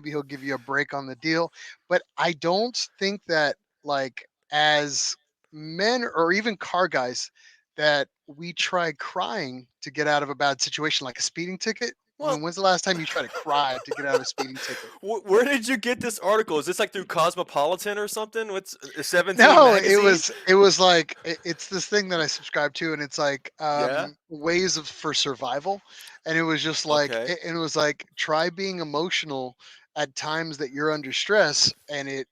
maybe he'll give you a break on the deal. But I don't think that, like, as men or even car guys, that we try crying to get out of a bad situation, like a speeding ticket. I Well, mean, when's the last time you tried to cry to get out of a speeding ticket? where did you get this article? Is this like through Cosmopolitan or something? What's 17 No, magazine? it was like it's this thing that I subscribe to, and it's like Yeah. ways of for survival, and it was just like Okay. and it was like try being emotional at times that you're under stress, and it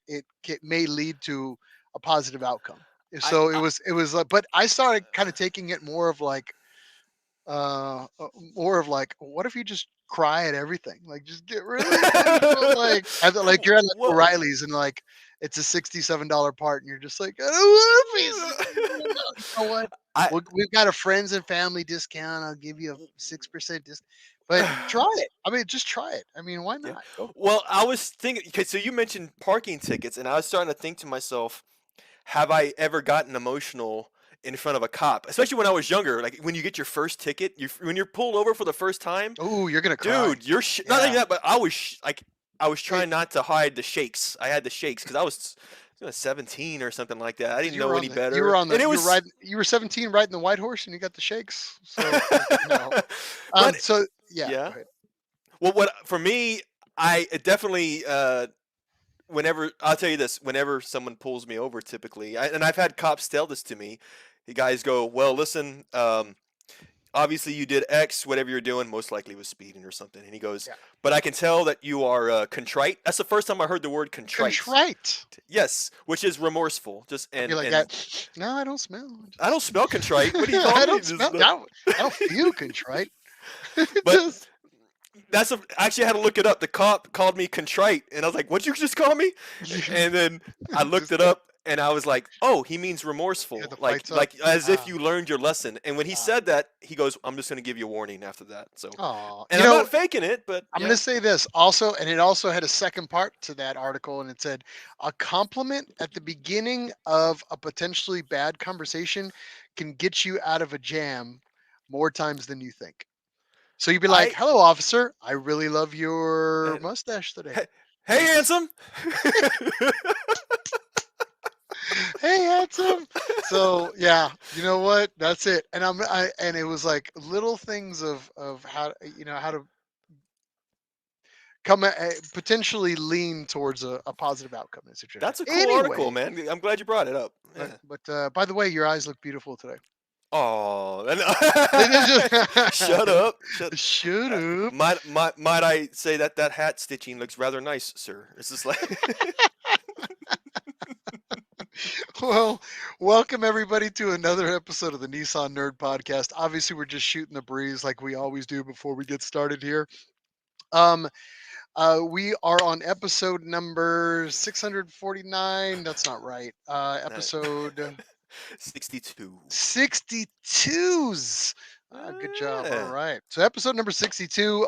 may lead to a positive outcome. I, So I it was like, but I started kind of taking it more of like, what if you just cry at everything? Like, just get really emotional. Like, like you're at like well, O'Reilly's and like it's a $67 part, and you're just like, I don't want to be You know what? I We've got a friends and family discount. I'll give you a 6% discount. But try it. I mean, just try it. I mean, why yeah. not? Go for it. Well, I was thinking. Okay, so you mentioned parking tickets, and I was starting to think to myself, have I ever gotten emotional in front of a cop? Especially when I was younger, like when you get your first ticket, when you're pulled over for the first time, Oh, you're gonna cry. dude, you're not only Yeah. that, but I was It, trying not to hide the shakes. I had the shakes because I was 17 or something like that. I because didn't know any better, and it you were was. riding, you were 17 riding the white horse, and you got the shakes. So But so yeah, go yeah, ahead. well, what for me, I definitely whenever I'll tell you this, whenever someone pulls me over, typically, and I've had cops tell this to me, the guys go, "Well, listen, obviously you did X, whatever you're doing, most likely was speeding or something." And he goes, Yeah. "But I can tell that you are contrite." That's the first time I heard the word contrite. Contrite. Yes, which is remorseful. Just I'd be like and that. No, I don't smell. I don't smell contrite. What do you call I me? don't smell. I don't feel contrite. But Just actually I had to look it up. The cop called me contrite, and I was like, "What'd you just call me?" And then I looked just it up, and I was like, "Oh, he means yeah, remorseful, the fight's up. like as if Ah, you learned your lesson." And when he ah. said that, he goes, "I'm just gonna give you a warning after that." So, Aw. and I'm not faking it, but I'm gonna yeah, say this also, and it also had a second part to that article, and it said a compliment at the beginning of a potentially bad conversation can get you out of a jam more times than you think. So you'd be like, I. "Hello, officer. I really love your Uh, mustache today." hey, And hey, it's just, handsome. "Hey, handsome." So yeah, you know what? That's it. And it was like little things of how how to potentially lean towards a positive outcome in a situation. That's a cool article, Anyway, man. I'm glad you brought it up. Yeah. but by the way, your eyes look beautiful today. Oh, They just shut up. Shut. shut up. Might I say that that hat stitching looks rather nice, sir? It's just like. Well, welcome everybody to another episode of the Nissan Nerd Podcast. Obviously, we're just shooting the breeze like we always do before we get started here. Um, we are on episode number 649. That's not right. Nah. Episode 62. 62s. Good job. All Yeah. right. So, episode number 62.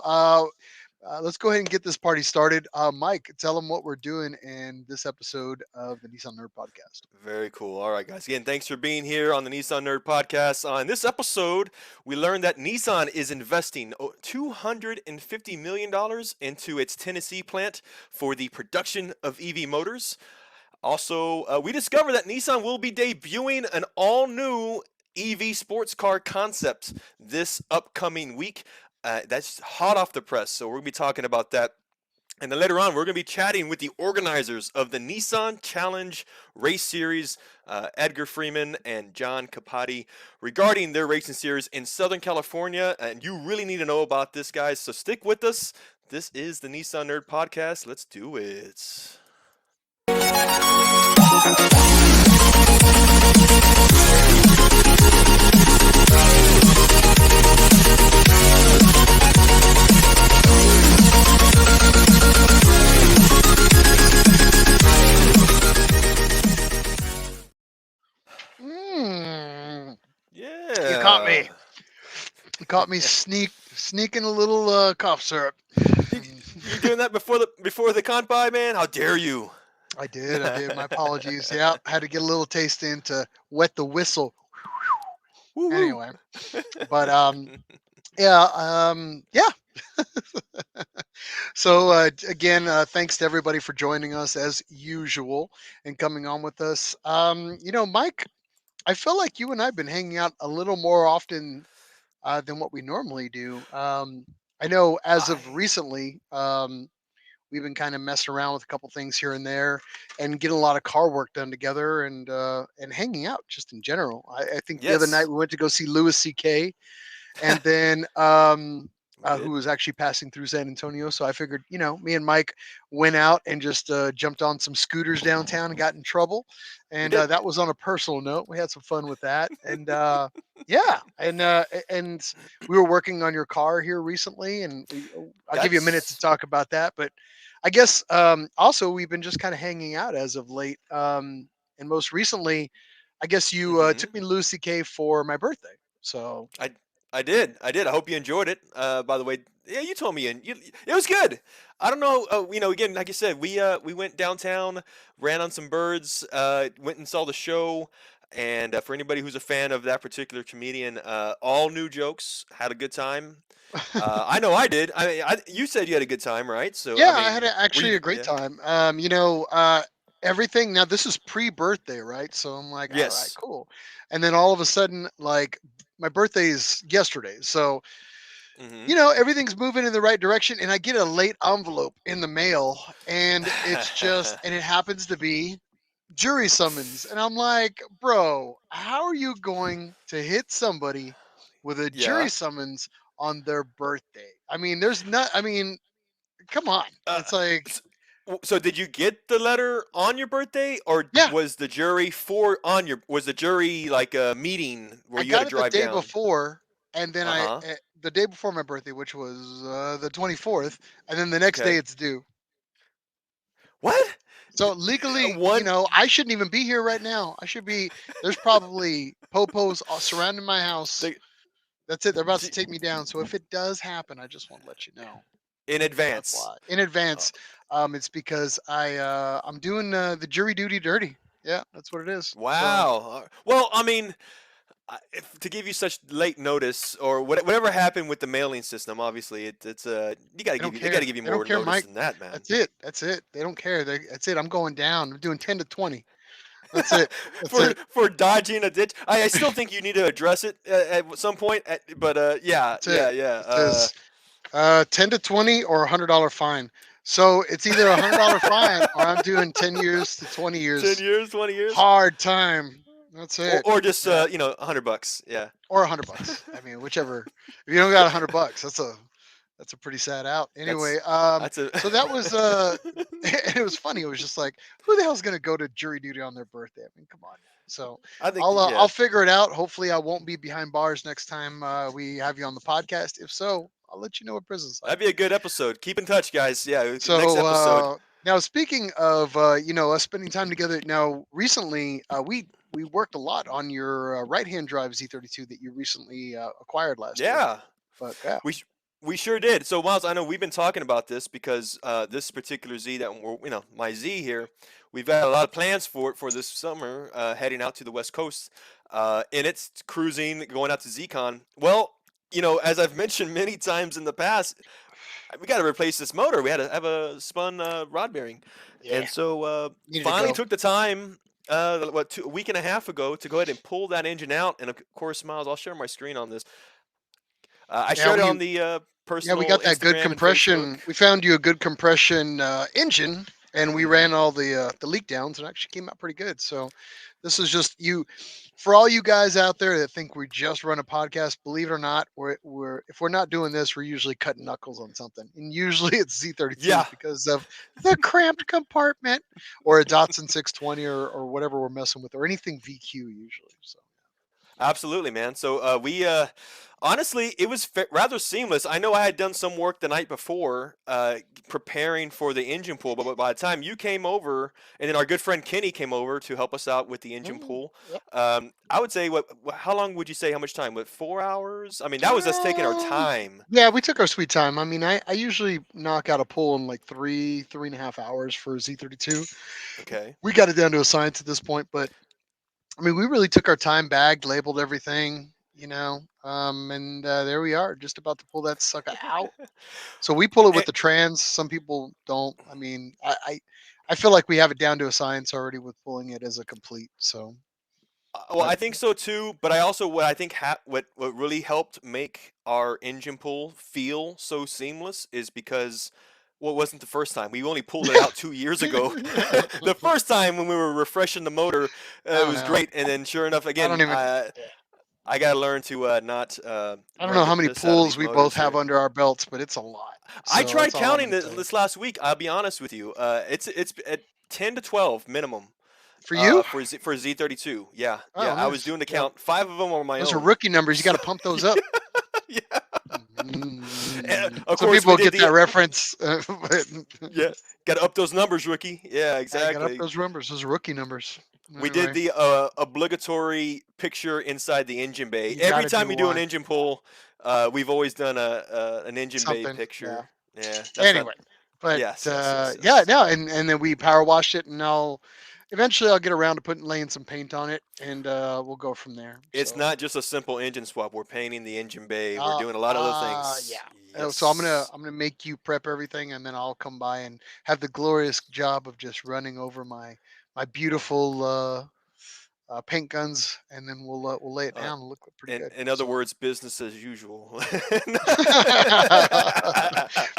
Let's go ahead and get this party started. Mike, tell them what we're doing in this episode of the Nissan Nerd Podcast. Very cool. All right, guys. Again, thanks for being here on the Nissan Nerd Podcast. In this episode, we learned that Nissan is investing $250 million into its Tennessee plant for the production of EV motors. Also, we discovered that Nissan will be debuting an all-new EV sports car concept this upcoming week. That's hot off the press, so we're going to be talking about that. And then later on, we're going to be chatting with the organizers of the Nissan Challenge Race Series, Edgar Ferman and John Capati, regarding their racing series in Southern California. And you really need to know about this, guys, so stick with us. This is the Nissan Nerd Podcast. Let's do it. Mm, you caught Yeah. me. You caught me sneaking a little cough syrup. You, you're doing that before the conpi, man? How dare you? I did. I did. My apologies. Yeah, had to get a little taste in to wet the whistle. Woo woo. Anyway, but yeah, yeah. So again, thanks to everybody for joining us as usual and coming on with us. Mike, I feel like you and I've been hanging out a little more often than what we normally do. I know as of I recently, we've been kind of messing around with a couple things here and there, and getting a lot of car work done together, and hanging out just in general. I think the other night yes, we went to go see Louis C.K. and then we who did. was actually passing through San Antonio. So I figured, me and Mike went out and just jumped on some scooters downtown and got in trouble. We And did. that was on a personal note. We had some fun with that. And yeah, and we were working on your car here recently, and I'll give you a minute to That's. talk about that. But I guess also we've been just kind of hanging out as of late. And most recently, I guess you Hmm. took me to Lucy K for my birthday. So I I did. I did. I hope you enjoyed it. By the way, yeah, you told me, and it was good. I don't know. Again, like you said, we went downtown, ran on some birds, went and saw the show. And for anybody who's a fan of that particular comedian, all new jokes. Had a good time. I know I did. You said you had a good time, right? So I yeah, I had mean, were you? actually a great Yeah. time. Everything. Now this is pre-birthday, right? So I'm like, all right, Yes. cool. And then all of a sudden, like, my birthday is yesterday, so Hmm. everything's moving in the right direction, and I get a late envelope in the mail, and it happens to be jury summons, and I'm like, bro, how are you going to hit somebody with a jury Yeah. summons on their birthday? I mean, there's not. I mean, come on. Uh, It's like, s- so did you get the letter on your birthday, or yeah, was the jury for on your? Was the jury like a meeting where I you had to got it the drive day down? before, and then Uh huh. the day before my birthday, which was the 24th, and then the next day Okay. it's due. What? So legally, One. I shouldn't even be here right now. I should be. There's probably popos all surrounding my house. The, That's it. They're about to t- take me down. So if it does happen, I just want to let you know. in Just advance. FYI. In Uh, advance. It's because I'm doing the jury duty dirty. Yeah, that's what it is. So wow. Well, I mean, to give you such late notice or whatever happened with the mailing system, obviously it's you got to they don't give you they got to care. give you They don't more care, notice Mike. than that, man. That's it. That's it. They don't care. That's it. I'm going down. I'm doing 10 to 20. That's it. That's it. For dodging a ditch. I still think you need to address it at some point. But yeah, That's yeah, it. yeah. It says 10 to 20 or $100 fine. So it's either a $100 fine or I'm doing 10 years to 20 10 years. years, 20 years, Hard time. That's it. or just Yeah. $100. Yeah, Or $100. I mean, whichever. If you don't got $100, that's a pretty sad out. that's Anyway, that's a. so that was it was funny. It was just like, who the hell's gonna go to jury duty on their birthday? I mean, come on now. So I think I'll yeah, figure it out. Hopefully, I won't be behind bars next time we have you on the podcast. If so, I'll let you know what prison's like. that'd be a good episode. Keep in touch, guys. Yeah, next So episode. now, speaking of us spending time together. Now, recently we worked a lot on your right-hand drive Z32 that you recently acquired last year. Yeah, But yeah. we sh- we sure did. So Miles, I know we've been talking about this because this particular Z that we're my Z here, we've got a lot of plans for it for this summer, heading out to the West Coast, and it's cruising, going out to ZCon. Well, as I've mentioned many times in the past, we got to replace this motor. We had to have a spun rod bearing, Yeah, and so needed to finally go. took the time. A week and a half ago to go ahead and pull that engine out, and of course, Miles, I'll share my screen on this. I Yeah, shared it on the we personal got that good Instagram and Facebook. compression. We found you a good compression engine, and we Hmm. ran all the leak downs, and it actually came out pretty good. So this is just you, for all you guys out there that think we just run a podcast. Believe it or not, we're if we're not doing this, we're usually cutting knuckles on something, and usually it's Z32 Yeah, because of the cramped compartment, or a Datsun 620, or whatever we're messing with, or anything VQ usually. So absolutely, man. So we honestly, it was rather seamless. I know I had done some work the night before, preparing for the engine pool, but by the time you came over, and then our good friend Kenny came over to help us out with the engine mm, pool, yep. I would say how long would you say? How much time? What, 4 hours? I mean, that was us taking our time. Yeah, we took our sweet time. I mean, I usually knock out a pull in like 3.5 hours for Z32. Okay. We got it down to a science at this point, but I mean, we really took our time, bagged, labeled everything. and there we are, just about to pull that sucker out. So we pull it Eh, with the trans. Some people don't. I mean, I feel like we have it down to a science already with pulling it as a complete. So, well, but I think so too. But I also what I think what really helped make our engine pull feel so seamless is because well, it wasn't the first time. We only pulled it out 2 years ago. The first time when we were refreshing the motor, I it don't was know. great. And then sure enough, I again, don't even. I gotta learn to not I don't run know the how many piss out of pulls these we both motors have here. under our belts, but it's a lot. I So tried that's all I'm counting gonna say. this last week. I'll be honest with you. It's at 10 to 12 minimum. For you? For Z32, yeah, yeah. Oh, I was nice. doing the Yeah, count. 5 of them on my those are own. rookie numbers. You got So, to pump those up. yeah. Of Some course, we people did get that the reference, but yeah. Got to up those numbers, rookie. Yeah, I got up exactly. those numbers. Those are rookie numbers. We did Anyway, the obligatory picture inside the engine bay. you got Every to do time we do an one. engine pull, we've always done an engine bay Something. Yeah. picture. Yeah, that's not. Anyway, but Yes, yes, yes, yeah, yes. no, and then we power washed it, and I'll get around to laying some paint on it, and we'll go from there. It's So, not just a simple engine swap. We're painting the engine bay. We're doing a lot of other things. yeah. So Yes. I'm gonna make you prep everything, and then I'll come by and have the glorious job of just running over my beautiful paint guns, and then we'll lay it Uh, down and look pretty in good. in other So. words, business as usual.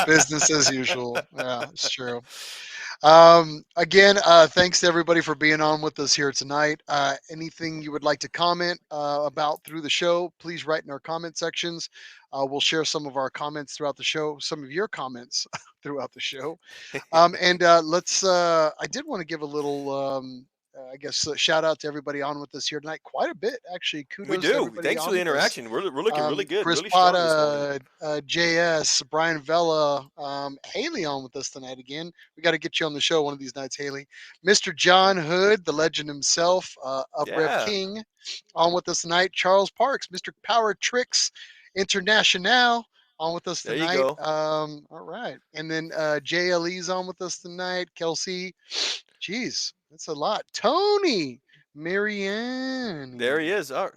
Business as usual. Yeah, it's true. Again, thanks to everybody for being on with us here tonight. Anything you would like to comment about through the show, please write in our comment sections. We'll share some of our comments throughout the show, some of your comments throughout the show. And let's. I did want to give a little. I guess shout out to everybody on with us here tonight. Quite a bit, actually. We Kudos to do. everybody Thanks for on the with us. interaction. We're looking really good, Chris really strong this morning. Pata, JS, Brian Vella, Haley on with us tonight again. We got to get you on the show one of these nights, Haley. Mr. John Hood, the legend himself, Up Rev Yeah, King, on with us tonight. Charles Parks, Mr. Power Tricks International, on with us there you tonight. go. All right. And then JLE's on with us tonight. Kelsey, geez, that's a lot. Tony, There Marianne. he is. All right.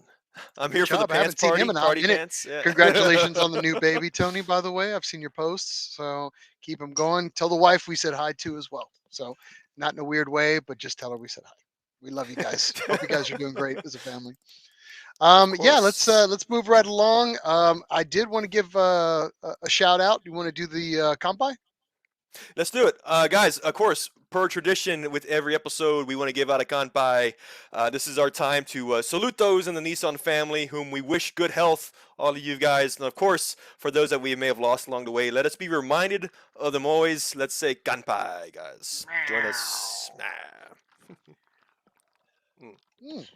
I'm Good here for the job. I pants haven't seen him party, in a party minute. pants. Yeah. Congratulations on the new baby, Tony, by the way. I've seen your posts. So keep them going. Tell the wife we said hi to as well. So not in a weird way, but just tell her we said hi. We love you guys. Hope you guys are doing great as a family. Of Yeah, course. let's move right along. I did want to give a shout out. Do you want to do the compi? Let's do it. Guys, of course, per tradition with every episode, we want to give out a kanpai. This is our time to salute those in the Nissan family whom we wish good health, all of you guys. And of course, for those that we may have lost along the way, let us be reminded of them always. Let's say kanpai, guys. Join us. Mm, Mm,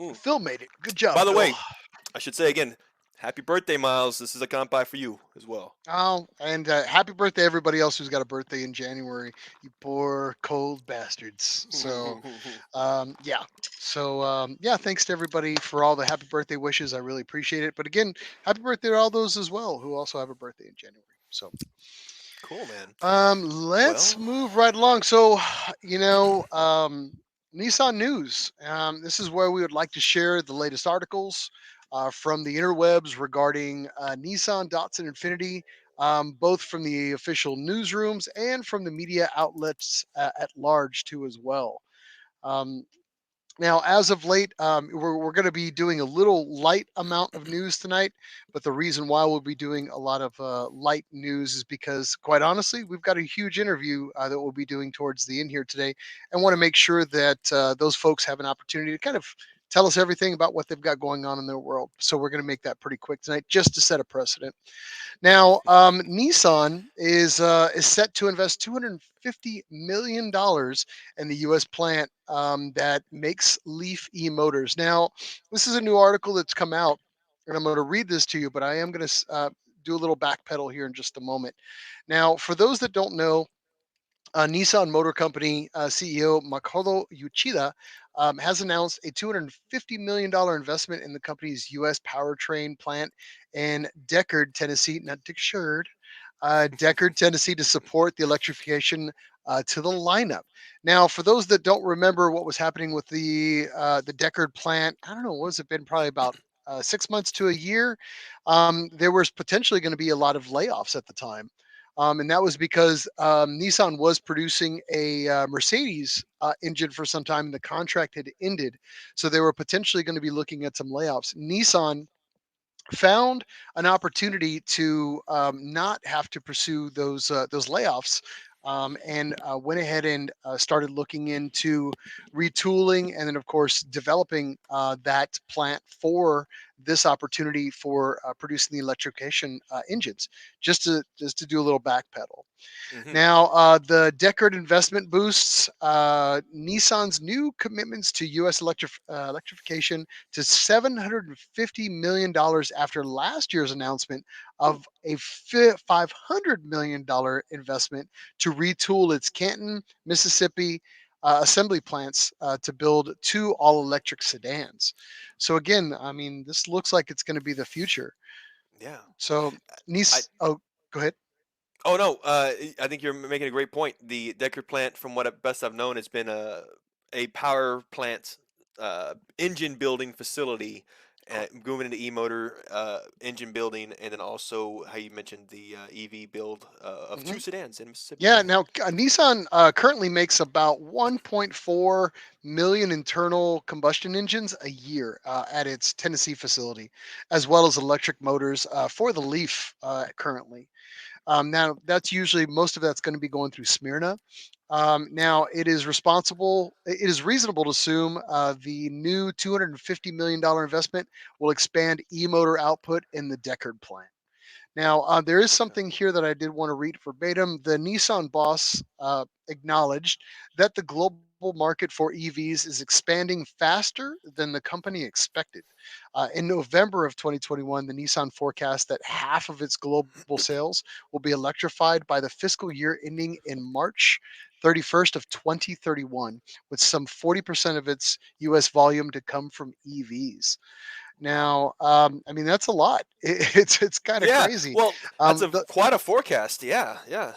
mm. Phil made it. Good job, By the Phil. way, I should say again, happy birthday, Miles. This is a kanpai for you as well. Oh, and happy birthday, everybody else who's got a birthday in January. You poor cold bastards. So, yeah. So, yeah, thanks to everybody for all the happy birthday wishes. I really appreciate it. But again, happy birthday to all those as well who also have a birthday in January. So, Cool, man. let's Well, move right along. So, you know, Nissan news. This is where we would like to share the latest articles from the interwebs regarding Nissan, Datsun, Infinity, both from the official newsrooms and from the media outlets at large too as well. Um, Now, as of late, we're going to be doing a little light amount of news tonight, but the reason why we'll be doing a lot of light news is because, quite honestly, we've got a huge interview that we'll be doing towards the end here today, and want to make sure that those folks have an opportunity to kind of tell us everything about what they've got going on in their world. So we're going to make that pretty quick tonight, just to set a precedent. Now, Nissan is set to invest $250 million in the U.S. plant that makes Leaf E motors. Now, this is a new article that's come out, and I'm going to read this to you, but I am going to do a little backpedal here in just a moment. Now, for those that don't know, Nissan Motor Company CEO Makoto Uchida has announced a $250 million investment in the company's U.S. powertrain plant in Deckard, Tennessee, not Dickshard, Deckard, Tennessee, to support the electrification to the lineup. Now, for those that don't remember what was happening with the Deckard plant, I don't know, what has it been? Probably about 6 months to a year, there was potentially going to be a lot of layoffs at the time. And that was because Nissan was producing a Mercedes engine for some time, and the contract had ended. So they were potentially going to be looking at some layoffs. Nissan found an opportunity to not have to pursue those layoffs. And went ahead and started looking into retooling, and then of course developing that plant for this opportunity for producing the electrification engines. Just to do a little backpedal. Hmm. Now, the Deckard investment boosts Nissan's new commitments to U.S. electrification to $750 million after last year's announcement of a $500 million investment to retool its Canton, Mississippi assembly plants to build two all-electric sedans. So again, I mean, this looks like it's going to be the future. Yeah. So, I Oh, go ahead. Oh no, I think you're making a great point. The Decker plant, from what best I've known, has been a power plant, engine building facility, moving into e-motor engine building, and then also how you mentioned the EV build of two Mhm. sedans in Mississippi. Yeah, Yeah. now Nissan currently makes about 1.4 million internal combustion engines a year at its Tennessee facility, as well as electric motors for the Leaf currently. Now, that's usually most of that's going to be going through Smyrna. Now, it is reasonable to assume the new $250 million investment will expand e motor output in the Deckard plant. Now, there is Okay. something here that I did want to read verbatim. The Nissan boss acknowledged that the global market for EVs is expanding faster than the company expected. In November of 2021, the Nissan forecast that half of its global sales will be electrified by the fiscal year ending in March 31st of 2031, with some 40% of its US volume to come from EVs. Wow. Now, I mean that's a lot. It's kind of Yeah. crazy. Well, that's a The quite a forecast. Yeah. Yeah.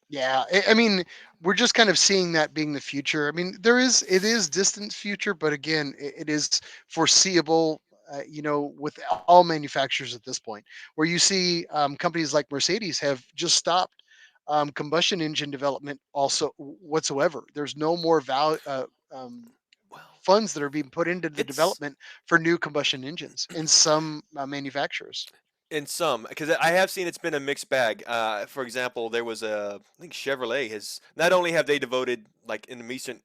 Yeah, I mean we're just kind of seeing that being the future. I mean it is distant future, but again, it is foreseeable. With all manufacturers at this point, where you see companies like Mercedes have just stopped combustion engine development also whatsoever. There's no more Well, funds that are being put into the it's development for new combustion engines in some manufacturers. in some, because I have seen it's been a mixed bag. For example, there was I think Chevrolet has not only have they devoted, like in the recent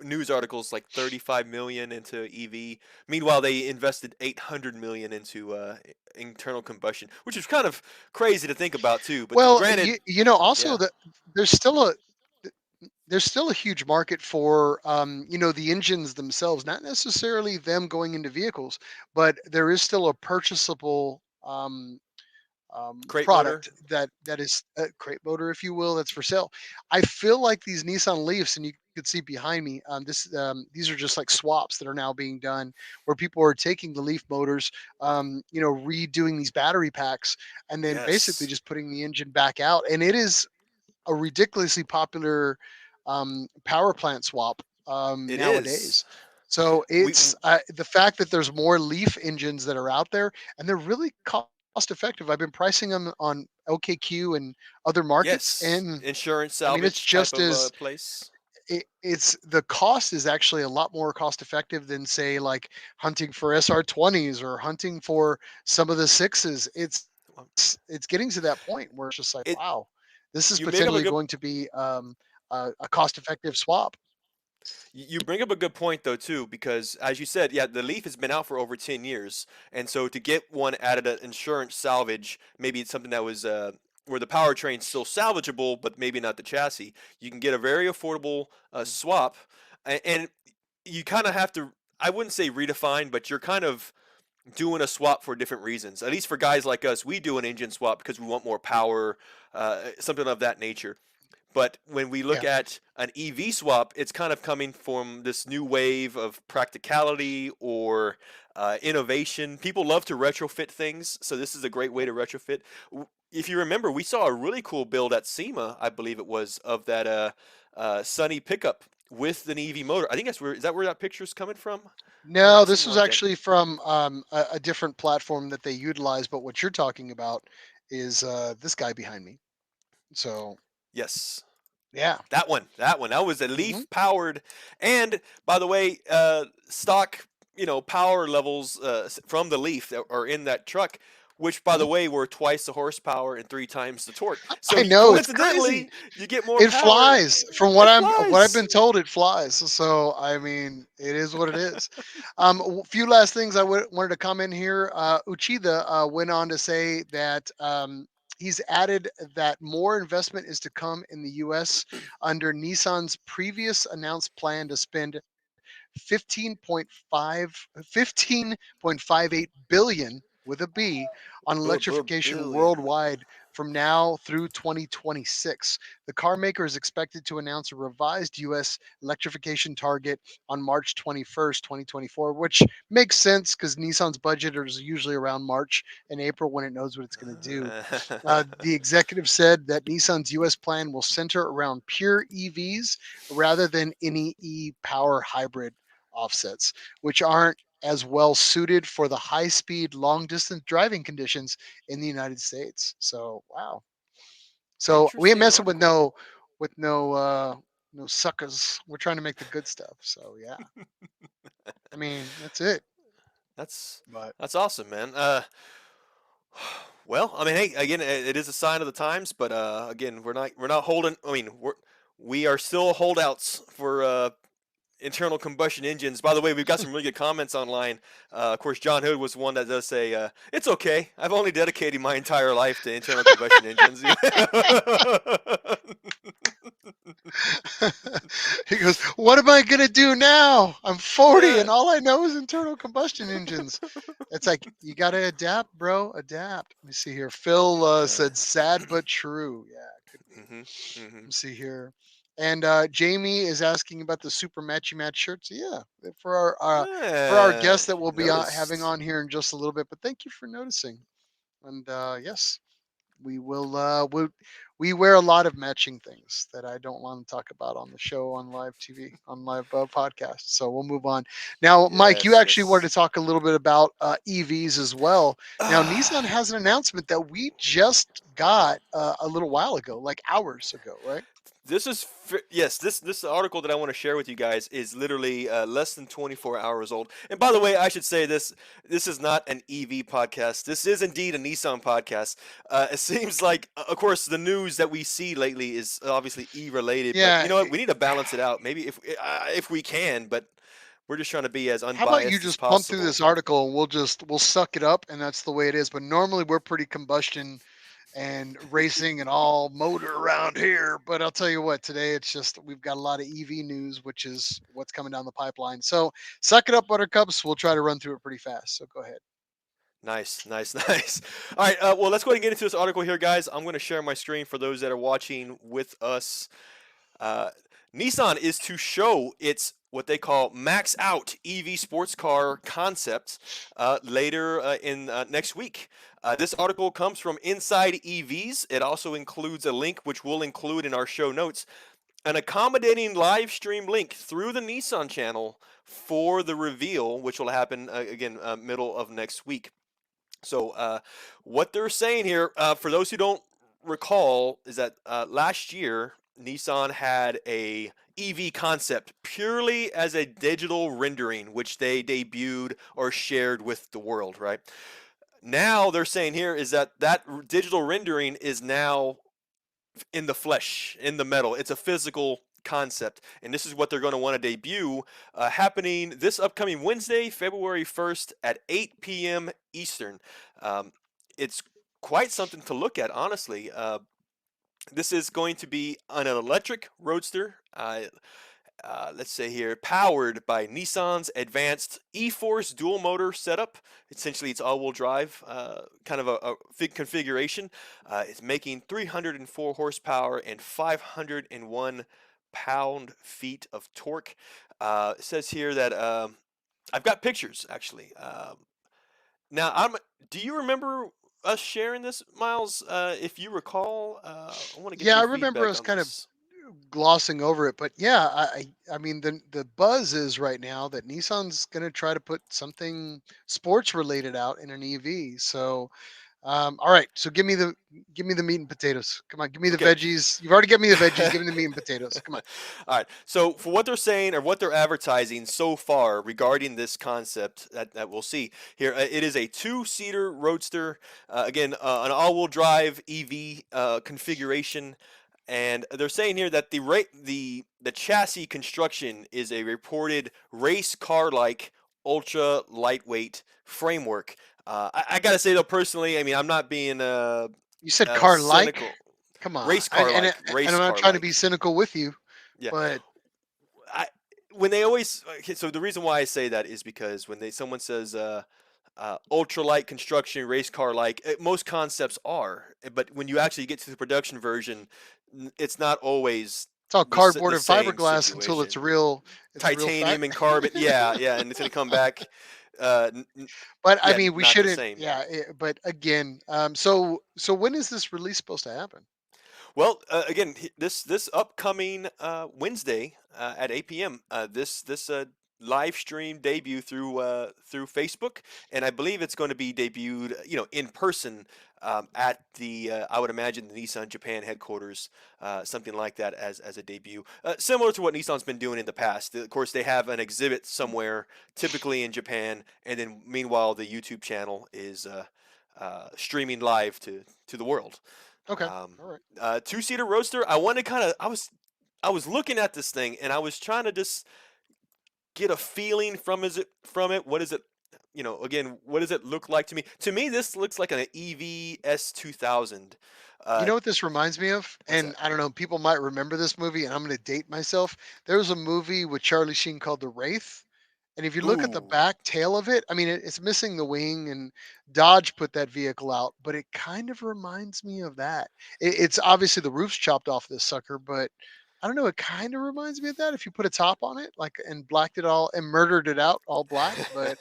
news articles, like 35 million into EV. Meanwhile, they invested 800 million into internal combustion, which is kind of crazy to think about too. But Well, granted, also yeah, that there's still a there's still a huge market for the engines themselves, not necessarily them going into vehicles, but there is still a purchasable crate motor. product that is a crate motor, if you will, that's for sale. I feel like these Nissan Leafs, and you can see behind me, these are just like swaps that are now being done, where people are taking the Leaf motors, redoing these battery packs, and then basically Yes, just putting the engine back out, and it is a ridiculously popular power plant swap it is. nowadays. So We it's the fact that there's more Leaf engines that are out there, and they're really cost effective. I've been pricing them on OKQ and other markets, Yes, and insurance I mean it's salvage type just of as place. it's the cost is actually a lot more cost effective than say like hunting for SR20s or hunting for some of the sixes. It's getting to that point where it's just like, wow, It this is you make potentially up a going good to be a cost effective swap. You bring up a good point though too, because as you said, yeah, the Leaf has been out for over 10 years, and so to get one added an insurance salvage, maybe it's something that was where the powertrain's still salvageable, but maybe not the chassis. You can get a very affordable swap, and you kind of have to. I wouldn't say redefine, but you're kind of doing a swap for different reasons. At least for guys like us, we do an engine swap because we want more power, something of that nature. But when we look Yeah. at an EV swap, it's kind of coming from this new wave of practicality or innovation. People love to retrofit things, so this is a great way to retrofit. If you remember, we saw a really cool build at SEMA, I believe it was, of that Sunny pickup with an EV motor. I think that's where is that where that picture's coming from? No, this Something was like that. actually from a different platform that they utilize. But what you're talking about is this guy behind me. So Yes. yeah. That one. That was a Hmm. Leaf powered, and by the way, stock power levels from the Leaf that are in that truck, which by the way were twice the horsepower and three times the torque. So I know it's crazy. coincidentally, you get more It power. flies. From It what I've flies. been told, it flies. So I mean, it is what it is. A few last things I wanted to comment here. Uchida went on to say that he's added that more investment is to come in the U.S. under Nissan's previous announced plan to spend 15.58 billion with a B on electrification Billion. worldwide from now through 2026. The car maker is expected to announce a revised US electrification target on March 21st, 2024, which makes sense because Nissan's budget is usually around March and April when it knows what it's going to do. The executive said that Nissan's US plan will center around pure EVs rather than any e power hybrid offsets, which aren't as well suited for the high speed, long distance driving conditions in the United States. So, wow. So we ain't Interesting messing with article. no suckers. We're trying to make the good stuff. So yeah, I mean that's it. That's But that's awesome, man. Well, I mean, hey, again, it is a sign of the times, but again, we're not holding. I mean, we are still holdouts for internal combustion engines. By the way, we've got some really good comments online. Of course, John Hood was one that does say, "It's okay. I've only dedicated my entire life to internal combustion engines." he goes, "What am I gonna do now? I'm 40 Yeah. and all I know is internal combustion engines." It's like you gotta adapt, bro. Adapt. Let me see here. Phil Uh, said, "Sad but true." Yeah, it could be. mhm. Mhm. Let's see here. And Jamie is asking about the super matchy match shirts. Yeah, for our guest that we'll be having Noticed. on here in just a little bit. But thank you for noticing. And yes, we will. We wear a lot of matching things that I don't want to talk about on the show, on live TV, on live podcast. So we'll move on. Now, Mike, you Yes. actually wanted Yes. to talk a little bit about EVs as well. Now, Nissan has an announcement that we just got a little while ago, like hours ago, right? Yes, this article that I want to share with you guys is literally less than 24 hours old. And by the way, I should say this is not an EV podcast. This is indeed a Nissan podcast. It seems like, of course, the news that we see lately is obviously E related, but Yeah. you know what? We need to balance it out. Maybe if we can, but we're just trying to be as How about you unbiased as just pump through possible. this article and we'll suck it up and that's the way it is. But normally we're pretty combustion and racing and all motor around here. But I'll tell you what, today it's just we've got a lot of EV news, which is what's coming down the pipeline. So suck it up, Buttercups. We'll try to run through it pretty fast. So go ahead. Nice, nice, nice. All right, well, let's go ahead and get into this article here, guys. I'm going to share my screen for those that are watching with us. Uh, Nissan is to show its what they call max out EV sports car concepts later in next week. This article comes from Inside EVs. It also includes a link, which we'll include in our show notes, an accommodating live stream link through the Nissan channel for the reveal, which will happen again middle of next week. So, what they're saying here, for those who don't recall, is that last year Nissan had a EV concept purely as a digital rendering, which they debuted or shared with the world. Right now, they're saying here is that digital rendering is now in the flesh, in the metal. It's a physical concept, and this is what they're going to want to debut, happening this upcoming Wednesday, February 1st at 8 p.m. Eastern. Um, it's quite something to look at, honestly. This is going to be an electric roadster. Let's say here, powered by Nissan's advanced e-Force dual motor setup. Essentially, it's all-wheel drive, kind of a configuration. It's making 304 horsepower and 501 pound-feet of torque. It says here that I've got pictures actually. Now, do you remember us sharing this, Miles? If you recall, I want to get Yeah, I your remember feedback us on kind of this. glossing over it, but yeah, I mean the buzz is right now that Nissan's going to try to put something sports related out in an EV. So all right, so give me the meat and potatoes. Come on, give me the Okay. veggies. You've already given me the veggies. Give me the meat and potatoes. Come on. All right. So for what they're saying or what they're advertising so far regarding this concept that we'll see here, it is a two-seater roadster. Again, an all-wheel drive EV configuration, and they're saying here that the chassis construction is a reported race car-like ultra lightweight framework. I gotta say though, personally, I mean, I'm not being You said car like. cynical. Come on, Race car like, and race I'm not car trying to be like. cynical with you, Yeah. but I when they always okay, so the reason why I say that is because when they someone says ultralight construction race car like most concepts are, but when you actually get to the production version, it's not always it's all cardboard the and same fiberglass until situation. it's a real fact. Titanium and carbon, yeah, yeah, and it's gonna come back, But I yeah, mean, we not the shouldn't. same. Yeah, but again, so when is this release supposed to happen? Well, again, this upcoming Wednesday at 8 p.m. This live stream debut through Facebook, and I believe it's going to be debuted, in person at the I would imagine the Nissan Japan headquarters, something like that as a debut, similar to what Nissan's been doing in the past. Of course, they have an exhibit somewhere, typically in Japan, and then meanwhile the YouTube channel is streaming live to the world. Okay, all right. Two-seater roadster. I wanted kind of. I was looking at this thing and I was trying to just get a feeling from it. What is it? Again, what does it look like to me? To me, this looks like an EV S2000. You Uh, know what this reminds me of? what's And that? I don't know, people might remember this movie, and I'm going to date myself. There was a movie with Charlie Sheen called The Wraith. And if you look at the Ooh, back tail of it, I mean, it's missing the wing, and Dodge put that vehicle out, but it kind of reminds me of that. It's obviously the roof's chopped off this sucker, but I don't know. It kind of reminds me of that if you put a top on it, like, and blacked it all and murdered it out all black. But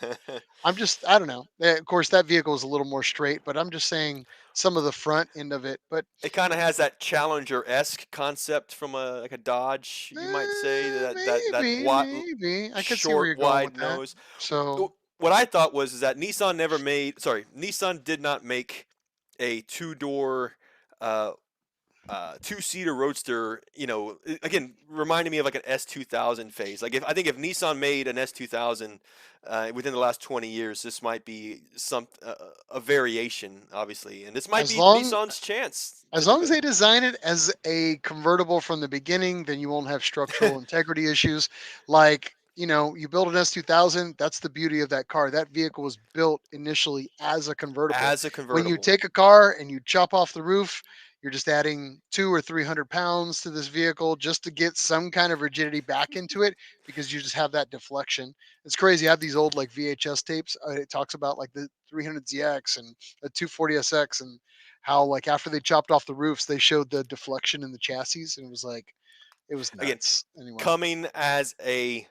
I don't know. Of course, that vehicle is a little more straight, but I'm just saying some of the front end of it. But it kind of has that Challenger-esque concept from a like a Dodge, you might say that maybe I could see where short, you're going wide with that. nose. So What I thought was is that Nissan did not make a two-door, uh, two-seater roadster. Again, reminding me of like an S2000 phase. Like if Nissan made an S2000 within the last 20 years, this might be a variation, obviously, and this might as be long Nissan's chance to As do long as it. they design it as a convertible from the beginning, then you won't have structural integrity issues. Like, you build an S2000, that's the beauty of that car. That vehicle was built initially as a convertible. As a When you convertible. take a car and you chop off the roof, you're just adding 2 or 300 pounds to this vehicle just to get some kind of rigidity back into it because you just have that deflection. It's crazy. I have these old like VHS tapes. It talks about like the 300ZX and the 240SX and how like after they chopped off the roofs, they showed the deflection in the chassis, and it was like it was Again, nuts. Anyway, coming as a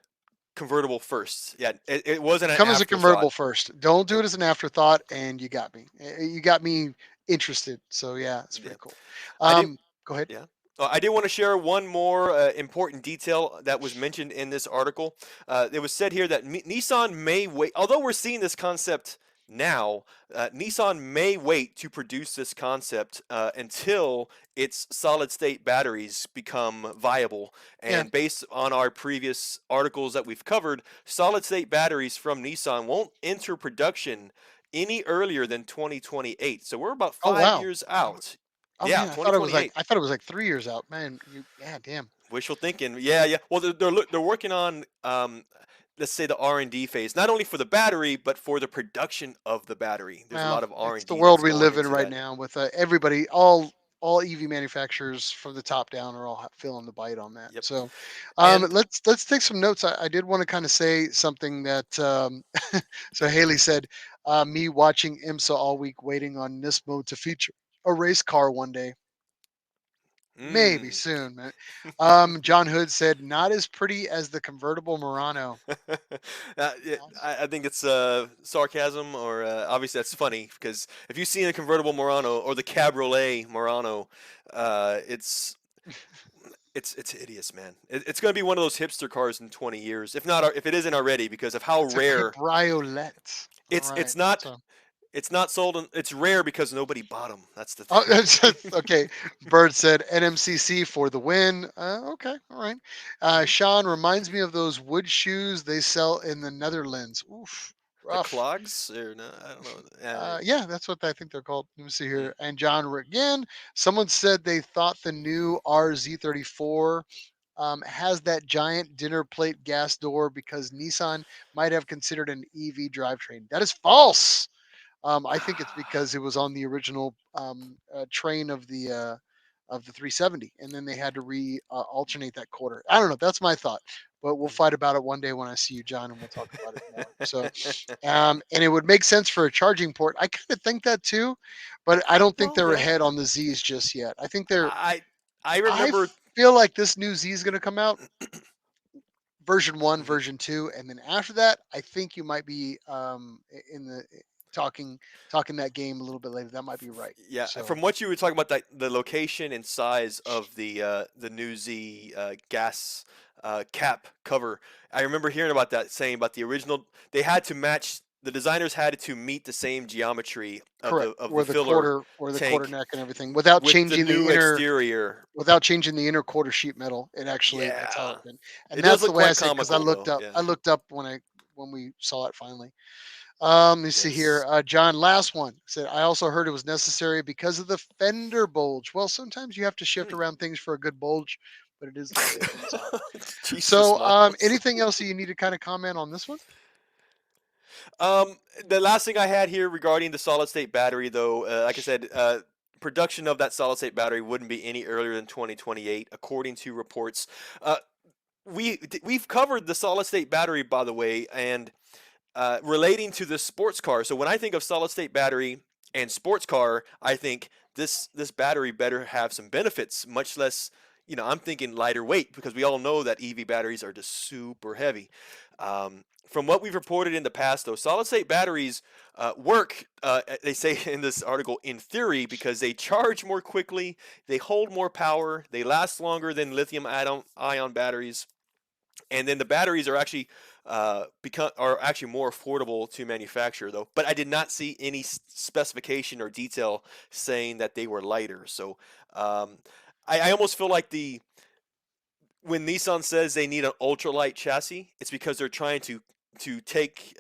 convertible first. Yeah, it wasn't an come as a afterthought. convertible first. Don't do It, it as an afterthought, and you got me. You got me interested. So yeah, it's yeah, pretty cool. I did. Go ahead. Yeah. I did want to share one more important detail that was mentioned in this article. It was said here that Nissan may wait, although we're seeing this concept now, Nissan may wait to produce this concept until its solid state batteries become viable. Yeah. And based on our previous articles that we've covered, solid state batteries from Nissan won't enter production any earlier than 2028. So we're about Oh five wow. years out. Oh Yeah, man, twenty-twenty-eight. I thought it was like 3 years out. Man, yeah, damn. Wishful thinking. Yeah, yeah. Well, they're working on let's say the R&D phase, not only for the battery but for the production of the battery. There's a Well, lot of it's the R&D world that's we going live in into right that. now with everybody, all EV manufacturers from the top down are all feeling the bite on that. Yep. So, And let's take some notes. I did want to kind of say something that so Haley said, me watching IMSA all week, waiting on Nismo to feature a race car one day, maybe mm, soon. Man. John Hood said, not as pretty as the convertible Murano. yeah, I think it's sarcasm, or obviously that's funny because if you've seen a convertible Murano or the Cabriolet Murano, it's It's hideous, man. It's going to be one of those hipster cars in 20 years, if not, if it isn't already, because of how It's a rare. cabriolet. All It's right. it's not So, it's not sold. It's rare because nobody bought them. That's the oh, thing. okay. Bird said NMCC for the win. Okay. All right. Mhm. Sean reminds me of those wood shoes they sell in the Netherlands. Oof. The Rough. clogs, or no, I don't know. Yeah, that's what I think they're called. Let me see Mm. here. And John again. Someone said they thought the new RZ34 has that giant dinner plate gas door because Nissan might have considered an EV drivetrain. That is false. I think it's because it was on the original train of the 370, and then they had to re alternate that quarter. I don't know. That's my thought, but we'll fight about it one day when I see you, John, and we'll talk about it more. So, and it would make sense for a charging port. I kind of think that too, but I don't think Well, they're yeah. ahead on the Z's just yet. I think they're. I I I remember. feel like this new Z is going to come out version one, version two, and then after that, I think you might be in the talking talking that game a little bit later. That might be right. Yeah, So from what you were talking about, that the location and size of the new Z gas cap cover, I remember hearing about that, saying about the original. They had to match. The designers had to meet the same geometry correct, of the filler or the quarter tank neck and everything with the new exterior. without changing the inner quarter sheet metal. It actually that's how Yeah, it been, and it does that's look the way I quite say because comical, though. I Yeah. looked up when we saw it finally. Let me see here. Yes. John, last one said, I also heard it was necessary because of the fender bulge. Well, sometimes you have to shift Mm. around things for a good bulge, but it is the state of Nissan. Jesus, So, Miles. anything else that you need to kind of comment on this one? Um, the last thing I had here regarding the solid state battery, though, like I said, production of that solid state battery wouldn't be any earlier than 2028, according to reports. Uh, we've covered the solid state battery, by the way, and relating to the sports car. So when I think of solid state battery and sports car, I think this battery better have some benefits, much less. I'm thinking lighter weight because we all know that EV batteries are just super heavy. From what we've reported in the past, though, solid state batteries work, they say in this article, in theory, because they charge more quickly, they hold more power, they last longer than lithium ion batteries, and then the batteries are actually more affordable to manufacture, though. But I did not see any specification or detail saying that they were lighter. So um, I almost feel like the when Nissan says they need an ultralight chassis, it's because they're trying to take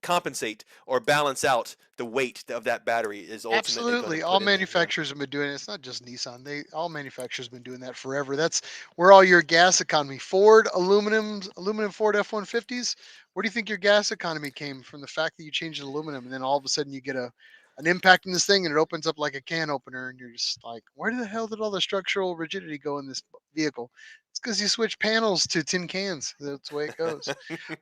compensate or balance out the weight of that battery is ultimately going to Absolutely. All put in there. Yeah. manufacturers have been doing it. It's not just Nissan. All manufacturers have been doing that forever. That's where all your gas economy. Ford aluminum Ford F-150s. Where do you think your gas economy came from? The fact that you changed the aluminum and then all of a sudden you get an impact in this thing and it opens up like a can opener and you're just like, where the hell did all the structural rigidity go in this vehicle? It's because you switch panels to tin cans. That's the way it goes.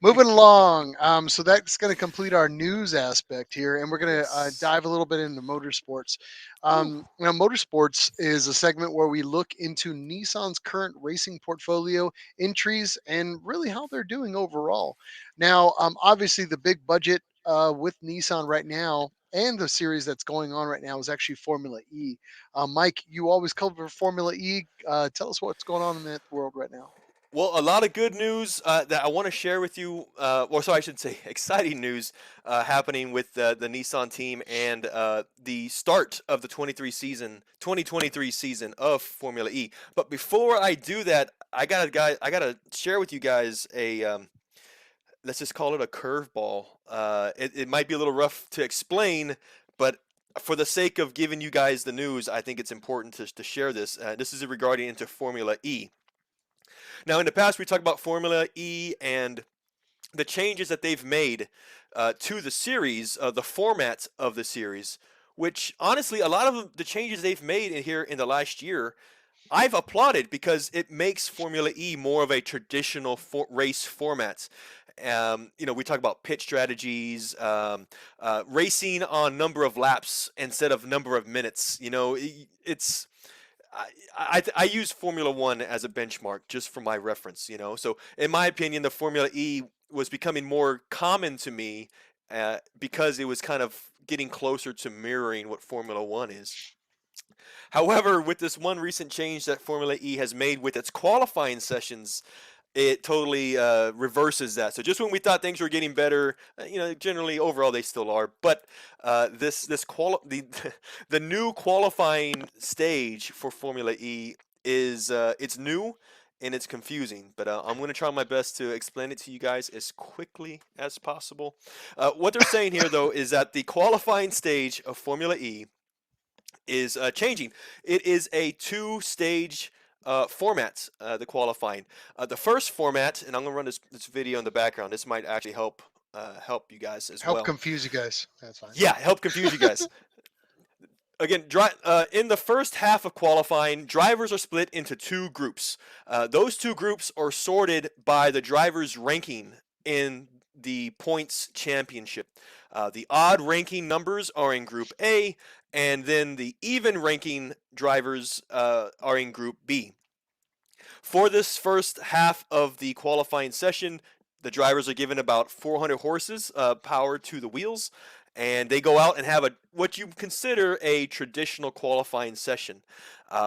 Moving along. So that's going to complete our news aspect here, and we're going to Yes. dive a little bit into motorsports. Whew. Motorsports is a segment where we look into Nissan's current racing portfolio, entries, and really how they're doing overall. Now, obviously, the big budget with Nissan right now. And the series that's going on right now is actually Formula E. Mike, you always cover Formula E. Tell us what's going on in that world right now. Well, a lot of good news that I want to share with you, or so I should say, exciting news happening with the Nissan team and the start of the 2023 season of Formula E. But before I do that, I gotta share with you guys a let's just call it a curveball. It might be a little rough to explain, but for the sake of giving you guys the news, I think it's important to share this. This is regarding into Formula E. Now, in the past, we talked about Formula E and the changes that they've made to the series, the format of the series, which honestly, a lot of the changes they've made in here in the last year, I've applauded because it makes Formula E more of a traditional race format. We talk about pit strategies, racing on number of laps instead of number of minutes. It's I use Formula One as a benchmark just for my reference, So, in my opinion, the Formula E was becoming more common to me because it was kind of getting closer to mirroring what Formula One is. However, with this one recent change that Formula E has made with its qualifying sessions, it totally reverses that. So just when we thought things were getting better, generally overall they still are. But the the new qualifying stage for Formula E is it's new and it's confusing. But I'm going to try my best to explain it to you guys as quickly as possible. What they're saying here, though, is that the qualifying stage of Formula E is changing. It is a two-stage format, the qualifying. The first format, and I'm going to run this video in the background. This might actually help you guys as Help well. confuse you guys. That's fine. Yeah, help confuse you guys. Again, in the first half of qualifying, drivers are split into two groups. Those two groups are sorted by the driver's ranking in the points championship. The odd ranking numbers are in Group A, and then the even ranking drivers are in Group B. For this first half of the qualifying session, the drivers are given about 400 horses power to the wheels, and they go out and have what you consider a traditional qualifying session.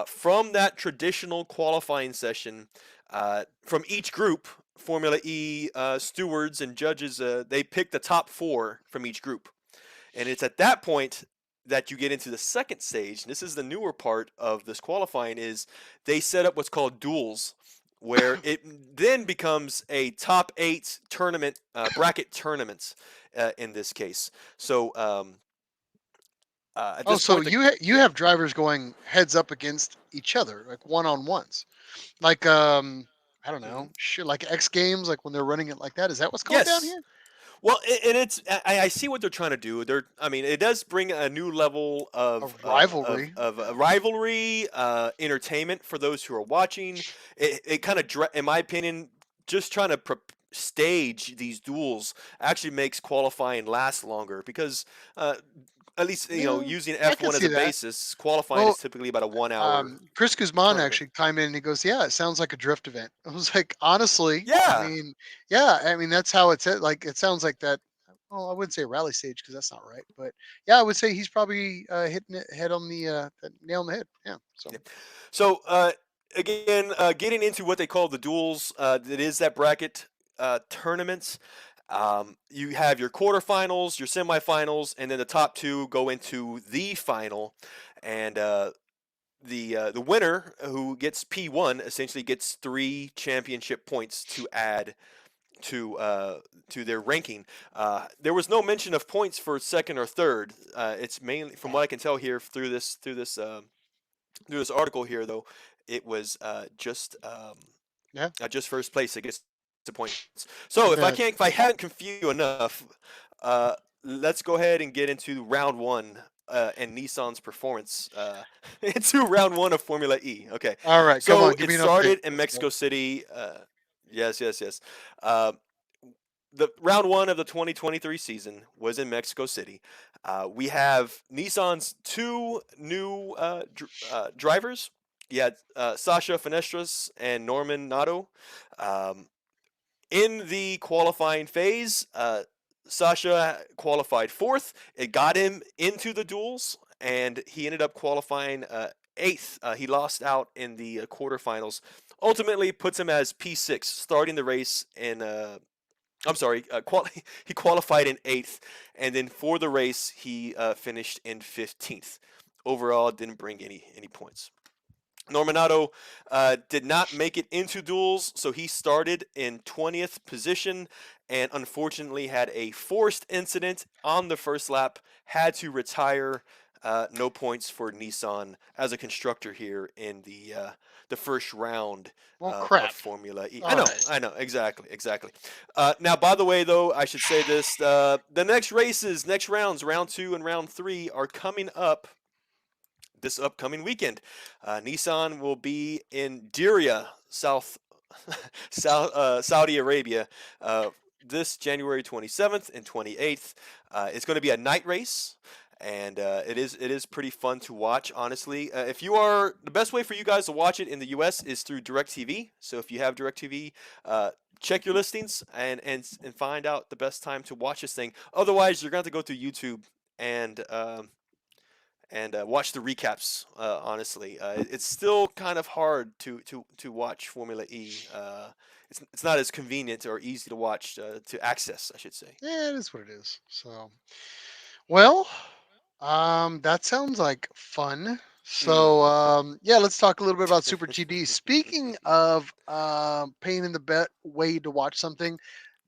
From that traditional qualifying session, from each group, Formula E stewards and judges, they pick the top four from each group. And it's at that point that you get into the second stage. And this is the newer part of this qualifying is they set up what's called duels, where it then becomes a top eight tournament bracket tournaments in this case. So at Oh, this so point, you have drivers going heads up against each other, like one on ones, like I don't Mhm. know, shit, like X Games, like when they're running it like that. Is that what's going down Yes. here? Well, and I see what they're trying to do. I mean, it does bring a new level A of rivalry. of rivalry, entertainment for those who are watching. It kind of, in my opinion, just trying to stage these duels actually makes qualifying last longer because, uh, at least Yeah, using I can F1 as see a that. basis, qualifying is Well, typically about a 1 hour Chris Guzman tournament. actually chimed in and he goes, "Yeah, it sounds like a drift event." I was like, honestly, I Yeah. mean, yeah, I mean that's how it's like. It sounds like that. Well, I wouldn't say rally stage because that's not right, but yeah, I would say he's probably hitting it head on the nail on the head. Yeah. So Yeah. So again, getting into what they call the duels, that is that bracket tournaments. You have your quarterfinals, your semifinals, and then the top two go into the final, and the winner who gets P1 essentially gets 3 championship points to add to uh, to their ranking. There was no mention of points for second or third. It's mainly, from what I can tell here through this article here, though, it was yeah, just first place that gets the points. So I if bet. I hadn't confused you enough, let's go ahead and get into round one. And Nissan's performance into round one of Formula E. Okay, All right, come so on, give it me an update. started in Let's go. Mexico City. Yes, yes, yes. Uh, the round one of the 2023 season was in Mexico City. We have Nissan's two new drivers. You had Sasha Fenestras and Norman Nato. Um, in the qualifying phase, Sasha qualified fourth. It got him into the duels, and he ended up qualifying eighth. He lost out in the quarterfinals. Ultimately, puts him as P6, starting the race in I'm sorry, he qualified in eighth, and then for the race he finished in 15th. Overall, didn't bring any points. Norminato did not make it into duels, so he started in 20th position and unfortunately had a forced incident on the first lap, had to retire. No points for Nissan as a constructor here in the first round Well, of crap. Formula E. All right. I know, exactly, exactly. Now, by the way, though, I should say this: the next races, next rounds, round two and round three, are coming up this upcoming weekend. Nissan will be in Diriyah, Saudi Arabia, this January 27th and 28th. It's going to be a night race. And it is pretty fun to watch, honestly. If you are the best way for you guys to watch it in the U.S. is through DirecTV. So if you have DirecTV, check your listings and find out the best time to watch this thing. Otherwise, you're going to have to go to YouTube and and watch the recaps. Honestly, it's still kind of hard to watch Formula E. It's not as convenient or easy to watch to access, I should say. Yeah, it is what it is. So, well, that sounds like fun. So, Mm. yeah, let's talk a little bit about Super GD. Speaking of pain in the way to watch something,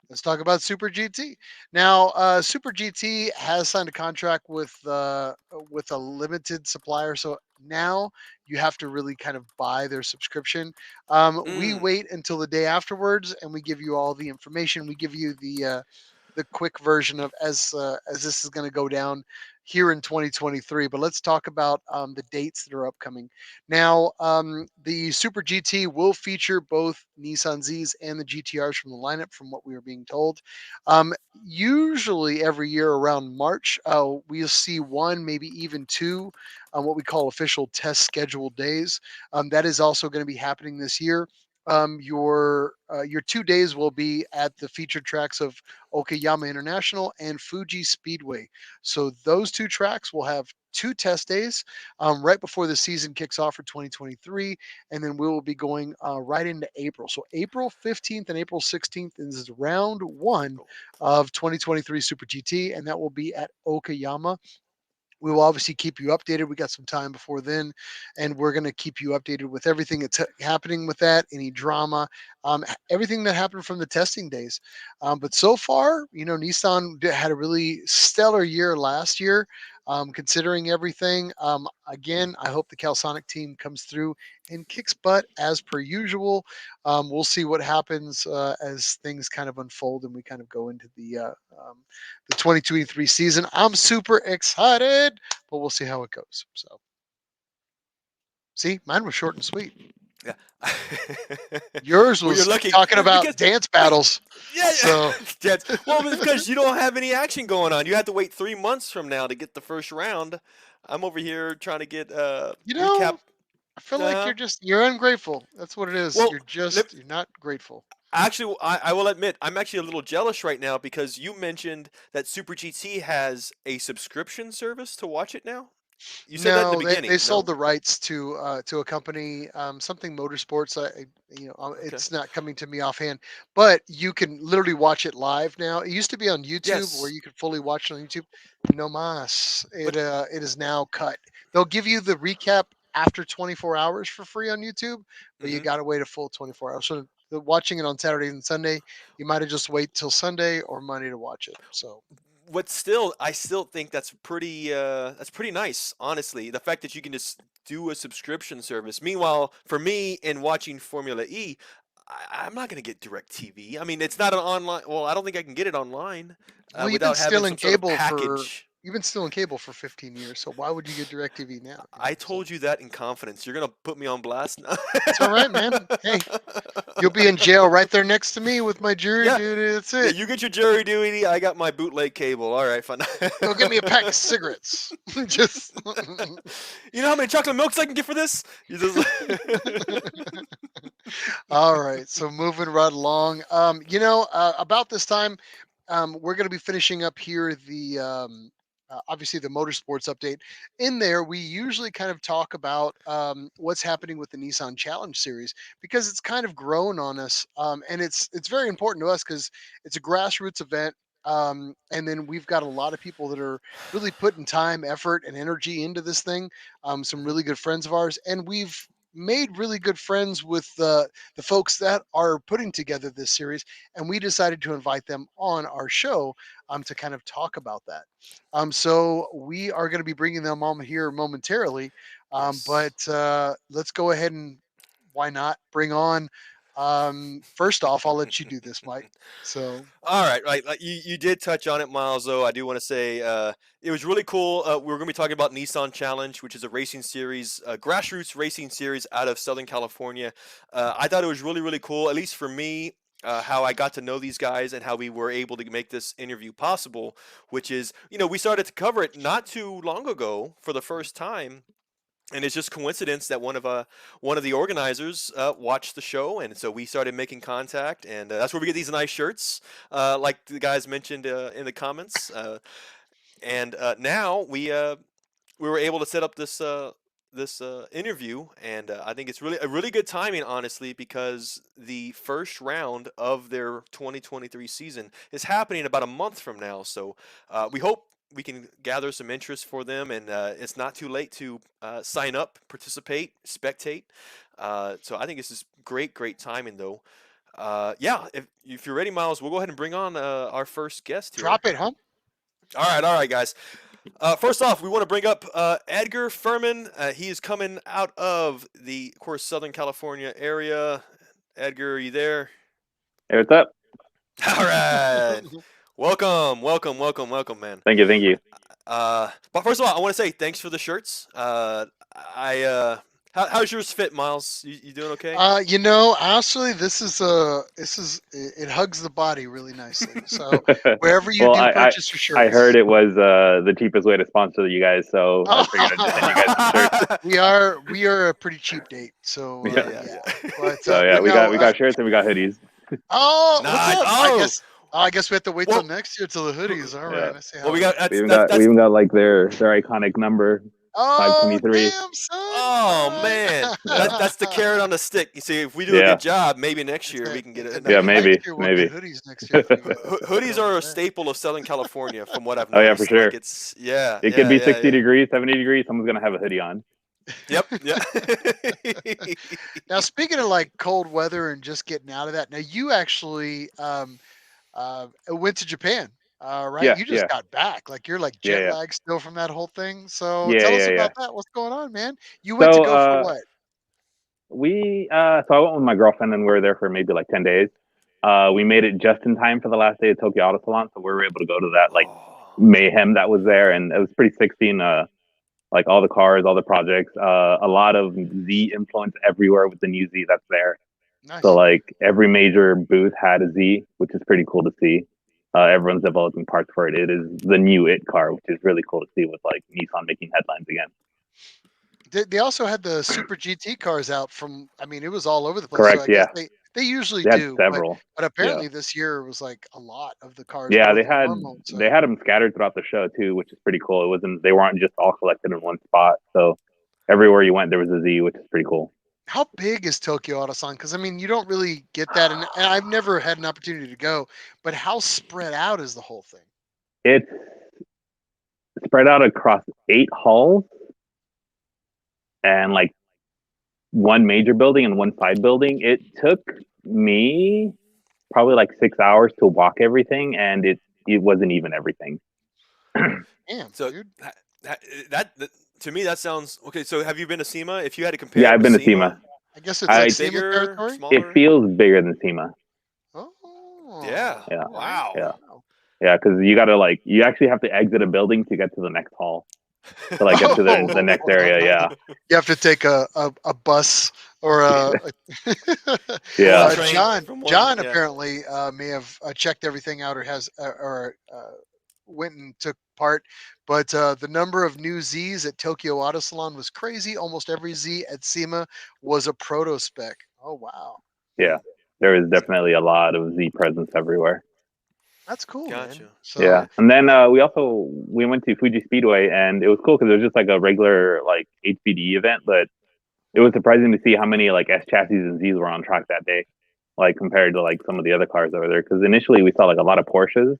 let's talk about Super GT. Now, Super GT has signed a contract with a limited supplier, so now you have to really kind of buy their subscription. We Mm. wait until the day afterwards, and we give you all the information. We give you the quick version of as this is going to go down here in 2023. But let's talk about the dates that are upcoming. Now, the Super GT will feature both Nissan Zs and the GTRs from the lineup, from what we were being told. Usually, every year around March, we'll see one, maybe even two, what we call official test scheduled days. That is also going to be happening this year. Your 2 days will be at the featured tracks of Okayama International and Fuji Speedway. So those two tracks will have two test days right before the season kicks off for 2023, and then we will be going right into April. So April 15th and April 16th is round one of 2023 Super GT, and that will be at Okayama. We will obviously keep you updated. We got some time before then, and we're going to keep you updated with everything that's happening with that, any drama, everything that happened from the testing days. But so far, Nissan had a really stellar year last year, considering everything. Again, I hope the Calsonic team comes through and kicks butt as per usual. We'll see what happens as things kind of unfold and we kind of go into the 2023 season. I'm super excited, but we'll see how it goes. So, see, mine was short and sweet. Yeah. Yours Well, you're was lucky talking about because dance wait, battles. yeah, So, that's well because you don't have any action going on. You have to wait 3 months from now to get the first round. I'm over here trying to get you recap. know, I feel like Uh, you're ungrateful. That's what it is. well, let, You're not grateful. actually, I will admit I'm actually a little jealous right now because you mentioned that Super GT has a subscription service to watch it now. You said that in the No, they beginning, sold no? the rights to a company, something motorsports. Okay. It's not coming to me offhand, but you can literally watch it live now. It used to be on YouTube where Yes, you could fully watch it on YouTube. No mas, but it is now cut. They'll give you the recap after 24 hours for free on YouTube, but you mhm. got to wait a full 24 hours. So watching it on Saturday and Sunday, you might have just wait till Sunday or Monday to watch it. So What still I still think that's pretty nice, honestly. The fact that you can just do a subscription service. Meanwhile, for me in watching Formula E, I'm not going to get direct TV. I mean, it's not an online. Well, I don't think I can get it online well, without having some sort of package. you've been stealing cable for 15 years. So why would you get DirecTV now? I So told you that in confidence. You're going to put me on blast now. it's all right, man. Hey, you'll be in jail right there next to me with my jury Yeah. duty. That's Yeah, it. you get your jury duty. I got my bootleg cable. All right, fine. Go get me a pack of cigarettes. Just You know how many chocolate milks I can get for this? You just all right. So moving right along. About this time, we're going to be finishing up here obviously the motorsports update. In there, we usually kind of talk about what's happening with the Nissan Challenge Series because it's kind of grown on us, and it's very important to us because it's a grassroots event. And then we've got a lot of people that are really putting time, effort, and energy into this thing. Some Mhm. really good friends of ours, and we've made really good friends with the folks that are putting together this series, and we decided to invite them on our show to kind of talk about that. So we are going to be bringing them on here momentarily, Yes. but let's go ahead and why not bring on. First off, I'll let you do this, Mike. So All right, right. Like you did touch on it, Miles. Though I do want to say it was really cool. We're going to be talking about Nissan Challenge, which is a racing series, a grassroots racing series out of Southern California. I thought it was really, really cool. At least for me, how I got to know these guys and how we were able to make this interview possible. Which is, we started to cover it not too long ago for the first time, and it's just coincidence that one of the organizers watched the show, and so we started making contact, and that's where we get these nice shirts, like the guys mentioned in the comments. And now we were able to set up this interview, and I think it's really a really good timing, honestly, because the first round of their 2023 season is happening about a month from now. So we hope we can gather some interest for them, and it's not too late to sign up, participate, spectate. So I think this is great timing, though. Yeah, if you're ready, Miles, we'll go ahead and bring on our first guest here. Drop it, huh? All right, guys. First off, we want to bring up Edgar Ferman. He is coming out of the, of course, Southern California area. Edgar, are you there? Hey, what's up? All right. Welcome, man. Thank you, thank you. But first of all, I want to say thanks for the shirts. How's yours fit, Miles? You doing okay? Actually, it hugs the body really nicely. So wherever you Well, do I, I purchase your I heard shirts, it was the cheapest way to sponsor you guys, so I figured I'd just send you guys some shirts. we are a pretty cheap date. So Yeah. yeah, but So yeah, but we no. got shirts and we got hoodies. Oh, what's Nice. up? Oh, I guess we have to wait till well, next year till the hoodies. All Yeah. right, I see well, how we it got is. We that's even got like their iconic number Oh 523. damn, son! Oh All man, Yeah. that's the carrot on the stick. You see, if we do a Yeah. good job, maybe next year we right. can get a Yeah, Next maybe, year we'll get maybe. hoodies next year for you guys. There you hoodies go. are a All right. staple of Southern California, from what I've Oh yeah, for noticed. Like sure. it's yeah, It could yeah, be yeah, 60 yeah. degrees, 70 degrees. Someone's gonna have a hoodie on. Yep, yeah. Now, speaking of like cold weather and just getting out of that, now you actually went to Japan, right? Yeah, You just yeah, got back. Like you're like yeah, jet yeah, lag still from that whole thing. So yeah, tell us yeah, yeah. about that. What's going on, man? You went to So go for what? so I went with my girlfriend and we were there for maybe like 10 days. We made it just in time for the last day of Tokyo Auto Salon, so we were able to go to that like Oh, mayhem that was there, and it was pretty sick seeing like all the cars, all the projects, a lot of Z influence everywhere with the new Z that's there. So Nice. like every major booth had a Z, which is pretty cool to see. Everyone's developing parts for it. It is the new it car, which is really cool to see with like Nissan making headlines again. They also had the Super GT cars out from. I mean, it was all over the place. So Correct? I guess Yeah, they usually they had do, several. but Yeah. apparently this year was like a lot of the cars, Yeah, more than normal. they So had them scattered throughout the show too, which is pretty cool. It wasn't They weren't just all collected in one spot. So everywhere you went, there was a Z, which is pretty cool. how big is Tokyo Autosan? Because I mean, you don't really get that, and I've never had an opportunity to go. But how spread out is the whole thing? It's spread out across 8 halls and like one major building and one side building. It took me probably like 6 hours to walk everything, and it wasn't even everything. Damn, so dude. that to me that sounds okay. So have you been to SEMA? If you had to compare Yeah, it I've with been to SEMA, SEMA. I guess is it's like it I SEMA bigger, territory. It smaller? feels bigger than SEMA. Yeah. Oh, Yeah, all right. Wow. yeah, Wow. yeah. Because you gotta like you actually have to exit a building to get to the next hall to like get to the next area. Yeah, You have to take a bus or Or a yeah, train John. from one. John Yeah. apparently may have checked everything out or has or went and took part. But the number of new Z's at Tokyo Auto Salon was crazy. Almost every Z at SEMA was a proto spec. Oh wow, yeah. There is definitely a lot of Z presence everywhere. that's cool, man. Gotcha. Yeah, So and then we went to Fuji Speedway, and it was cool because it was just like a regular like HPD event, but it was surprising to see how many like S chassis and Z's were on track that day, like compared to like some of the other cars over there. Because initially we saw like a lot of Porsches,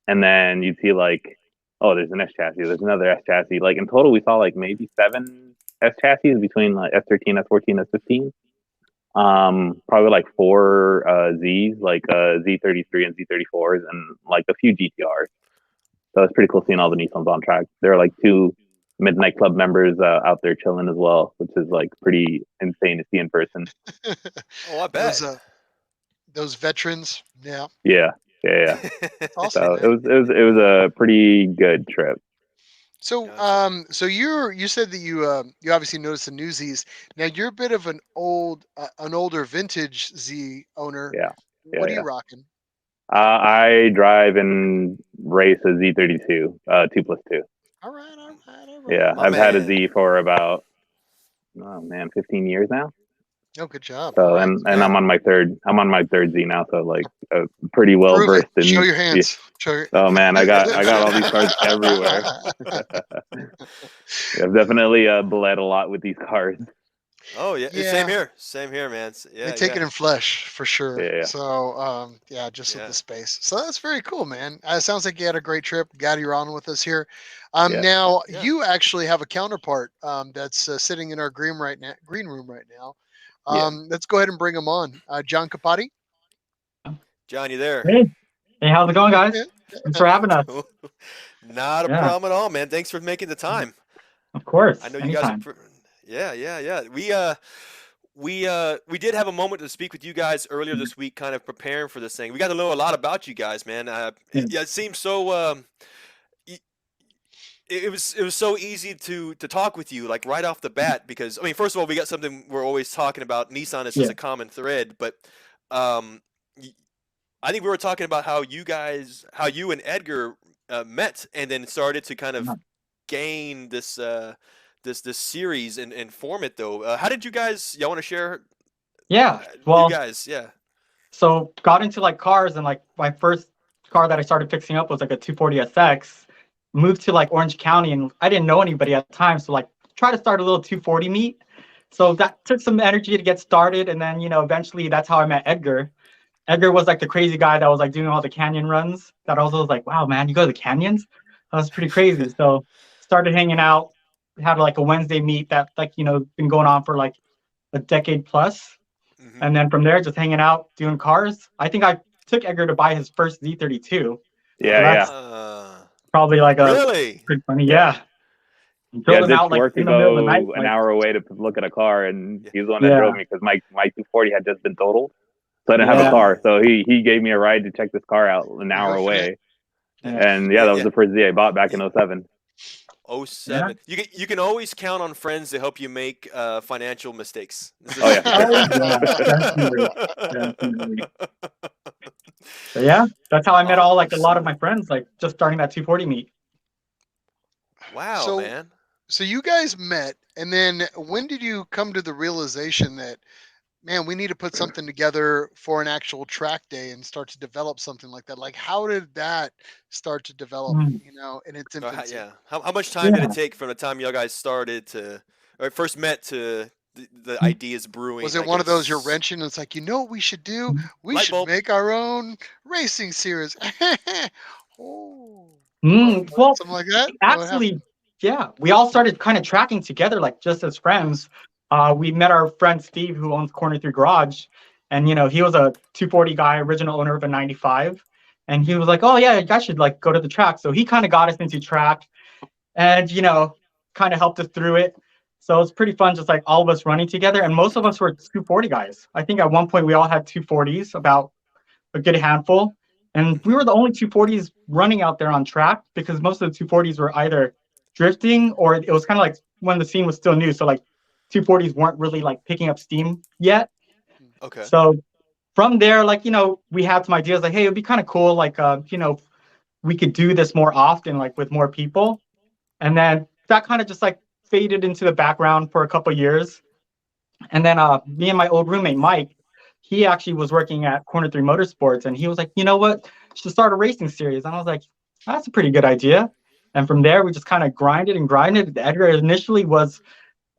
and then you'd see like, oh, there's an S chassis, there's another S chassis. Like in total, we saw like maybe 7 S chassis between like S13, S14, S15. Probably like 4 Z's, like Z33 and Z34s, and like a few GTRs. So it's pretty cool seeing all the Nissans on track. There are like 2 Midnight Club members out there chilling as well, which is like pretty insane to see in person. Oh, I those bet. those veterans, yeah, Yeah, yeah, yeah. that's awesome, So man. it was a pretty good trip. So, Gotcha. so you said that you obviously noticed the newsies. Now you're a bit of an older vintage Z owner. Yeah, yeah, What are you yeah. rocking? I drive and race a Z32, 2+2. All right, all right, all Yeah, right. My I've had a man. Z for about 15 years now. Oh, good job. All So right. and Yeah. I'm on my third Z now, so like pretty well Prove it. versed Show in. your Yeah. hands. Show your. Oh man, I got all these cars everywhere. Yeah, I've definitely bled a lot with these cars. Oh yeah, Yeah. same here, man. They Yeah, take it yeah, in flesh for sure. Yeah, yeah, So, yeah, just with yeah, the space. So that's very cool, man. It sounds like you had a great trip. Glad you're on with us here. yeah, Now yeah. you actually have a counterpart that's sitting in our green room right now. yeah. Let's go ahead and bring him on. John Capati. John, you there? Hey, hey, how's it going, Yeah. guys? Thanks for having us. Not a Yeah, problem at all, man. Thanks for making the time. of course, I know you guys are. anytime. Yeah, yeah, yeah. We did have a moment to speak with you guys earlier this week, kind of preparing for this thing. We got to know a lot about you guys, man. Yeah, Yeah, it seems so. Y- it was so easy to talk with you like right off the bat because I mean, first of all, we got something we're always talking about. Nissan is just yeah, a common thread, but um, y- I think we were talking about how you and Edgar met and then started to kind of gain this series and form it though. How did you guys? Y'all want to share? yeah. You Well, guys, yeah. so got into like cars, and like my first car that I started fixing up was like a 240 SX. Moved to like Orange County, and I didn't know anybody at the time, so like try to start a little 240 meet. So that took some energy to get started, and then eventually that's how I met Edgar. Edgar was like the crazy guy that was like doing all the canyon runs. That also was like, wow, man, you go to the canyons? That was pretty crazy. So started hanging out, had like a Wednesday meet that like been going on for like a decade plus, Hmm. and then from there just hanging out doing cars. I think I took Edgar to buy his first Z32, so Yeah, yeah, that's probably like a Really? pretty funny. yeah. Yeah, Yeah, I drove him out ditched like work to in the middle of the night. go an Like hour away to look at a car, and Yeah. he's the one that drove yeah, me because my 240 had just been totaled, so I didn't have a yeah, car. So he gave me a ride to check this car out an hour Roofing it. away, Yeah. yeah, and yeah, Yeah. that was Yeah. the first Z I bought back in You, '07. oh yeah. 07. You can always count on friends to help you make financial mistakes. This Oh is yeah, for sure. Oh yeah, definitely, definitely. But yeah, that's how I met all like a lot of my Awesome. friends, like just starting that 240 meet. Wow, So, man. so you guys met, and then when did you come to the realization that, man, we need to put something together for an actual track day and start to develop something like that? Like, how did that start to develop, Mm, in its infancy? Yeah. How much time did it yeah. take from the time y'all guys started to, or first met to the Mm, ideas Was brewing, it I one of those you're guess? wrenching? It's like, you know what we should do? mm, We Light should bulb. make our own racing series. Oh, Well, something like that? What happened? actually, yeah, we all started kind of tracking together, like just as friends. We met our friend Steve, who owns Corner 3 Garage, and he was a 240 guy, original owner of a 95, and he was like, "Oh yeah, you guys should like go to the track." So he kind of got us into track, and kind of helped us through it. So it's pretty fun, just like all of us running together. And most of us were 240 guys. I think at one point we all had 240s, about a good handful. And we Hmm. were the only 240s running out there on track because most of the 240s were either drifting or it was kind of like when the scene was still new. So like 240s weren't really like picking up steam yet. Okay. So from there, like, we had some ideas like, hey, it'd be kind of cool, like, we could do this more often, like with more people. And then that kind of just like faded into the background for a couple of years. And then me and my old roommate Mike, he actually was working at Corner 3 Motorsports, and he was like, you know what, you should start a racing series. And I was like, that's a pretty good idea. And from there, we just kind of grinded and grinded. Edgar initially was,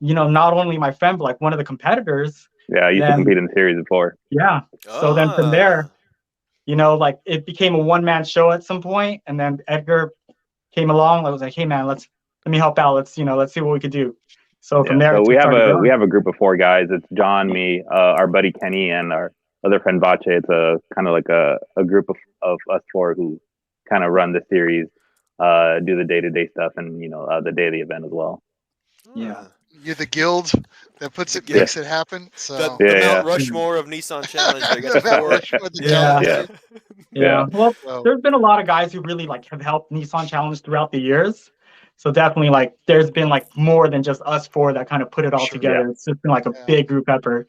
not only my friend, but like one of the competitors. Yeah, I used to Then compete in the series before. yeah. So then from there, Ah. like it became a one-man show at some point, and then Edgar came along. I was like, hey man, let me help out. Let's see what we could do. So from Yeah, there, so it we just have started a we growing. have a group of 4 guys. It's John, me, our buddy Kenny, and our other friend Vache. It's a kind of like a group of us 4 who kind of run the series, do the day-to-day stuff, and the day of the event as well. Yeah. Ah. You're the guild that puts The, it, yeah, Yeah, makes it happen. the So the yeah, Mount yeah, Mm. Rushmore of Nissan Challenge. There, you got the your Mount four. Rushmore, the Yeah. challenge Yeah. yeah, team. Yeah. yeah, Well, So there's been a lot of guys who really like have helped Nissan Challenge throughout the years. So definitely like there's been like more than just us 4 that kind of put it all sure, yeah, together. It's just been like a yeah. big group effort.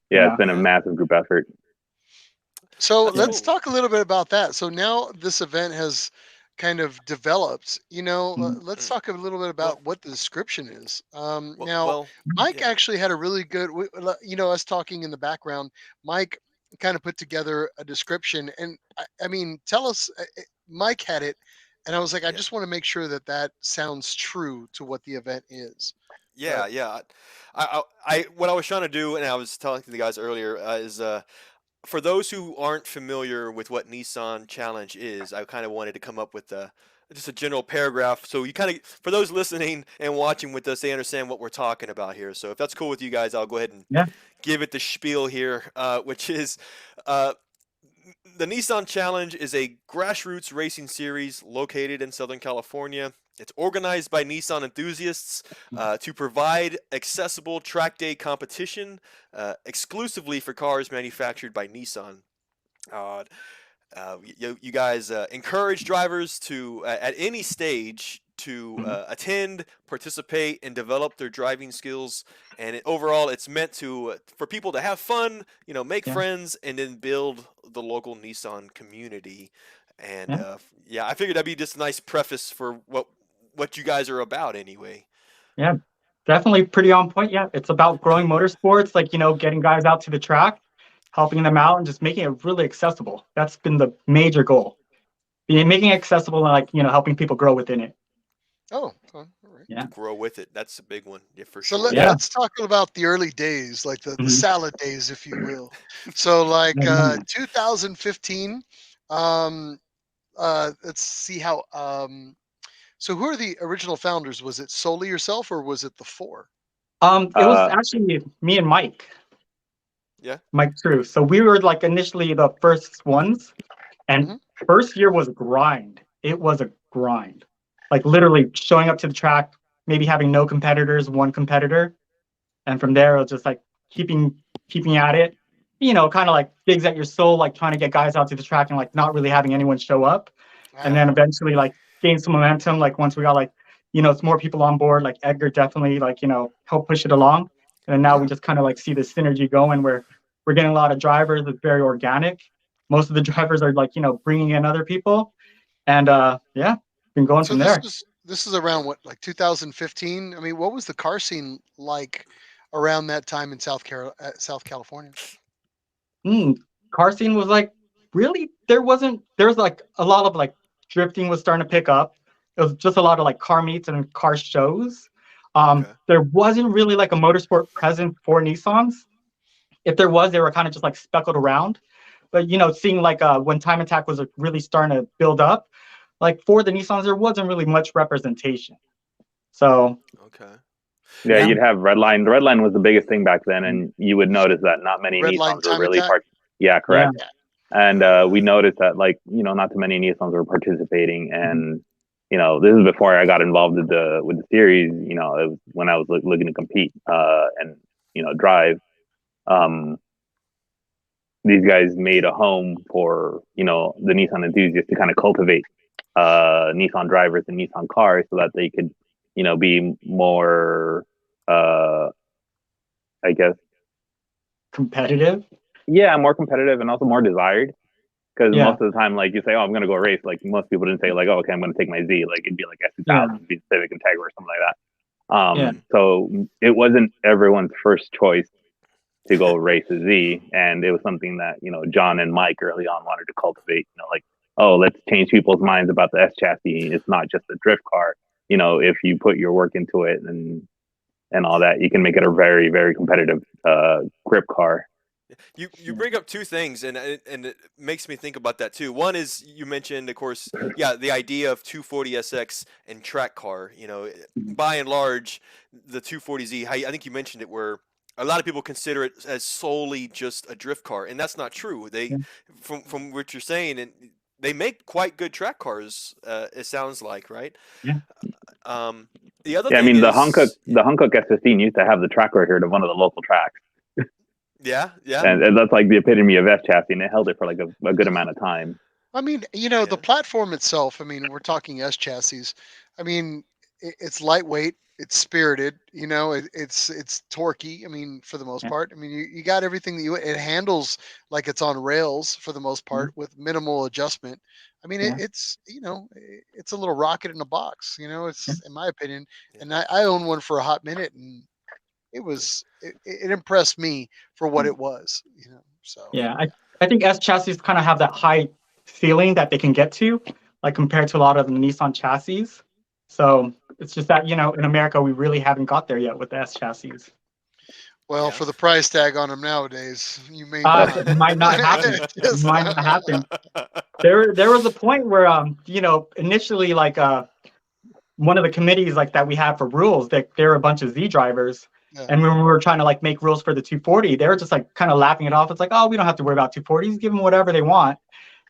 yeah. It's Yeah. been a Yeah. massive group effort. So That's Yeah. let's cool. talk a little bit about that. So now this event has kind of developed, Mhm. let's talk a little bit Well, about what the description is. well, Now, well, Mike yeah, actually had a really good, us talking in the background. Mike kind of put together a description, and I mean, tell us. Mike had it, and I was like, I yeah, just want to make sure that that sounds true to what the event is. But yeah. What I was trying to do, and I was telling the guys earlier, is for those who aren't familiar with what Nissan Challenge is, I kind of wanted to come up with just a general paragraph, so you kind of, for those listening and watching with us, they understand what we're talking about here. So if that's cool with you guys, I'll go ahead and Yeah. give it the spiel here, which is uh, the Nissan Challenge is a grassroots racing series located in Southern California. It's organized by Nissan enthusiasts to provide accessible track day competition exclusively for cars manufactured by Nissan. Uh, you guys encourage drivers to, at any stage, to Mhm. attend, participate, and develop their driving skills. And overall, it's meant to for people to have fun, make Yeah. friends, and then build the local Nissan community. And Yeah. yeah, I figured that'd be just a nice preface for what you guys are about, anyway. Yeah. Definitely pretty on point. Yeah. It's about growing motorsports, like, getting guys out to the track, helping them out, and just making it really accessible. That's been the major goal. Making it accessible and, like, helping people grow within it. oh, all right. Yeah. Grow with it. That's a big one, yeah, for So sure. Yeah. let's talk about the early days, like the Mhm. salad days, if you will. So like Mhm. 2015. Um, let's see how. So who are the original founders? Was it solely yourself, or was it the four? It was Uh, actually me and Yeah. Mike True. So we were like initially the first ones, and Hmm. first year was a grind. It was a grind. Like literally showing up to the track, maybe having no competitors, one competitor, and from there it was just like keeping at it. Kind of like digs at your soul, like trying to get guys out to the track and like not really having anyone show up, and then Ah, eventually like gain some momentum. Like once we got like it's more people on board. Like Edgar definitely like helped push it along, and now we yeah. just kind of like see the synergy going where we're getting a lot of drivers. It's very organic. Most of the drivers are like bringing in other people, and yeah, been going So from there. this is around what, like 2015. I mean, what was the car scene like around that time in South California? Mm, car scene was like really there was like a lot of like drifting was starting to pick up. It was just a lot of like car meets and car shows. Okay. There wasn't really like a motorsport present for Nissans. If there was, they were kind of just like speckled around. But seeing like when Time Attack was like, really starting to build up, like for the Nissans, there wasn't really much representation. So Okay. yeah, Yeah. yeah. you'd have Redline. The Redline was the biggest thing back then, and you would S- notice that not many Red line Nissans were time really attack. part. Yeah, Yeah. correct. And we Uh, noticed that, like, not too many Nissans were participating, and this is before I got involved with the series. It was when I was looking to compete and drive. Um, these guys made a home for the Nissan enthusiasts to kind of cultivate Nissan drivers and Nissan cars so that they could be more I guess Competitive. yeah, more competitive and also more desired. Because Yeah. most of the time, like you say, oh, I'm gonna go race. Like most people didn't say like, oh, okay, I'm gonna take my Z. Like it'd be like Yeah. S2000, be Civic Integra or something like that. Yeah. mm, So it wasn't everyone's first choice to go race a Z, and it was something that John and Mike early on wanted to cultivate. Like, oh, let's change people's minds about the S chassis. It's not just a drift car. If you put your work into it and all that, you can make it a very very competitive grip car. you bring up two things, and it makes me think about that too. One is you mentioned, of course, yeah, the idea of 240SX and track car. By and large, the 240Z. I think you mentioned it, where a lot of people consider it as solely just a drift car, and that's not true. Yeah. From what you're saying, and they make quite good track cars. It sounds like, right? Yeah. Um, the other Yeah, I thing mean is, the Hankook S15 used to have the track record of one of the local tracks, yeah, yeah, and that's like the epitome of S chassis, and it held it for like a good amount of time. I mean, the yeah. platform itself. I mean, we're talking S chassis. I mean, it's lightweight, it's spirited, it's torquey. I mean, for the most Yeah. part, I mean, you got everything that it handles like it's on rails for the most part with minimal adjustment. I mean, Yeah. it's a little rocket in a box. Yeah. It's in my opinion, Yeah. and I owned one for a hot minute, and it impressed me for what it was. So Yeah, I think S chassis kind of have that high ceiling that they can get to, like compared to a lot of the Nissan chassis. So it's just that, in America, we really haven't got there yet with the S chassis. well, Yeah. for the price tag on them nowadays, you may not. It might not happen. It Just- might not happen. There was a point where, initially, like, one of the committees like that we had for rules, that there were a bunch of Z drivers. Yeah. And when we were trying to like make rules for the 240, they were just like kind of laughing it off. It's like, oh, we don't have to worry about 240s. Give them whatever they want.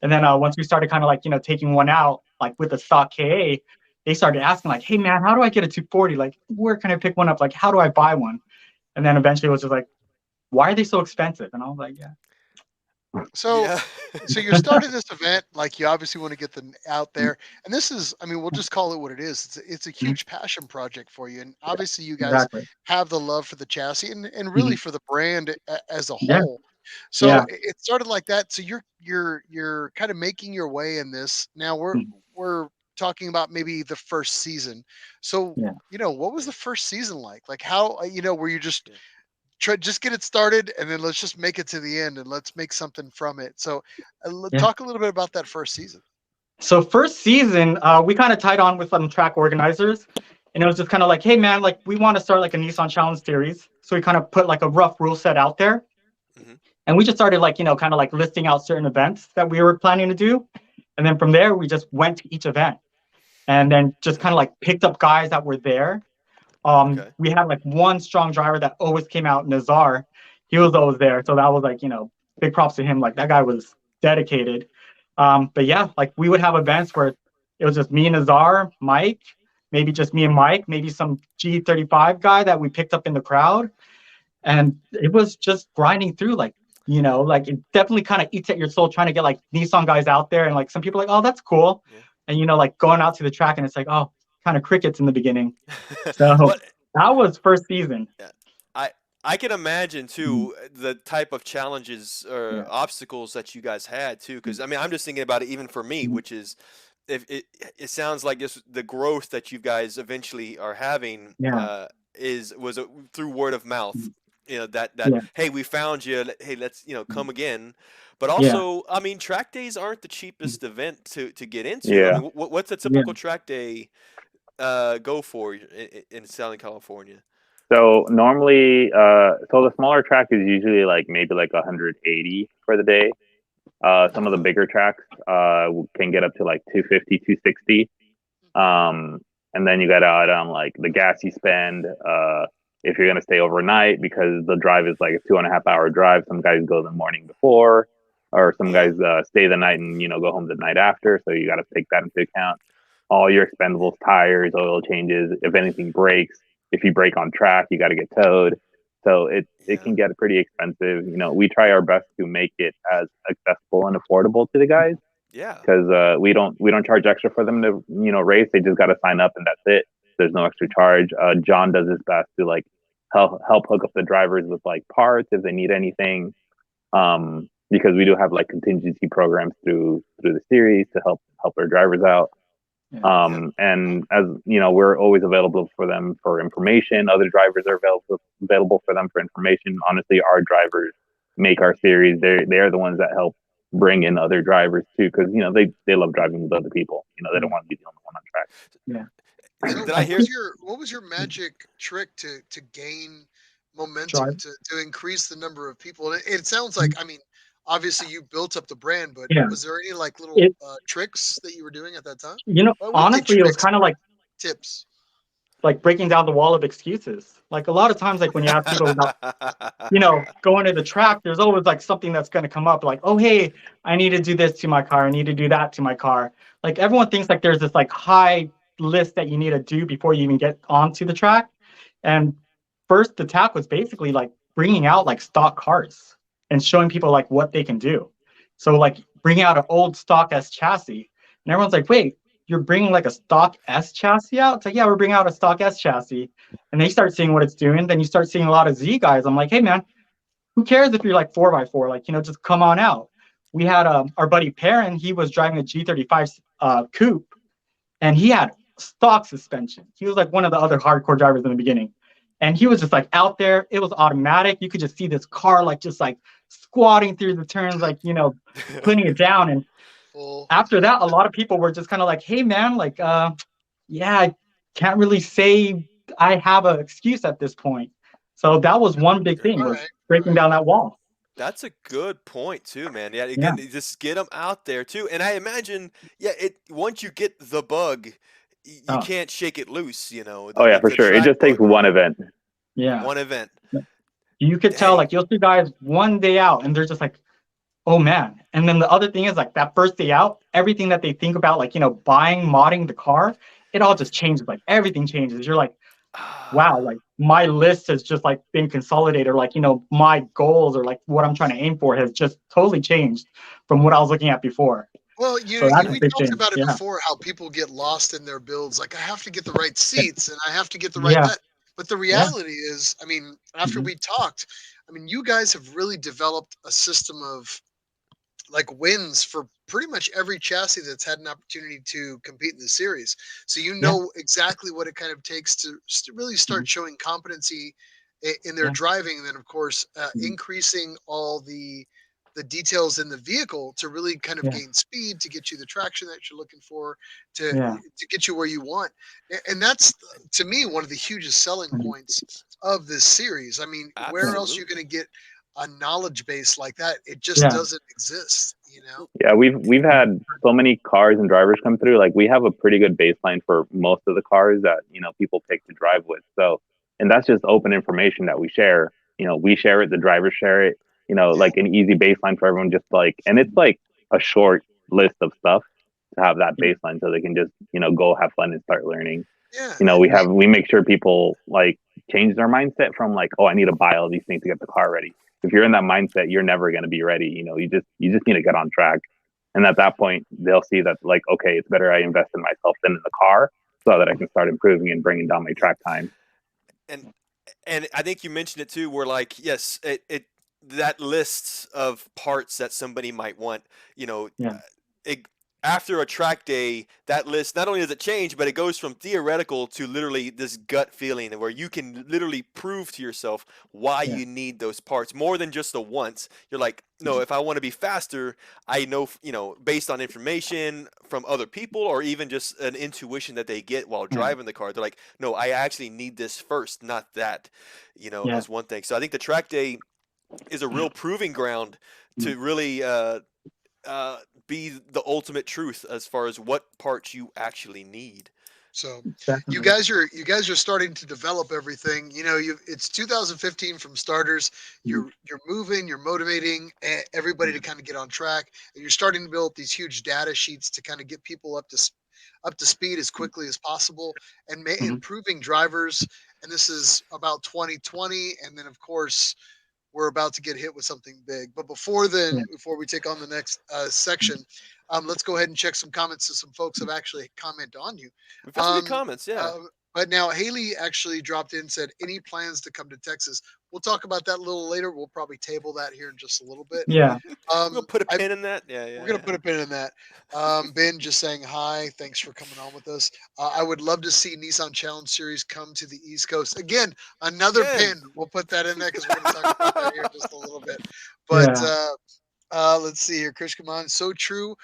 And then once we started kind of like, taking one out, like with the stock KA, they started asking like, hey man, how do I get a 240? Like, where can I pick one up? Like, how do I buy one? And then eventually it was just like, why are they so expensive? And I was like, yeah. So, Yeah. so you're starting this event, like you obviously want to get them out there, and this is, I mean, we'll just call it what it is. It's a huge passion project for you, and obviously you guys Exactly. have the love for the chassis and really Mhm. for the brand as a Yeah. whole. So Yeah. it started like that. So you're kind of making your way in this. Now Mhm. we're talking about maybe the first season. So Yeah. what was the first season like? Like how were you just Yeah. just get it started and then let's just make it to the end and let's make something from it. So Yeah. talk a little bit about that first season. So first season, we kind of tied on with some track organizers, and it was just kind of like, hey man, like we want to start like a Nissan Challenge series. So we kind of put like a rough rule set out there, Mhm. and we just started like kind of like listing out certain events that we were planning to do, and then from there we just went to each event, and then just kind of like picked up guys that were there. Okay. We had like one strong driver that always came out, Nazar. He was always there, so that was like big props to him. Like that guy was dedicated. But yeah, like we would have events where it was just me and Nazar, Mike, maybe just me and Mike, maybe some G35 guy that we picked up in the crowd, and it was just grinding through. Like it definitely kind of eats at your soul trying to get like Nissan guys out there, and like some people are like, oh, that's cool, Yeah. and like going out to the track, and it's like, oh, kind of crickets in the beginning. So Well, that was first season. yeah. I can imagine too the type of challenges or Yeah. obstacles that you guys had too, because I mean I'm just thinking about it even for me, which is if it sounds like just the growth that you guys eventually are having Yeah. was through word of mouth. That Yeah. hey, we found you. Hey, let's come again. But Yeah. also, I mean, track days aren't the cheapest event to get into. I Yeah. mean, what's a Yeah. typical track day go for in Southern California? So normally, so the smaller track is usually like maybe like 180 for the day. Some of the bigger tracks can get up to like 250, 260. And then you got to add on like the gas you spend if you're going to stay overnight, because the drive is like a 2.5 hour drive. Some guys go the morning before, or some guys stay the night and go home the night after. So you got to take that into account. All your expendables, tires, oil changes. If anything breaks, if you break on track, you got to get towed. So it can get pretty expensive. We try our best to make it as accessible and affordable to the guys. Yeah. Because we don't charge extra for them to race. They just got to sign up and that's it. There's no extra charge. John does his best to like help hook up the drivers with like parts if they need anything. Because we do have like contingency programs through the series to help our drivers out. And as we're always available for them for information. Other drivers are available for them for information. Honestly, our drivers make our series. They're the ones that help bring in other drivers too, because they love driving with other people. They don't want to be the only one on track. Yeah. So Did I hear? what was your magic trick to gain momentum Drive. to increase the number of people? It sounds like, I mean, obviously you built up the brand, but Yeah. was there any like little It, tricks that you were doing at that time? Well, I wouldn't say honestly, it was tricks, kind of like tips. breaking down the wall of excuses. Like a lot of times, like when you ask people about, going to the track, there's always like something that's going to come up. Like, oh, hey, I need to do this to my car. I need to do that to my car. Like everyone thinks like there's this like high list that you need to do before you even get onto the track. And first, the tack was basically like bringing out like stock cars and showing people like what they can do. So like bringing out an old stock S chassis, and everyone's like, wait, you're bringing like a stock S chassis out? It's like, yeah, we're bringing out a stock S chassis. And they start seeing what it's doing. Then you start seeing a lot of Z guys. I'm like, hey, man, who cares if you're like 4x4? Like, just come on out. We had our buddy Perrin. He was driving a G35 coupe, and he had stock suspension. He was like one of the other hardcore drivers in the beginning. And he was just like out there. It was automatic. You could just see this car like just like squatting through the turns, like, putting it down. And after that, a lot of people were just kind of like, hey, man, like, yeah, I can't really say I have an excuse at this point. So that was one big thing, was breaking down that wall. That's a good point too, man. Yeah, again, just get them out there too. And I imagine, once you get the bug, you can't shake it loose. Oh yeah, for sure. It just takes one event. Yeah, one event. You could tell, like, you'll see guys one day out, and they're just like, oh man. And then the other thing is, like, that first day out, everything that they think about, like, buying, modding the car, it all just changes. Like, everything changes. You're like, wow, like, my list has just like been consolidated, or like, my goals, or like what I'm trying to aim for has just totally changed from what I was looking at before. Well, So we talked about it before, how people get lost in their builds. Like, I have to get the right seats and I have to get the right that. But the reality is, I mean, after we talked, I mean, you guys have really developed a system of like wins for pretty much every chassis that's had an opportunity to compete in the series. So exactly what it kind of takes to really start showing competency in their driving, and then of course increasing all the details in the vehicle to really kind of gain speed, to get you the traction that you're looking for, to get you where you want. And that's, to me, one of the hugest selling points of this series. I mean, where else are you going to get a knowledge base like that? It just doesn't exist, Yeah, we've had so many cars and drivers come through. Like, we have a pretty good baseline for most of the cars that people pick to drive with. So, and that's just open information that we share. We share it, the drivers share it. Like an easy baseline for everyone, just like, and it's like a short list of stuff to have that baseline, so they can just go have fun and start learning. We make sure people like change their mindset from like, oh, I need to buy all these things to get the car ready. If you're in that mindset, you're never going to be ready. You just need to get on track. And at that point, they'll see that, like, okay, it's better I invest in myself than in the car, so that I can start improving and bringing down my track time. And I think you mentioned it too, where like, yes, it that list of parts that somebody might want, after a track day, that list, not only does it change, but it goes from theoretical to literally this gut feeling where you can literally prove to yourself why you need those parts more than just the once. You're like, no, if I want to be faster, I know, based on information from other people, or even just an intuition that they get while driving the car. They're like, no, I actually need this first, not that, as one thing. So I think the track day is a real proving ground to really be the ultimate truth as far as what parts you actually need. So you guys are starting to develop everything. It's 2015 from starters. You're moving, you're motivating everybody to kind of get on track, and you're starting to build these huge data sheets to kind of get people up to speed as quickly as possible, and improving drivers. And this is about 2020, and then of course we're about to get hit with something big. But before we take on the next section, let's go ahead and check some comments that some folks have actually commented on you. We've got some good comments, but now Haley actually dropped in and said, any plans to come to Texas? We'll talk about that a little later. We'll probably table that here in just a little bit. Yeah. We'll put a pin in that. We're going to put a pin in that. Ben just saying hi. Thanks for coming on with us. I would love to see Nissan Challenge Series come to the East Coast. Again, another pin. We'll put that in there because we're going to talk about that here in just a little bit. But let's see here. Krish Kaman, so true.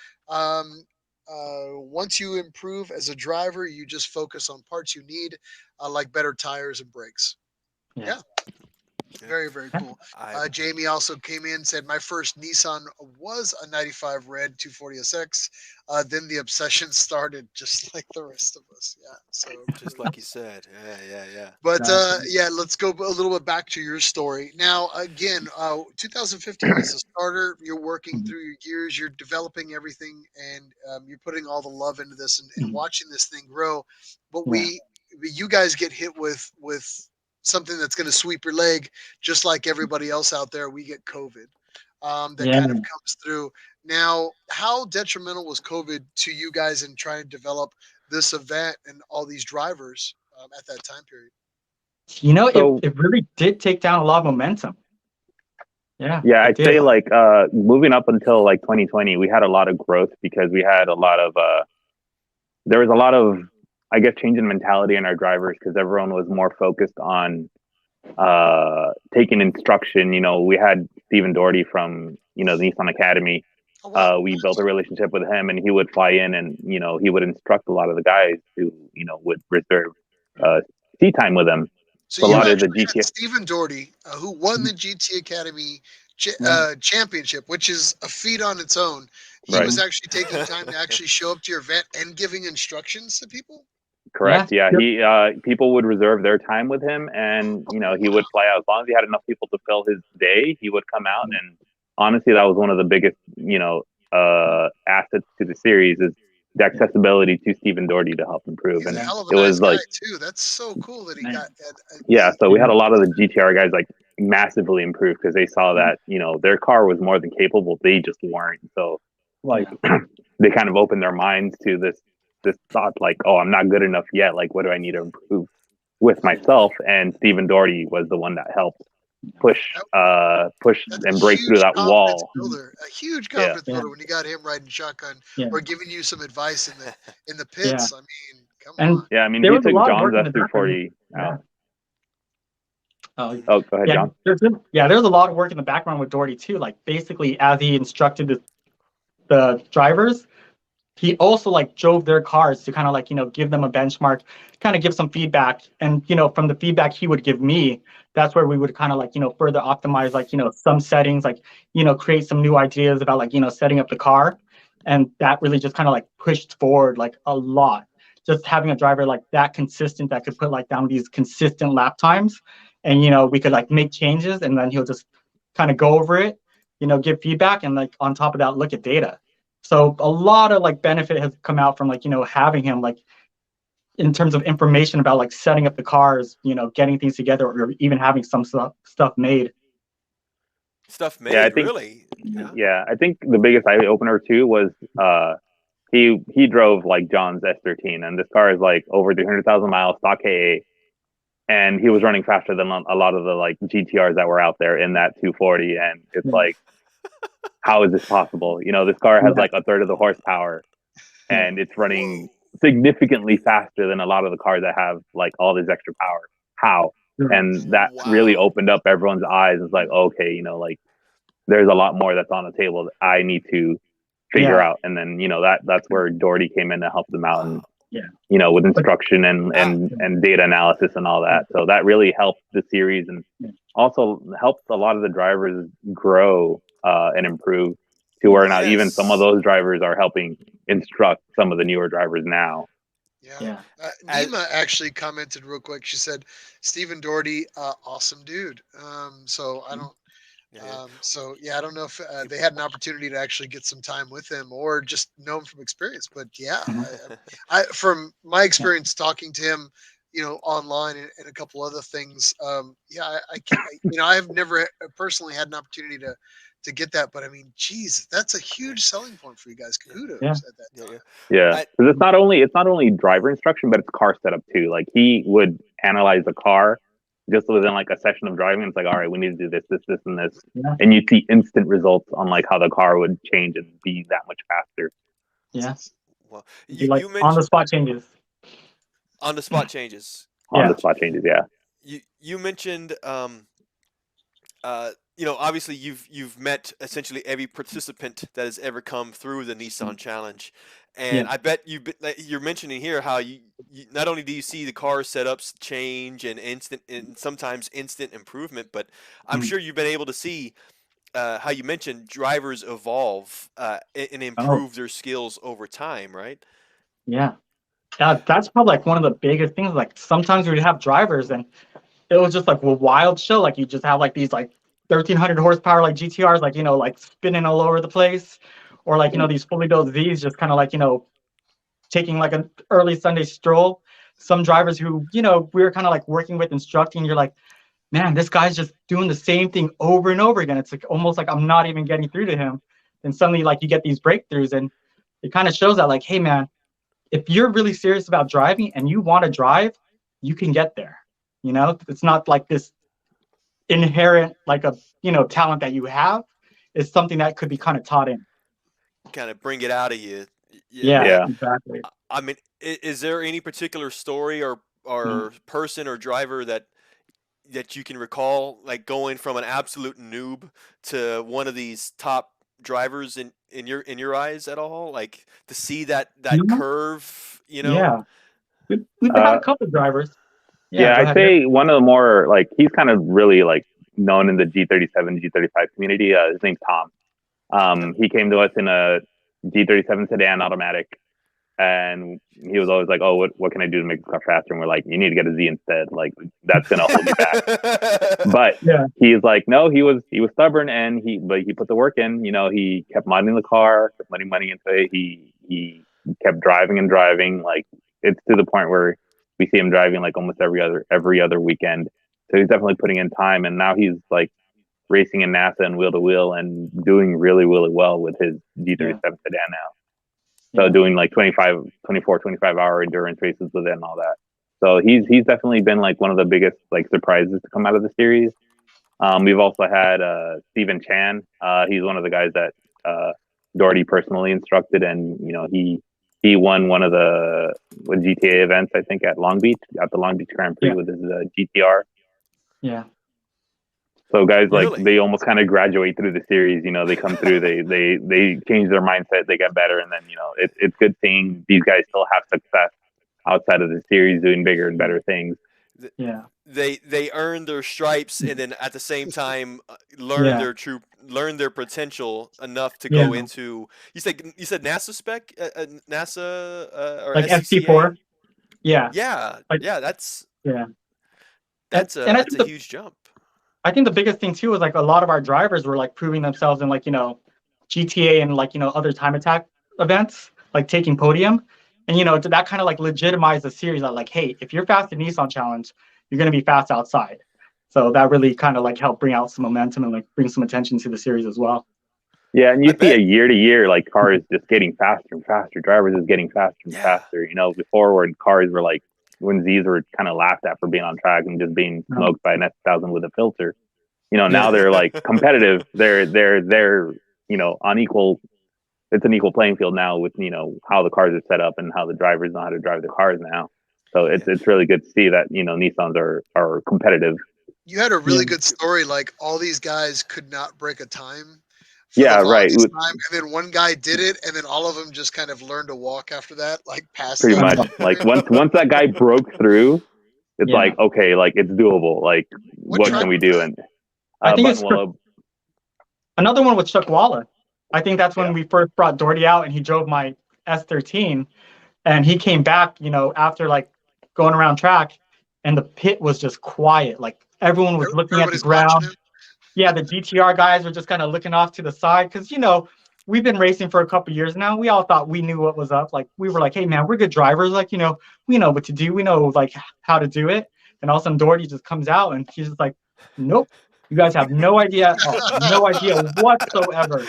Once you improve as a driver, you just focus on parts you need, like better tires and brakes. Yeah. Very, very cool. Jamie also came in and said, my first Nissan was a 95 red 240SX. Then the obsession started, just like the rest of us. Yeah. So just like you said. Yeah. But let's go a little bit back to your story. Now, again, 2015 is a starter. You're working through your years. You're developing everything, and you're putting all the love into this and watching this thing grow. But you guys get hit with something that's going to sweep your leg, just like everybody else out there. We get COVID. that kind of comes through. Now, how detrimental was COVID to you guys in trying to develop this event and all these drivers at that time period? You know, So it really did take down a lot of momentum. Yeah, yeah, it I'd did. say like moving up until like 2020, we had a lot of growth because we had a lot of there was a lot of, I guess, change in mentality in our drivers because everyone was more focused on taking instruction. You know, we had Stephen Doherty from, you know, the Nissan Academy. Oh wow, We nice. built a relationship with him, and he would fly in, and you know, he would instruct a lot of the guys who, you know, would reserve seat time with him. So So a you lot of the actually had GT, Stephen Doherty, who won the GT Academy Yeah. championship, which is a feat on its own. He right? was actually taking time to actually show up to your event and giving instructions to people. Correct. Yeah, Yep. he people would reserve their time with him, and you know, Oh, he wow. would fly out as long as he had enough people to fill his day. He would come out, and honestly, that was one of the biggest, you know, assets to the series is the accessibility to Stephen Doherty to help improve. He's a And hell of a it was nice guy like, too. That's so cool that he Man. got. yeah, so we had Yeah. a lot of the GTR guys like massively improved because they saw that, you know, their car was more than capable. They just weren't. So like they kind of opened their minds to this thought like, oh, I'm not good enough yet. Like, what do I need to improve with myself? And Stephen Doherty was the one that helped push push That's and a break through huge that confidence wall. builder. A huge Yeah. confidence builder when you got him riding shotgun Yeah. or giving you some advice in the Yeah. pits. I mean, come And on. Yeah, I mean, there he was a took lot of John's work in the background. S240 Yeah. out. Oh, Mhm. Oh, go ahead, yeah. John. There's a lot of work in the background with Doherty too. Like basically, as he instructed the drivers, he also like drove their cars to kind of like, you know, give them a benchmark, kind of give some feedback. And, you know, from the feedback he would give me, that's where we would kind of like, you know, further optimize, like, you know, some settings, like, you know, create some new ideas about like, you know, setting up the car. And that really just kind of like pushed forward like a lot. Just having a driver like that consistent that could put like down these consistent lap times. And, you know, we could like make changes and then he'll just kind of go over it, you know, give feedback and like on top of that, look at data. So a lot of like benefit has come out from like, you know, having him like in terms of information about like setting up the cars, you know, getting things together or even having some stuff made. Stuff Yeah, I made, think really? Yeah. yeah, I think the biggest eye opener too was he drove like John's S13, and this car is like over 300,000 miles, stock KA, and he was running faster than a lot of the like GTRs that were out there in that 240, and it's Yeah. like, how is this possible? You know, this car has like a third of the horsepower, Yeah. and it's running significantly faster than a lot of the cars that have like all this extra power. How? And that really Wow. opened up everyone's eyes. It's like, okay, you know, like there's a lot more that's on the table that I need to figure Yeah. out. And then, you know, that's where Doherty came in to help them out, and Wow. Yeah. you know, with instruction and Wow. and data analysis and all that. So that really helped the series and Yeah. also helped a lot of the drivers grow and improve to where now even some of Yes. those drivers are helping instruct some of the newer drivers now. Yeah. Yeah. As, Nima actually commented real quick. She said, Stephen Doherty, awesome dude. So I don't. yeah, yeah. So yeah, I don't know if they had an opportunity to actually get some time with him or just know him from experience. But yeah, Mhm. from my Yeah. experience talking to him, you know, online and a couple other things. Yeah, I can't. You know, I've never personally had an opportunity to get that, but I mean, geez, that's a huge selling point for you guys. Yeah. Kudos Yeah. at that Yeah. time. Yeah. Yeah, I, because it's not only driver instruction, but it's car setup too. Like he would analyze the car just within like a session of driving. It's like, all right, we need to do this, this, this, and this, Yeah. and you see instant results on like how the car would change and be that much faster Yeah. well, Be like you on the mentioned spot changes. on the spot changes. on Yeah. the spot changes. Yeah, You mentioned you know, obviously you've met essentially every participant that has ever come through the Nissan Challenge, Yeah. and I bet you're mentioning here how you not only do you see the car setups change and instant and sometimes instant improvement, but I'm Mm. sure you've been able to see how you mentioned drivers evolve and Oh, improve their skills over time, right? yeah. That's probably like one of the biggest things. Like sometimes we have drivers and it was just like a wild show. Like you just have like these like 1300 horsepower like GTRs, like, you know, like spinning all over the place, or like, you know, these fully built Zs just kind of like, you know, taking like an early Sunday stroll. Some drivers who, you know, we were kind of like working with instructing, you're like, man, this guy's just doing the same thing over and over again. It's like almost like I'm not even getting through to him. And suddenly, like, you get these breakthroughs, and it kind of shows that, like, hey, man, if you're really serious about driving and you want to drive, you can get there. You know, it's not like this inherent, like, a talent that you have. It's something that could be kind of taught in. Kind of bring it out of you. Yeah, Yeah. exactly. I mean, is there any particular story or person or driver that you can recall, like going from an absolute noob to one of these top drivers in your eyes at all? Like to see that Mhm. curve, Yeah, we've had a couple drivers. Yeah, Yeah, go I'd ahead. say one of the more like he's kind of really like known in the G37, G35 community. His name's Tom. Okay. He came to us in a G37 sedan automatic, and he was always like, "Oh, what can I do to make this car faster?" And we're like, "You need to get a Z instead. Like that's gonna hold you back." But Yeah, he's like, no, he was stubborn, and he put the work in. You know, he kept modding the car, kept putting money into it. He kept driving and driving. Like it's to the point where we see him driving like almost every other weekend. So he's definitely putting in time, and now he's like racing in NASA and wheel to wheel and doing really really well with his G37 sedan now. So yeah, doing like 25 hour endurance races with it and all that. So he's definitely been like one of the biggest like surprises to come out of the series. We've also had Stephen Chan. He's one of the guys that Doherty personally instructed, and you know he won one of the GTA events, I think, at the Long Beach Grand Prix yeah, with his GTR. yeah, So guys like Really? they almost kind of graduate through the series. You know, they come through, they change their mindset, they get better, and then you know it's good seeing these guys still have success outside of the series, doing bigger and better things. yeah, They earn their stripes and then at the same time yeah, learn their potential enough to yeah. go into you said NASA spec NASA or Like SCCA. ST4. Yeah, Yeah, like yeah, that's yeah, that's a and I that's think a the huge jump. biggest thing too is like a lot of our drivers were like proving themselves in, like, GTA and, like, other time attack events, like taking podium. And that kind of like legitimized the series that, like, hey, if you're fast in Nissan Challenge, you're gonna be fast outside. So that really kind of like helped bring out some momentum and like bring some attention to the series as well. Yeah, and I you see a bet. year to year, like cars just getting faster and faster. Drivers is getting faster and Yeah. faster. You know, before when cars were like when Z's were kind of laughed at for being on track and just being No. smoked by an S1000 with a filter. You know, now Yeah, they're like competitive. They're on equal. It's an equal playing field now with how the cars are set up and how the drivers know how to drive the cars now. So Yeah. it's really good to see that Nissans are competitive. You had a yeah, really good story. Like all these guys could not break a time for the Yeah, right. longest time, and then one guy did it, and then all of them just kind of learned to walk after that, like past Pretty them. much. Like once that guy broke through, it's yeah. like okay, like it's doable. Like What what Yeah. track can we was do? that? And I think it's Buttonwillow, another one with Chuck Walla. I think that's yeah, when we first brought Doherty out and he drove my S13, and he came back, after like going around track, and the pit was just quiet. Like everyone was looking at the Everybody's watching ground. him. Yeah, the GTR guys were just kind of looking off to the side because we've been racing for a couple years now. We all thought we knew what was up. Like we were like, hey man, we're good drivers. Like we know what to do. We know like how to do it. And all of a sudden Doherty just comes out and he's just like, nope, you guys have no idea at all, no idea whatsoever.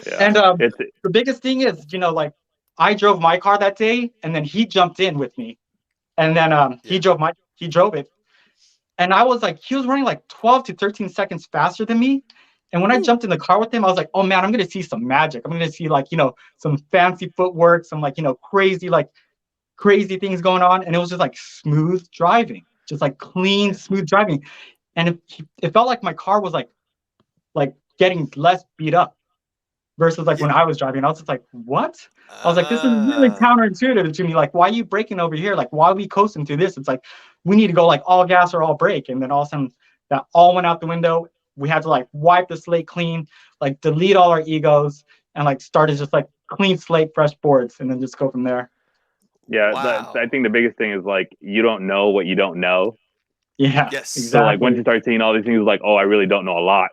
yeah. And It's the biggest thing is, like I drove my car that day, and then he jumped in with me, and then Yeah. he drove it, and I was like, he was running like 12 to 13 seconds faster than me. And when I Woo. jumped in the car with him, I was like, oh man, I'm gonna see some magic. I'm gonna see like, some fancy footwork, some like, crazy things going on. And it was just like smooth driving, just like clean, Yeah. smooth driving. And it felt like my car was like getting less beat up versus like Yeah. when I was driving. I was just like, what? I was like, this is really Ah. counterintuitive to me. Like, why are you braking over here? Like, why are we coasting through this? It's like, we need to go like all gas or all brake. And then all of a sudden that all went out the window. We had to like wipe the slate clean, like delete all our egos and like started just like clean slate, fresh boards, and then just go from there. yeah. I Wow. think the biggest thing is like you don't know what you don't know. Yeah, So Yes. like once you exactly. start seeing all these things, like oh, I really don't know a lot.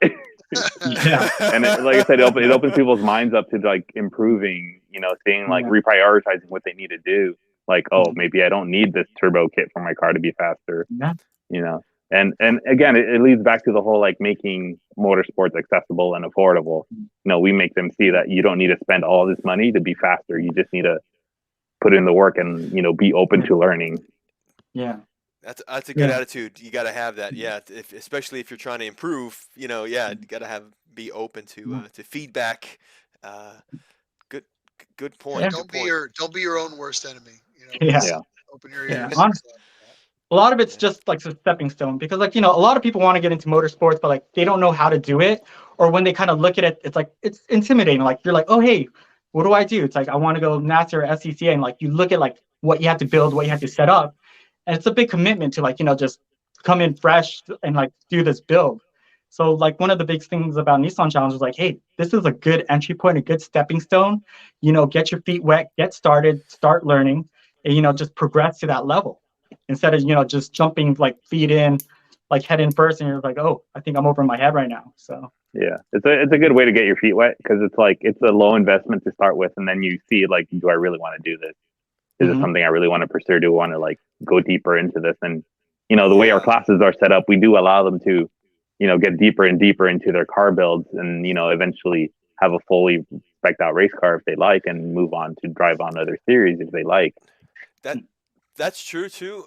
Yeah, And like I said, it opens people's minds up to like improving, seeing like yeah, reprioritizing what they need to do. Like, oh, yeah, maybe I don't need this turbo kit for my car to be faster, yeah, you know. And again, it leads back to the whole like making motorsports accessible and affordable. We make them see that you don't need to spend all this money to be faster. You just need to put in the work and be open to learning. Yeah. That's a good attitude. You got to have that, especially if you're trying to improve. You got to be open to feedback. Good point. Don't be your own worst enemy. Yeah. Open your ears. Honestly, a lot of it's just like a stepping stone, because a lot of people want to get into motorsports, but like they don't know how to do it, or when they kind of look at it, it's like it's intimidating. Like you're like, oh hey, what do I do? It's like I want to go NASCAR or SCCA, and like you look at like what you have to build, what you have to set up, and it's a big commitment to like just come in fresh and like do this build. So like one of the big things about Nissan Challenge was like, hey, this is a good entry point, a good stepping stone. Get your feet wet, get started, start learning, and just progress to that level, instead of just jumping like feet in, like head in first, and you're like, oh, I think I'm over my head right now. So yeah, it's a good way to get your feet wet, because it's like it's a low investment to start with, and then you see like, do I really want to do this? Is it something I really want to pursue? Do I want to like go deeper into this? And the way our classes are set up, we do allow them to get deeper and deeper into their car builds, and eventually have a fully spec'd out race car if they like, and move on to drive on other series if they like. That's true too.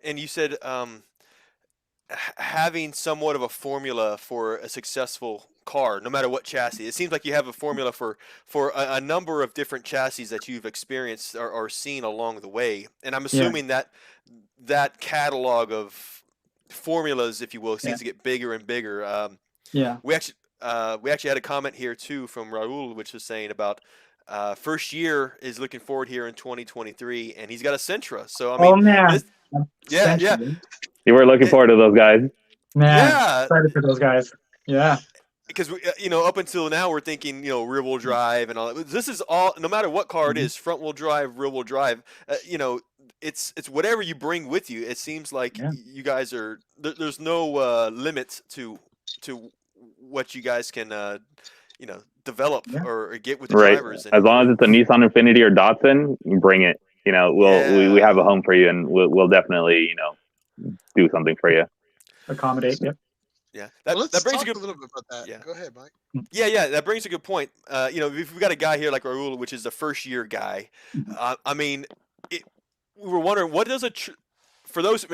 And you said having somewhat of a formula for a successful car, no matter what chassis. It seems like you have a formula for a number of different chassis that you've experienced or seen along the way. And I'm assuming that catalog of formulas, if you will, seems to get bigger and bigger. We actually had a comment here too from Raul, which was saying about first year is looking forward here in 2023, and he's got a Sentra. So I mean, yeah. You were looking forward to those guys. Man, excited for those guys. Yeah. Because up until now we're thinking rear wheel drive and all that. This is all, no matter what car it is, front wheel drive, rear wheel drive. It's whatever you bring with you. It seems like you guys are there's no limit to what you guys can develop or get with the drivers. As long as it's a Nissan Infiniti or Datsun, bring it. We have a home for you, and we'll definitely do something for you. Accommodate. Yep. Yeah, that brings a little bit about that. Yeah. Go ahead, Mike. Yeah, that brings a good point. If we've got a guy here like Raul, which is the first year guy, I mean, we were wondering, what does for those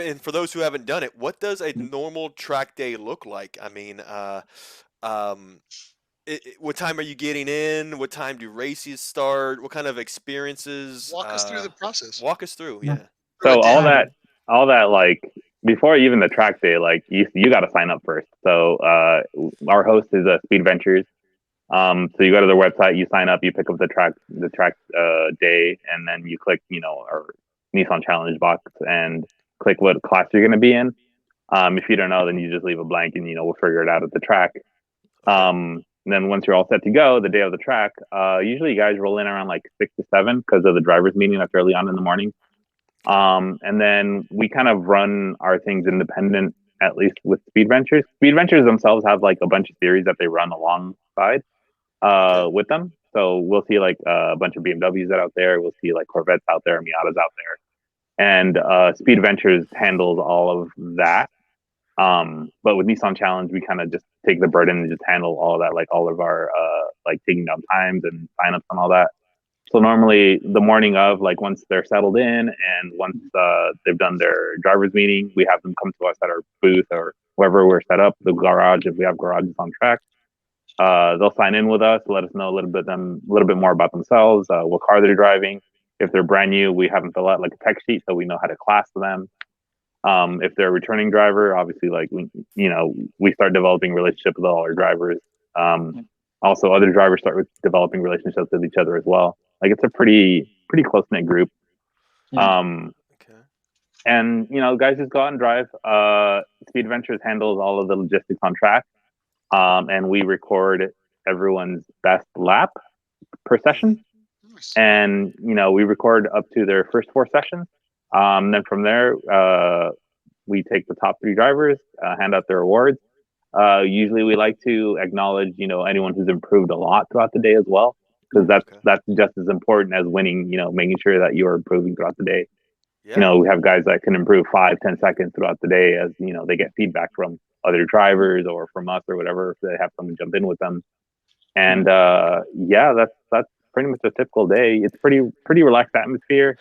who haven't done it, what does a normal track day look like? I mean, what time are you getting in? What time do races start? What kind of experiences? Walk us through the process. Walk us through. Yeah. So all that like, before even the track day, like you got to sign up first. So our host is Speed Ventures. So you go to their website, you sign up, you pick up the track day, and then you click our Nissan Challenge box and click what class you're going to be in. If you don't know, then you just leave a blank, and we'll figure it out at the track. And then once you're all set to go, the day of the track, usually you guys roll in around like 6 to 7 because of the driver's meeting that's early on in the morning. And then we kind of run our things independent, at least with Speed Ventures. Speed Ventures themselves have like a bunch of series that they run alongside with them. So we'll see like a bunch of BMWs that out there. We'll see like Corvettes out there, Miatas out there. And Speed Ventures handles all of that. But with Nissan Challenge, we kind of just take the burden and just handle all of that, like all of our like taking down times and signups and all that. So normally the morning of, like once they're settled in and once they've done their driver's meeting, we have them come to us at our booth or wherever we're set up, the garage, if we have garages on track. They'll sign in with us, let us know a little bit more about themselves, what car they're driving. If they're brand new, we have them fill out like a tech sheet so we know how to class them. If they're a returning driver, obviously, like we start developing relationships with all our drivers. Also, other drivers start with developing relationships with each other as well. Like it's a pretty close knit group. And guys just go out and drive. Speed Ventures handles all of the logistics on track, and we record everyone's best lap per session. Nice. And we record up to their first 4 sessions. Then from there, we take the top 3 drivers, hand out their awards. Usually we like to acknowledge, anyone who's improved a lot throughout the day as well, because that's just as important as winning, making sure that you're improving throughout the day. Yeah. We have guys that can improve 5-10 seconds throughout the day as they get feedback from other drivers or from us or whatever, if they have someone jump in with them. And that's pretty much a typical day. It's pretty relaxed atmosphere.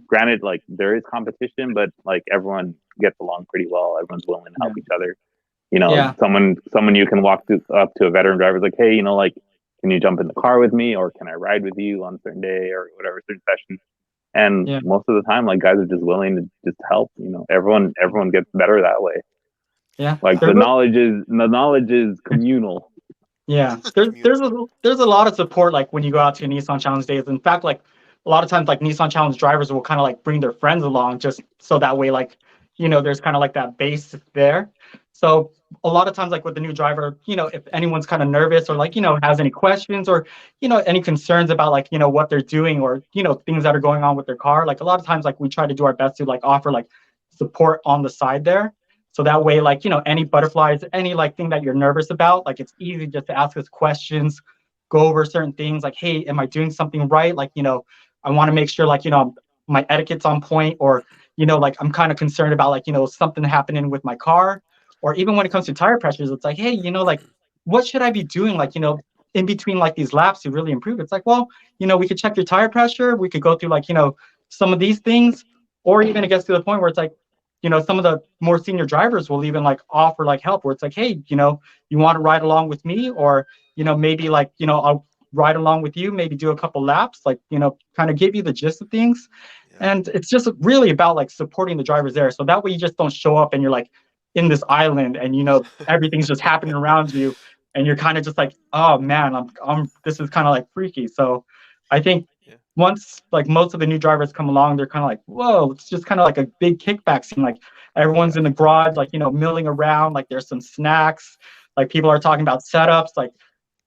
Granted, like there is competition, but like everyone gets along pretty well. Everyone's willing to help each other. Someone you can walk up to a veteran driver like, hey, like, can you jump in the car with me, or can I ride with you on a certain day or whatever certain session? And most of the time, like guys are just willing to just help. Everyone gets better that way. Yeah, like the knowledge is communal. Yeah, there's a lot of support like when you go out to Nissan Challenge days. In fact, like a lot of times like Nissan Challenge drivers will kind of like bring their friends along just so that way like there's kind of like that base there. So a lot of times like with the new driver, if anyone's kind of nervous or like has any questions or any concerns about like what they're doing or things that are going on with their car, like a lot of times like we try to do our best to like offer like support on the side there. So that way, like, any butterflies, any like thing that you're nervous about, like it's easy just to ask us questions, go over certain things like, hey, am I doing something right? Like, I want to make sure like, my etiquette's on point, or, like I'm kind of concerned about like, something happening with my car. Or even when it comes to tire pressures, it's like, hey, like, what should I be doing? Like, in between like these laps to really improve? It's like, well, we could check your tire pressure. We could go through like, some of these things, or even it gets to the point where it's like, some of the more senior drivers will even like offer like help where it's like, hey, you want to ride along with me, or, maybe like, I'll ride along with you, maybe do a couple laps, like, kind of give you the gist of things. Yeah. And it's just really about like supporting the drivers there. So that way you just don't show up and you're like in this island and, everything's just happening around you. And you're kind of just like, oh man, this is kind of like freaky. So I think once like most of the new drivers come along, they're kind of like, whoa, it's just kind of like a big kickback scene. Like everyone's in the garage, like, milling around, like there's some snacks, like people are talking about setups. Like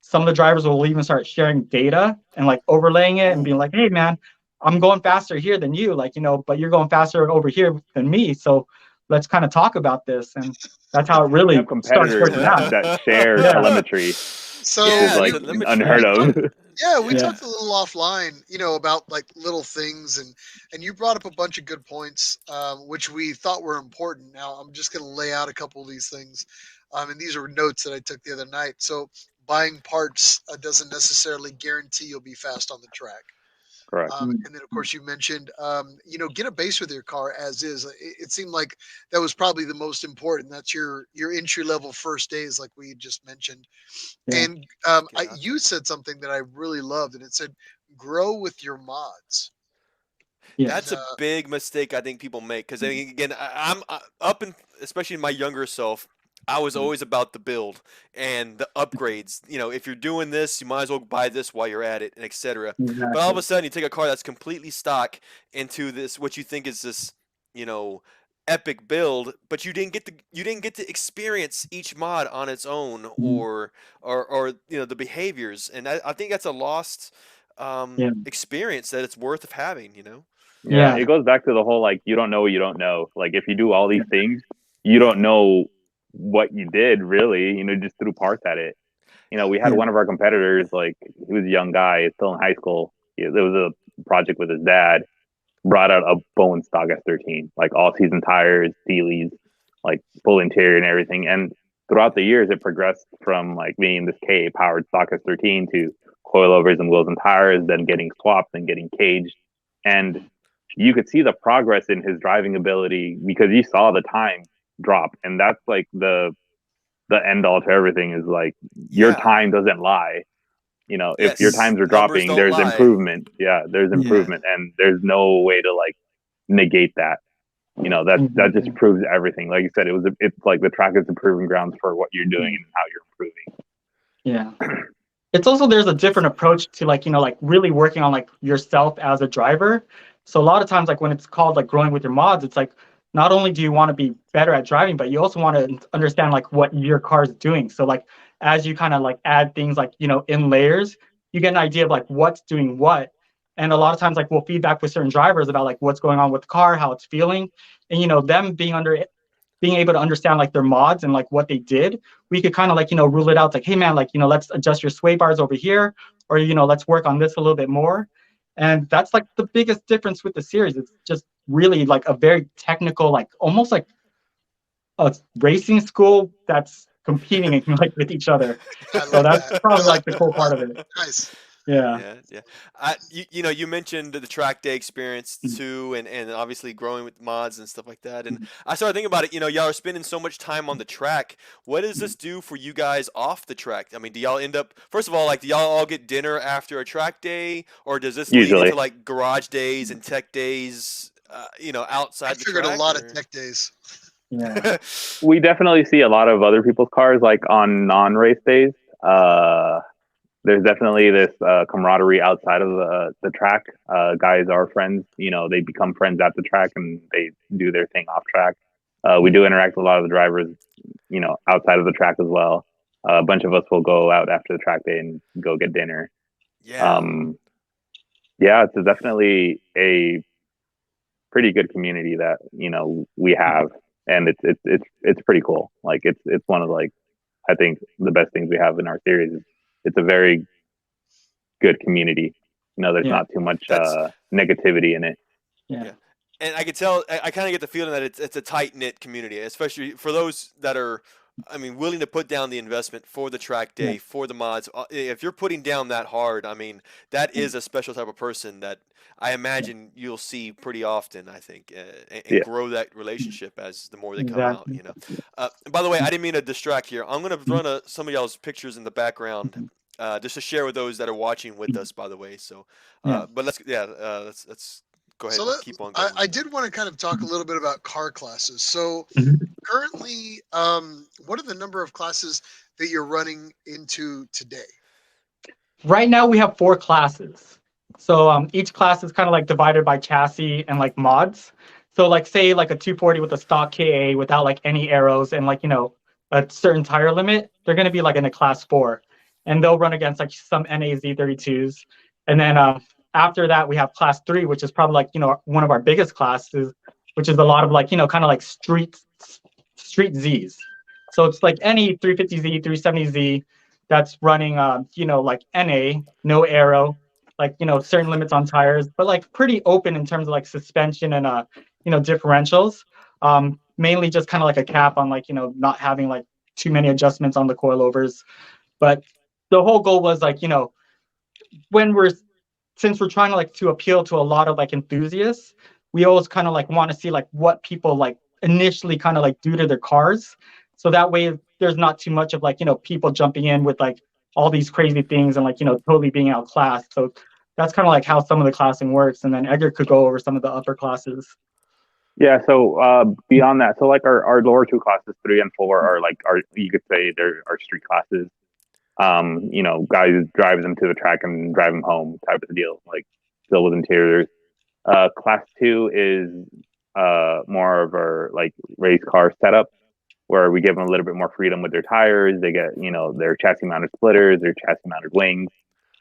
some of the drivers will even start sharing data and like overlaying it and being like, hey man, I'm going faster here than you, like, but you're going faster over here than me. So let's kind of talk about this. And that's how it really starts working out. That share telemetry. So which is like unheard of. Yeah, we talked a little offline, about like little things, and you brought up a bunch of good points, which we thought were important. Now I'm just going to lay out a couple of these things, and these are notes that I took the other night. So buying parts doesn't necessarily guarantee you'll be fast on the track. Correct. And then, of course, you mentioned, get a base with your car as is. It seemed like that was probably the most important. That's your entry level first days, like we just mentioned. Yeah. And you said something that I really loved, and it said, "Grow with your mods." Yeah. That's a big mistake I think people make, because again, I'm up in, especially in my younger self, I was always about the build and the upgrades. If you're doing this, you might as well buy this while you're at it, and etc. Exactly. But all of a sudden, you take a car that's completely stock into this, what you think is this, epic build, but you didn't get to experience each mod on its own, or the behaviors, and I think that's a lost experience that it's worth of having. Yeah, it goes back to the whole like, you don't know what you don't know. Like if you do all these things, you don't know what you did really, just threw parts at it. We had one of our competitors, like he was a young guy, still in high school. There was a project with his dad, brought out a bone stock S13, like all season tires, Steelies, like full interior and everything. And throughout the years, it progressed from like being this K powered stock S13 to coilovers and wheels and tires, then getting swapped and getting caged. And you could see the progress in his driving ability because you saw the time drop. And that's like the end all to everything, is like your time doesn't lie. If your times are dropping, there's improvement. Yeah, there's improvement, and there's no way to like negate that. That just proves everything. Like you said, it's like the track is the proving grounds for what you're doing and how you're improving. Yeah. It's also, there's a different approach to like, like really working on like yourself as a driver. So a lot of times, like when it's called like growing with your mods, it's like, not only do you want to be better at driving, but you also want to understand like what your car is doing. So like, as you kind of like add things like, in layers, you get an idea of like what's doing what. And a lot of times like we'll feedback with certain drivers about like what's going on with the car, how it's feeling. And, them being able to understand like their mods and like what they did, we could kind of like, rule it out. It's like, hey man, like, let's adjust your sway bars over here, or, let's work on this a little bit more. And that's like the biggest difference with the series. It's just really like a very technical, like almost like a racing school that's competing like with each other. I So like that's that. I probably like like the that cool a lot. part of it. Nice. Yeah. Yeah. You mentioned the track day experience too, and obviously growing with mods and stuff like that. And I started thinking about it. Y'all are spending so much time on the track. What does this do for you guys off the track? I mean, do y'all end up first of all, like, do y'all all get dinner after a track day, or does this lead Usually. into like garage days and tech days? I Outside the figured a track, lot of or tech days. Yeah. We definitely see a lot of other people's cars like on non-race days. There's definitely this camaraderie outside of the track. Guys are friends. They become friends at the track and they do their thing off track. We do interact with a lot of the drivers, outside of the track as well. A bunch of us will go out after the track day and go get dinner. yeah. Yeah, it's definitely a pretty good community that we have, and it's pretty cool. Like it's one of, like, I think the best things we have in our series is it's a very good community. There's Yeah. not too much That's negativity in it. Yeah. Yeah. And I could tell, I kind of get the feeling that it's a tight knit community, especially for those that are, I mean, willing to put down the investment for the track Yeah. day, for the mods. If you're putting down that hard, I mean, that is a special type of person that I imagine you'll see pretty often, I think, and Yeah. grow that relationship as the more they come out, Exactly. By the way, I didn't mean to distract here. I'm going to run some of y'all's pictures in the background. Just to share with those that are watching with us, by the way. So, Yeah. but let's go ahead So and keep on going. I did want to kind of talk a little bit about car classes. So Mhm. currently, what are the number of classes that you're running into today? Right now we have 4 classes. So each class is kind of like divided by chassis and like mods. So like say like a 240 with a stock KA without like any arrows and like a certain tire limit, they're going to be like in a class 4, and they'll run against like some NAZ 32s. And then after that we have class 3, which is probably like one of our biggest classes, which is a lot of like kind of like street Z's. So it's like any 350Z, 370Z that's running like NA, no aero, like certain limits on tires, but like pretty open in terms of like suspension and differentials. Mainly just kind of like a cap on like not having like too many adjustments on the coilovers. But the whole goal was like when since we're trying to like to appeal to a lot of like enthusiasts, we always kind of like want to see like what people like initially kind of like do to their cars, so that way there's not too much of like people jumping in with like all these crazy things and like totally being outclassed. So that's kind of like how some of the classing works, and then Edgar could go over some of the upper classes. Yeah. So beyond that, so like our lower 2 classes, 3 and 4, are like you could say they're our street classes. Guys drive them to the track and drive them home type of deal, like still with interiors. Class 2 is more of our like race car setup, where we give them a little bit more freedom with their tires. They get, their chassis mounted splitters, their chassis mounted wings,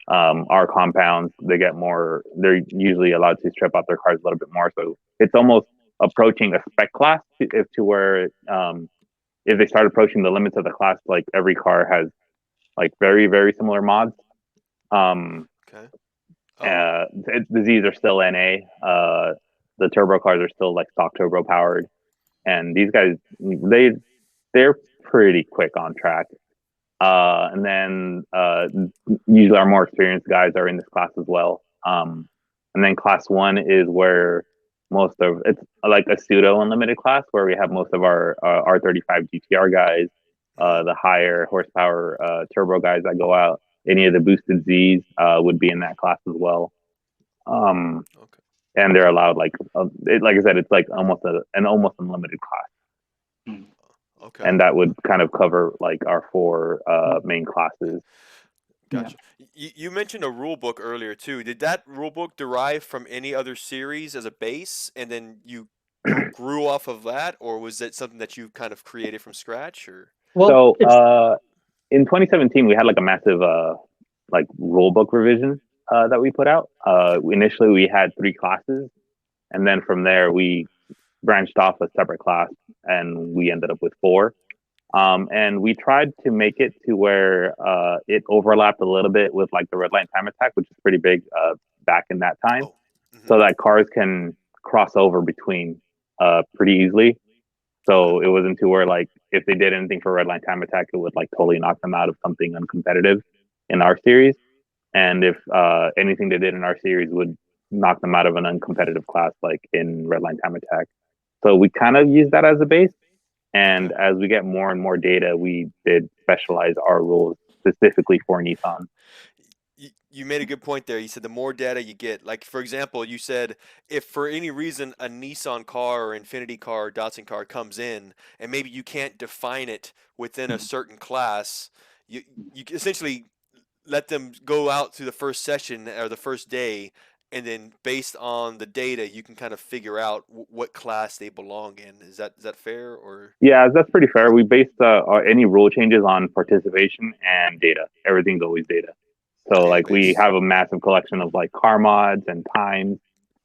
our compounds. They get more, they're usually allowed to strip out their cars a little bit more. So it's almost approaching a spec class to where if they start approaching the limits of the class, like every car has like very, very similar mods. Okay. Oh. The Z's are still NA. The turbo cars are still like stock turbo powered, and these guys they're pretty quick on track. And then usually our more experienced guys are in this class as well. And then class 1 is where most of it's like a pseudo unlimited class where we have most of our R35 GTR guys, the higher horsepower turbo guys that go out. Any of the boosted Z's would be in that class as well. Okay. And they're allowed like I said, it's like an almost unlimited class. Okay. And that would kind of cover like our 4 main classes. Gotcha. You mentioned a rule book earlier too. Did that rule book derive from any other series as a base, and then you grew off of that, or was that something that you kind of created from scratch? Or Well, So in 2017, we had like a massive like rule book revision that we put out. Initially, we had 3 classes, and then from there we branched off a separate class, and we ended up with 4. And we tried to make it to where it overlapped a little bit with like the red line time attack, which is pretty big back in that time, oh, so that cars can cross over between pretty easily. So it wasn't to where like if they did anything for Redline Time Attack, it would like totally knock them out of something uncompetitive in our series. And if anything they did in our series would knock them out of an uncompetitive class, like in Redline Time Attack. So we kind of use that as a base. And as we get more and more data, we did specialize our rules specifically for Nissan. You made a good point there. You said the more data you get, like for example, you said if for any reason a Nissan car or Infiniti car or Datsun car comes in, and maybe you can't define it within a certain class, you essentially let them go out to the first session or the first day, and then based on the data, you can kind of figure out what class they belong in. Is that fair or? Yeah, that's pretty fair. We based any rule changes on participation and data. Everything's always data. So like we Database. have a massive collection of like car mods and times.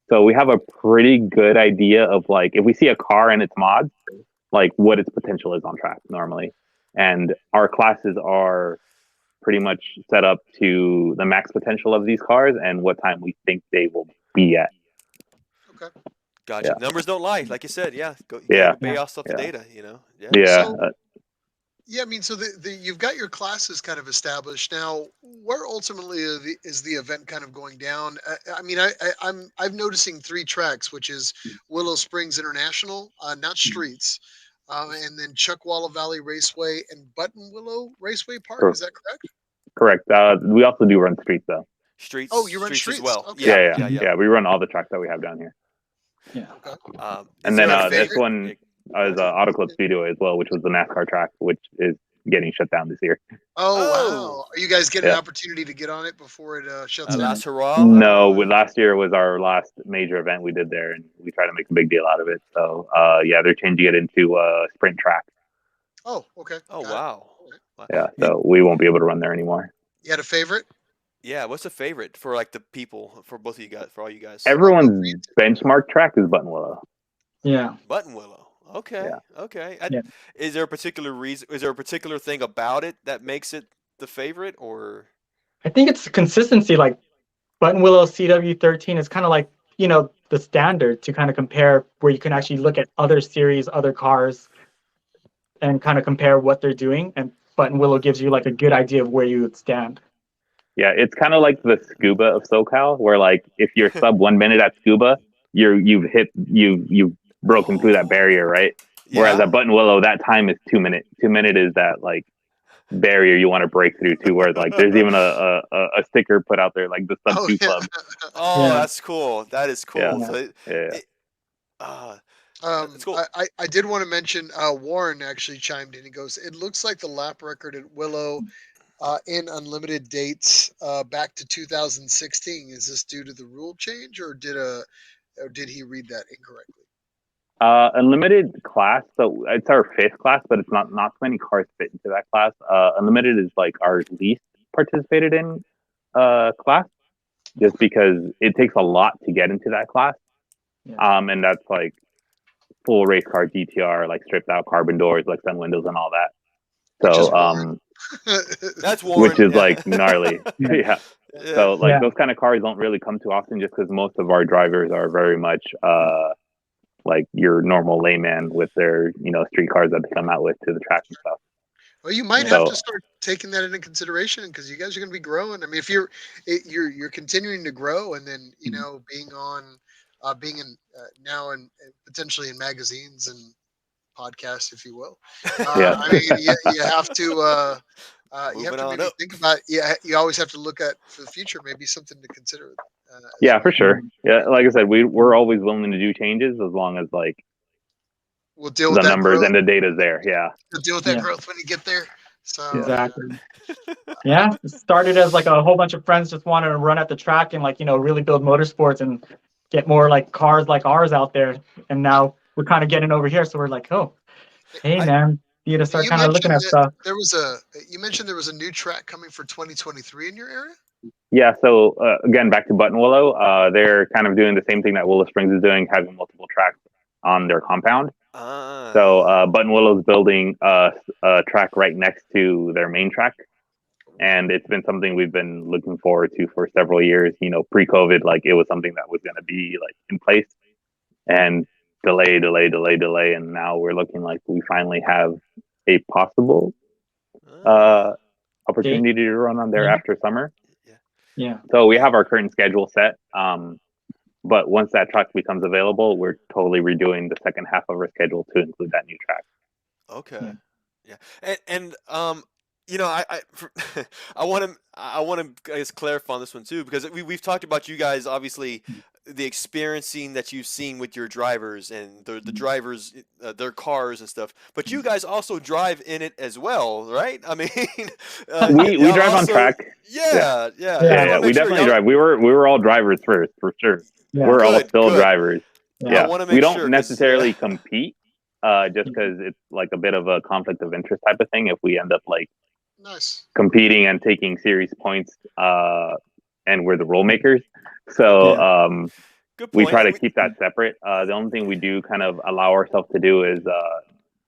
So we have a pretty good idea of like if we see a car and its mods, like what its potential is on track normally. And our classes are pretty much set up to the max potential of these cars and what time we think they will be at. Okay. Gotcha. Numbers don't lie, like you said. Yeah, you Yeah. gotta base off the Yeah. data. You know. Yeah. Yeah. So, yeah, I mean, so you've got your classes kind of established now. Where ultimately is the event kind of going down? I mean, I'm noticing 3 tracks, which is Willow Springs International, not streets, and then Chuckwalla Valley Raceway and Button Willow Raceway Park. Cor- Is that correct? Correct. We also do run streets though. Streets. Oh, you run Streets as streets. well. Okay. Yeah. We run all the tracks that we have down here. Yeah. Okay. And Is then there a this favorite? one is Auto Club Speedway as well, which was the NASCAR track, which is getting shut down this year. Oh, Oh. wow. Are you guys getting an Yeah. opportunity to get on it before it shuts down? Last hurrah. No, last year was our last major event we did there, and we tried to make a big deal out of it. So, yeah, they're changing it into a sprint track. Oh, okay. Oh Got it. wow. Wow. Yeah, so we won't be able to run there anymore. You had a favorite? Yeah. What's the favorite for like the people for both of you guys for all you guys? Everyone's benchmark track is Button Willow. Yeah. Button Willow. Okay. Yeah. Okay. Yeah. Is there a particular reason? Is there a particular thing about it that makes it the favorite, or? I think it's consistency. Like Button Willow CW13 is kind of like, the standard to kind of compare where you can actually look at other series, other cars, and kind of compare what they're doing. And Button Willow gives you like a good idea of where you would stand. Yeah, it's kind of like the scuba of SoCal, where like if you're sub 1 minute at scuba, you've broken through that barrier, right? Whereas at Button Willow, that time is 2 minutes. 2 minute is that like barrier you want to break through to, where like there's even a sticker put out there like the sub 2 club. Oh, Yeah. that's cool. That is cool. Yeah. So that's cool. I did want to mention Warren actually chimed in. He goes, "It looks like the lap record at Willow in unlimited dates back to 2016. Is this due to the rule change, or did he read that incorrectly?" Unlimited class, so it's our 5th class, but it's not many cars fit into that class. Unlimited is like our least participated in class, just because it takes a lot to get into that class. Yeah. And that's like full race car GTR, like stripped out carbon doors, like sun windows and all that. So That's Warren. which is like gnarly. Yeah. So like Yeah. those kind of cars don't really come too often, just because most of our drivers are very much like your normal layman with their street cars that they come out with to the track and stuff. Well, you might have to start taking that into consideration, because you guys are going to be growing. I mean, if you're continuing to grow, and then being in now and potentially in magazines and podcasts, if you will. Yeah. I mean, you have to maybe up. think about. Yeah, you always have to look at for the future. Maybe something to consider. Yeah, for sure. Yeah, like I said, we're always willing to do changes as long as like we'll deal the with that numbers growth. and the data's there. Yeah. We'll deal with that growth when you get there. So Exactly. Yeah, it started as like a whole bunch of friends just wanted to run at the track and like really build motorsports and get more like cars like ours out there. And now we're kind of getting over here, so we're like, oh, hey man, you got to start kind of looking at stuff. You mentioned there was a new track coming for 2023 in your area. Yeah. So again, back to Button Willow, they're kind of doing the same thing that Willow Springs is doing, having multiple tracks on their compound. So Button Willow's building a track right next to their main track, and it's been something we've been looking forward to for several years. Pre-COVID, like it was something that was going to be like in place, and delay, and now we're looking like we finally have a possible opportunity to run on there after summer. Yeah. So we have our current schedule set. But once that track becomes available, we're totally redoing the second half of our schedule to include that new track. Okay. Yeah. And you know, I want to I guess clarify on this one too, because we've talked about you guys, obviously the experiencing that you've seen with your drivers and the drivers, their cars and stuff, but you guys also drive in it as well, right? I mean, we drive on track. Yeah. We definitely drive. We were all drivers first, for sure. Yeah. We're all still drivers. I want to make we don't sure, necessarily compete, just because it's like a bit of a conflict of interest type of thing. If we end up like competing and taking series points, and we're the rule makers, so we try to keep that separate. The only thing we do kind of allow ourselves to do is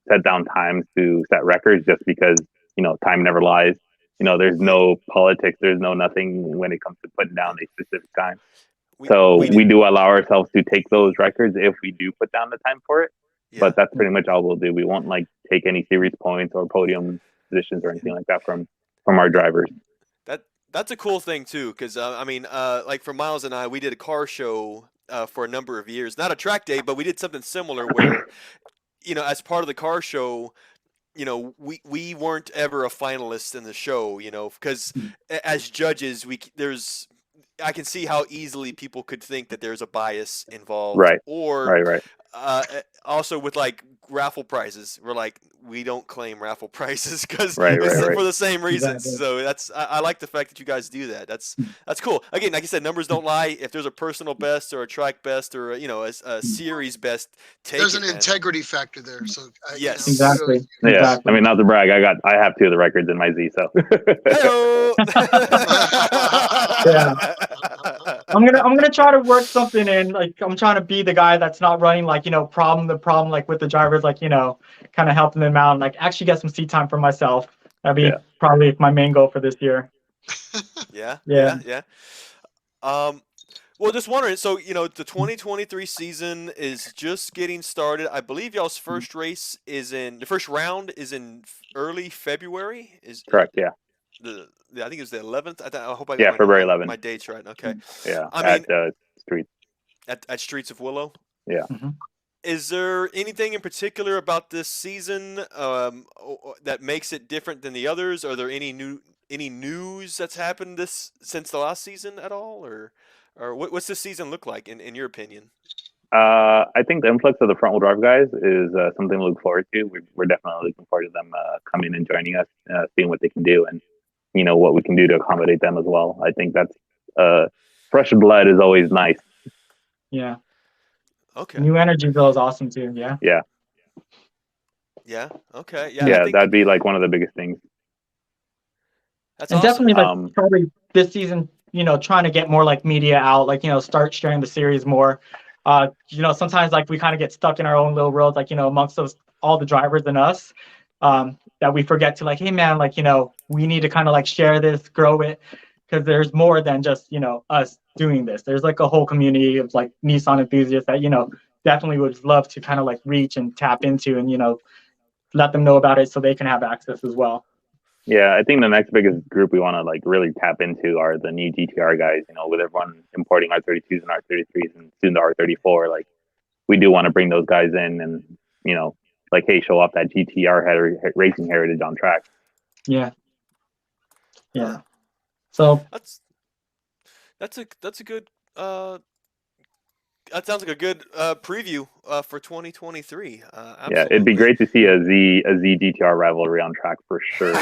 set down times to set records, just because time never lies. There's no politics, there's no nothing when it comes to putting down a specific time. We do allow ourselves to take those records if we do put down the time for it. But that's pretty much all we'll do. We won't like take any series points or podium positions or anything like that from our drivers. That's a cool thing too, because I mean, like for Miles and I, we did a car show for a number of years. Not a track day, but we did something similar where, as part of the car show, we weren't ever a finalist in the show, because as judges, I can see how easily people could think that there's a bias involved, right? Or right. Also with like raffle prizes, we're like, we don't claim raffle prizes because right. for the same reasons. Exactly. So I like the fact that you guys do that. That's cool. Again, like I said, numbers don't lie. If there's a personal best or a track best or a series best, there's an integrity factor there. So yes, exactly. Yeah, exactly. I mean, not to brag, I have 2 of the records in my Z. So yeah. I'm gonna try to work something in. Like I'm trying to be the guy that's not running like the problem like with the drivers, like kind of helping them out and like actually get some seat time for myself. That'd be probably my main goal for this year. Yeah. Well, just wondering. So the 2023 season is just getting started. I believe y'all's first race the first round is in early February. Is correct? Yeah. I think it was the 11th. I hope I got February 11th. My dates right. Okay. Yeah. I mean, at Streets. At Streets of Willow. Yeah. Mm-hmm. Is there anything in particular about this season that makes it different than the others? Are there any news that's happened since the last season at all, or what's this season look like in your opinion? I think the influx of the front wheel drive guys is something to look forward to. We're definitely looking forward to them coming and joining us, seeing what they can do, and what we can do to accommodate them as well. I think that's fresh blood is always nice. Yeah. Okay. New energy bill is awesome too. Yeah. Yeah. Yeah. Okay. Yeah. That'd be like one of the biggest things. That's and awesome. Definitely like probably this season, trying to get more like media out, like start sharing the series more. Sometimes like we kind of get stuck in our own little worlds, like amongst all the drivers and us, that we forget to like, hey man, like we need to kind of like share this, grow it, because there's more than just us doing this. There's like a whole community of like Nissan enthusiasts that definitely would love to kind of like reach and tap into and let them know about it so they can have access as well. Yeah, I think the next biggest group we want to like really tap into are the new GTR guys. With everyone importing R32s and R33s and soon the R34, like we do want to bring those guys in and like, hey, show off that GTR racing heritage on track. Yeah. So that's a good. That sounds like a good preview for 2023. Yeah, it'd be great to see a Z GTR rivalry on track for sure.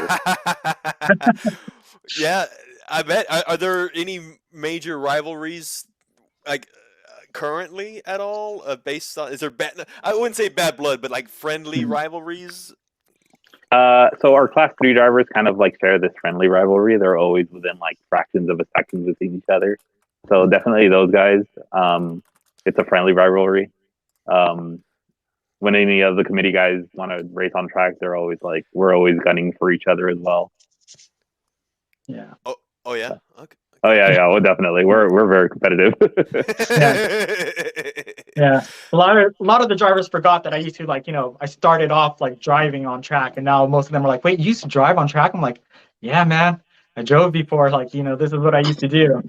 Yeah, I bet. Are there any major rivalries like currently at all based on? Is there bad? I wouldn't say bad blood, but like friendly rivalries. So our Class 3 drivers kind of like share this friendly rivalry. They're always within like fractions of a second between each other. So definitely those guys. It's a friendly rivalry. When any of the committee guys want to race on track, they're always like, we're always gunning for each other as well. Yeah. Oh yeah. Okay. Oh yeah. Well, definitely. We're very competitive. Yeah, a lot of the drivers forgot that I used to I started off like driving on track, and now most of them are like, "Wait, you used to drive on track?" I'm like, "Yeah, man, I drove before. This is what I used to do."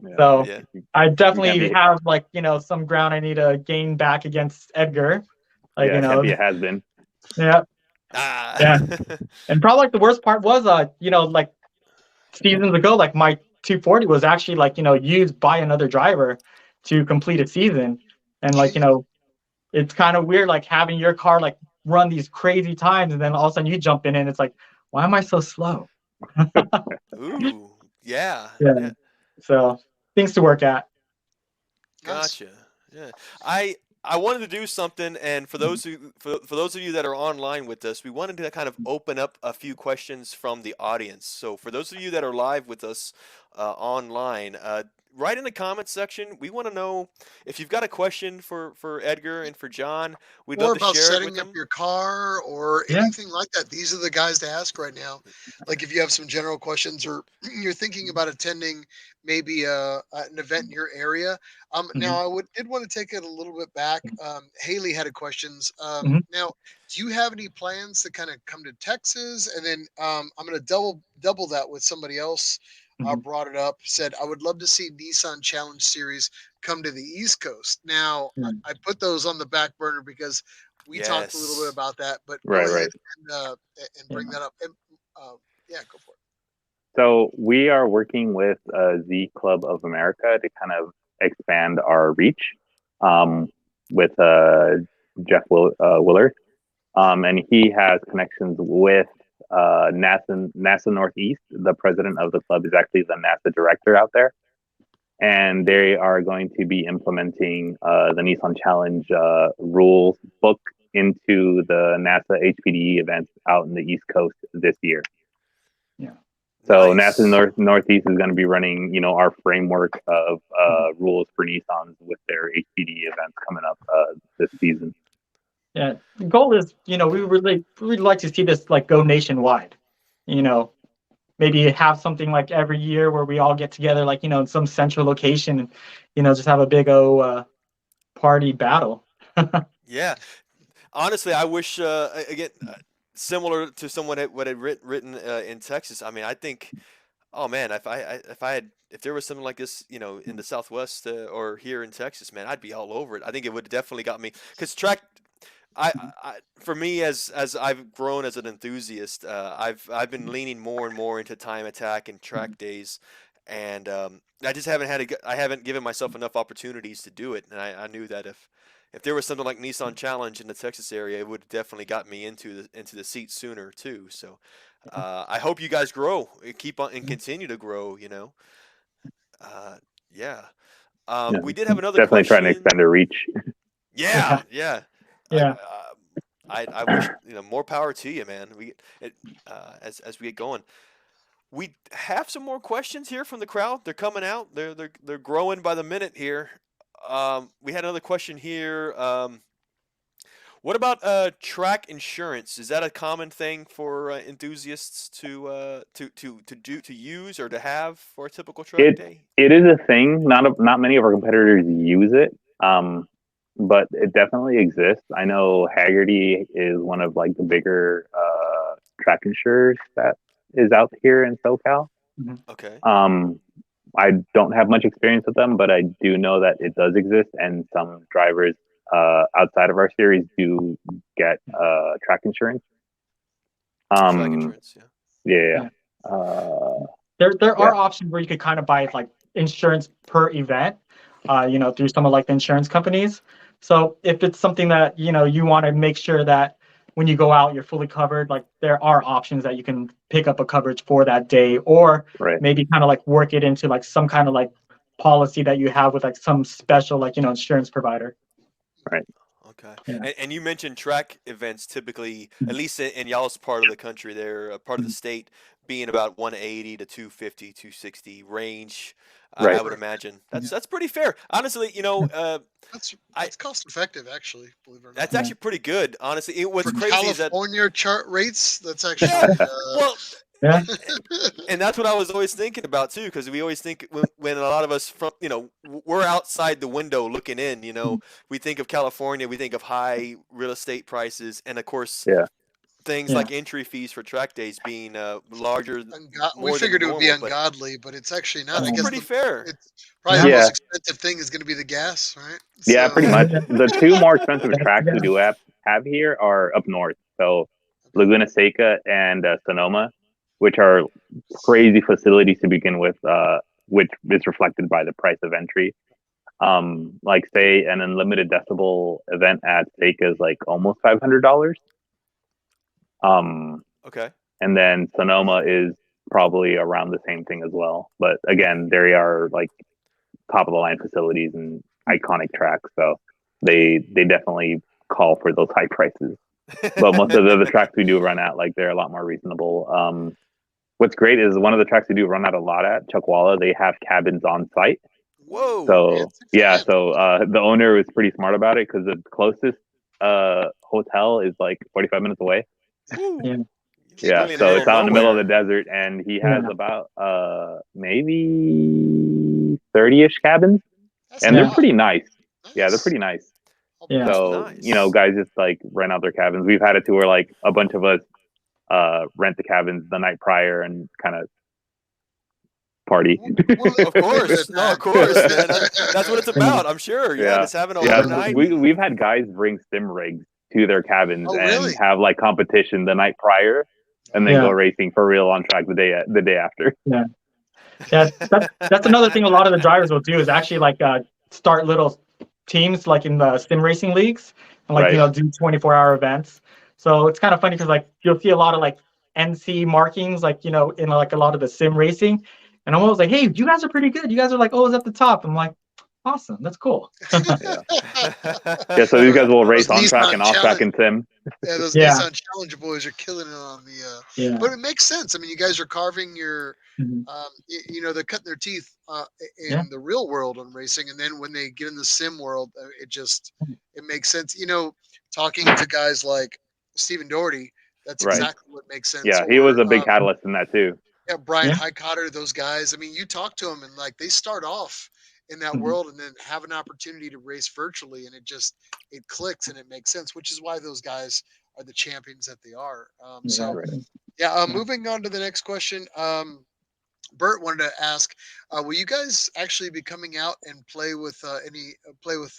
Yeah, So Yeah. I you can't definitely be. have some ground I need to gain back against Edgar. Yeah, can't be a has been. Yeah, Ah. yeah. And probably like the worst part was like seasons ago, like my 240 was actually used by another driver to complete a season, and Jeez. it's kind of weird like having your car like run these crazy times, and then all of a sudden you jump in and it's like, why am I so slow? Ooh. Yeah. Yeah. Yeah. So things to work at. Nice. Gotcha. Yeah. I wanted to do something, and for those of you that are online with us, we wanted to kind of open up a few questions from the audience. So for those of you that are live with us online, write in the comments section. We want to know if you've got a question for Edgar and for John. We'd love Or to about share it with setting up them. your car or Yeah. anything like that. These are the guys to ask right now. Like if you have some general questions or you're thinking about attending maybe an event in your area. Now Mhm. I did want to take it a little bit back. Haley had a questions. Mhm. Now, do you have any plans to kind of come to Texas? And then I'm going to double that with somebody else. Mhm. Brought it up. Said I would love to see Nissan Challenge Series come to the East Coast. Now, Mhm. I put those on the back burner because we talked a little bit Yes. about that. But go Right, ahead right. and Yeah. bring that up. And, yeah, go for it. So we are working with Z Club of America to kind of expand our reach with Willard, and he has connections with NASA Northeast. The president of the club is actually the NASA director out there, and they are going to be implementing the Nissan Challenge rules book into the NASA HPDE events out in the East Coast this year. Yeah. So NASA Nice. Northeast is going to be running, our framework of Mhm. rules for Nissans with their HPD events coming up this season. Yeah. The goal is, we'd like to see this like go nationwide. You know, maybe have something like every year where we all get together, like, in some central location and, just have a big party battle. Yeah. Honestly, I wish again similar to someone what had written in Texas. I mean, I think, oh man, if there was something like this, in the Southwest or here in Texas, man, I'd be all over it. I think it would have definitely got me because track. For me, as I've grown as an enthusiast, I've been leaning more and more into time attack and track days, and I just haven't I haven't given myself enough opportunities to do it. And I knew that if there was something like Nissan Challenge in the Texas area, it would have definitely got me into the seat sooner too. So I hope you guys grow, keep on and continue to grow. Uh, yeah. Yeah, We did have another definitely trying to question. extend our reach. Yeah, Yeah. yeah. I, Yeah. I wish more power to you, man. As we get going, we have some more questions here from the crowd. They're coming out. They're growing by the minute here. We had another question here. What about track insurance? Is that a common thing for enthusiasts to use or to have for a typical track It day? it is a thing. Not many of our competitors use it, but it definitely exists. I know Haggerty is one of like the bigger track insurers that is out here in SoCal. Mhm. Okay. Um, I don't have much experience with them, but I do know that it does exist, and some drivers outside of our series do get track insurance. Track Um, insurance, yeah. yeah, Yeah. uh, There yeah, are options where you could kind of buy like insurance per event, through some of like the insurance companies. So if it's something that, you want to make sure that when you go out, you're fully covered, like there are options that you can pick up a coverage for that day, or right. maybe kind of like work it into like some kind of like policy that you have with like some special like, insurance provider. Right. Okay. Yeah. And you mentioned track events typically, at Mhm. least in y'all's part of the country, they're a part of the Mhm. state being about 180 to 250, 260 range. I Right. would Right. imagine Yeah. that's pretty fair. Honestly, That's I that's cost effective, actually. Believe it or that's not. Yeah. actually pretty good. Honestly, what's For crazy is that California chart rates, that's yeah, actually well, Yeah. And that's what I was always thinking about too, because we always think when a lot of us from we're outside the window looking in. We think of California, we think of high real estate prices, and of course Yeah. things Yeah. like entry fees for track days being larger, We more than figured it would be normal. But ungodly, but it's actually not. I that's guess pretty fair. it's probably the Yeah. most Yeah. expensive thing is going to be the gas, right? Yeah, So pretty much. The two more expensive That's- tracks we yeah. do have here are up north. So okay. Laguna Seca and Sonoma, which are crazy facilities to begin with, which is reflected by the price of entry. Like say an unlimited decibel event at Seca is like almost $500. Okay. And then Sonoma is probably around the same thing as well. But again, they are like top of the line facilities and iconic tracks, so they definitely call for those high prices. But most of the other tracks we do run at, like they're a lot more reasonable. What's great is one of the tracks we do run out a lot at Chuckwalla, they have cabins on site. Whoa. So yeah, so the owner was pretty smart about it because the closest hotel is like 45 minutes away. Woo. Yeah. Yeah, Really in the so middle it's of out in the middle of nowhere. the desert, and he has Yeah. about maybe 30-ish cabins, That's and a they're lot. pretty nice. Yeah, they're Nice. pretty nice. I'll Yeah. bet. So Nice. guys just like rent out their cabins. We've had it to where like a bunch of us rent the cabins the night prior and kind of party. Of course. No, of course, man. That's what it's about, I'm sure. Yeah, Yeah, just having an yeah. overnight. We've had guys bring sim rigs to their cabins Oh, and really? have like competition the night prior, and then Yeah. go racing for real on track the day after. Yeah, that's another thing a lot of the drivers will do is actually like start little teams like in the sim racing leagues and like Right. do 24-hour events. So it's kind of funny because like you'll see a lot of like NC markings like in like a lot of the sim racing, and I'm always like, hey, you guys are pretty good. You guys are like always at the top. I'm like, awesome, that's cool. Yeah. Yeah, so these guys will race Those on track Nissan and off track and sim. Yeah, those Yeah. Nissan Challenger boys are killing it on the. Yeah. But it makes sense. I mean, you guys are carving your. Mhm. They're cutting their teeth in Yeah. the real world on racing, and then when they get in the sim world, it makes sense. Talking to guys like Stephen Doherty, that's Right. exactly what makes sense. Yeah, he was a big catalyst in that too. Yeah, Brian Yeah. Highcotter, those guys. I mean, you talk to them and like they start off in that Mhm. world and then have an opportunity to race virtually, and it clicks and it makes sense, which is why those guys are the champions that they are. So Exactly. yeah, moving on to the next question. Bert wanted to ask, will you guys actually be coming out and play with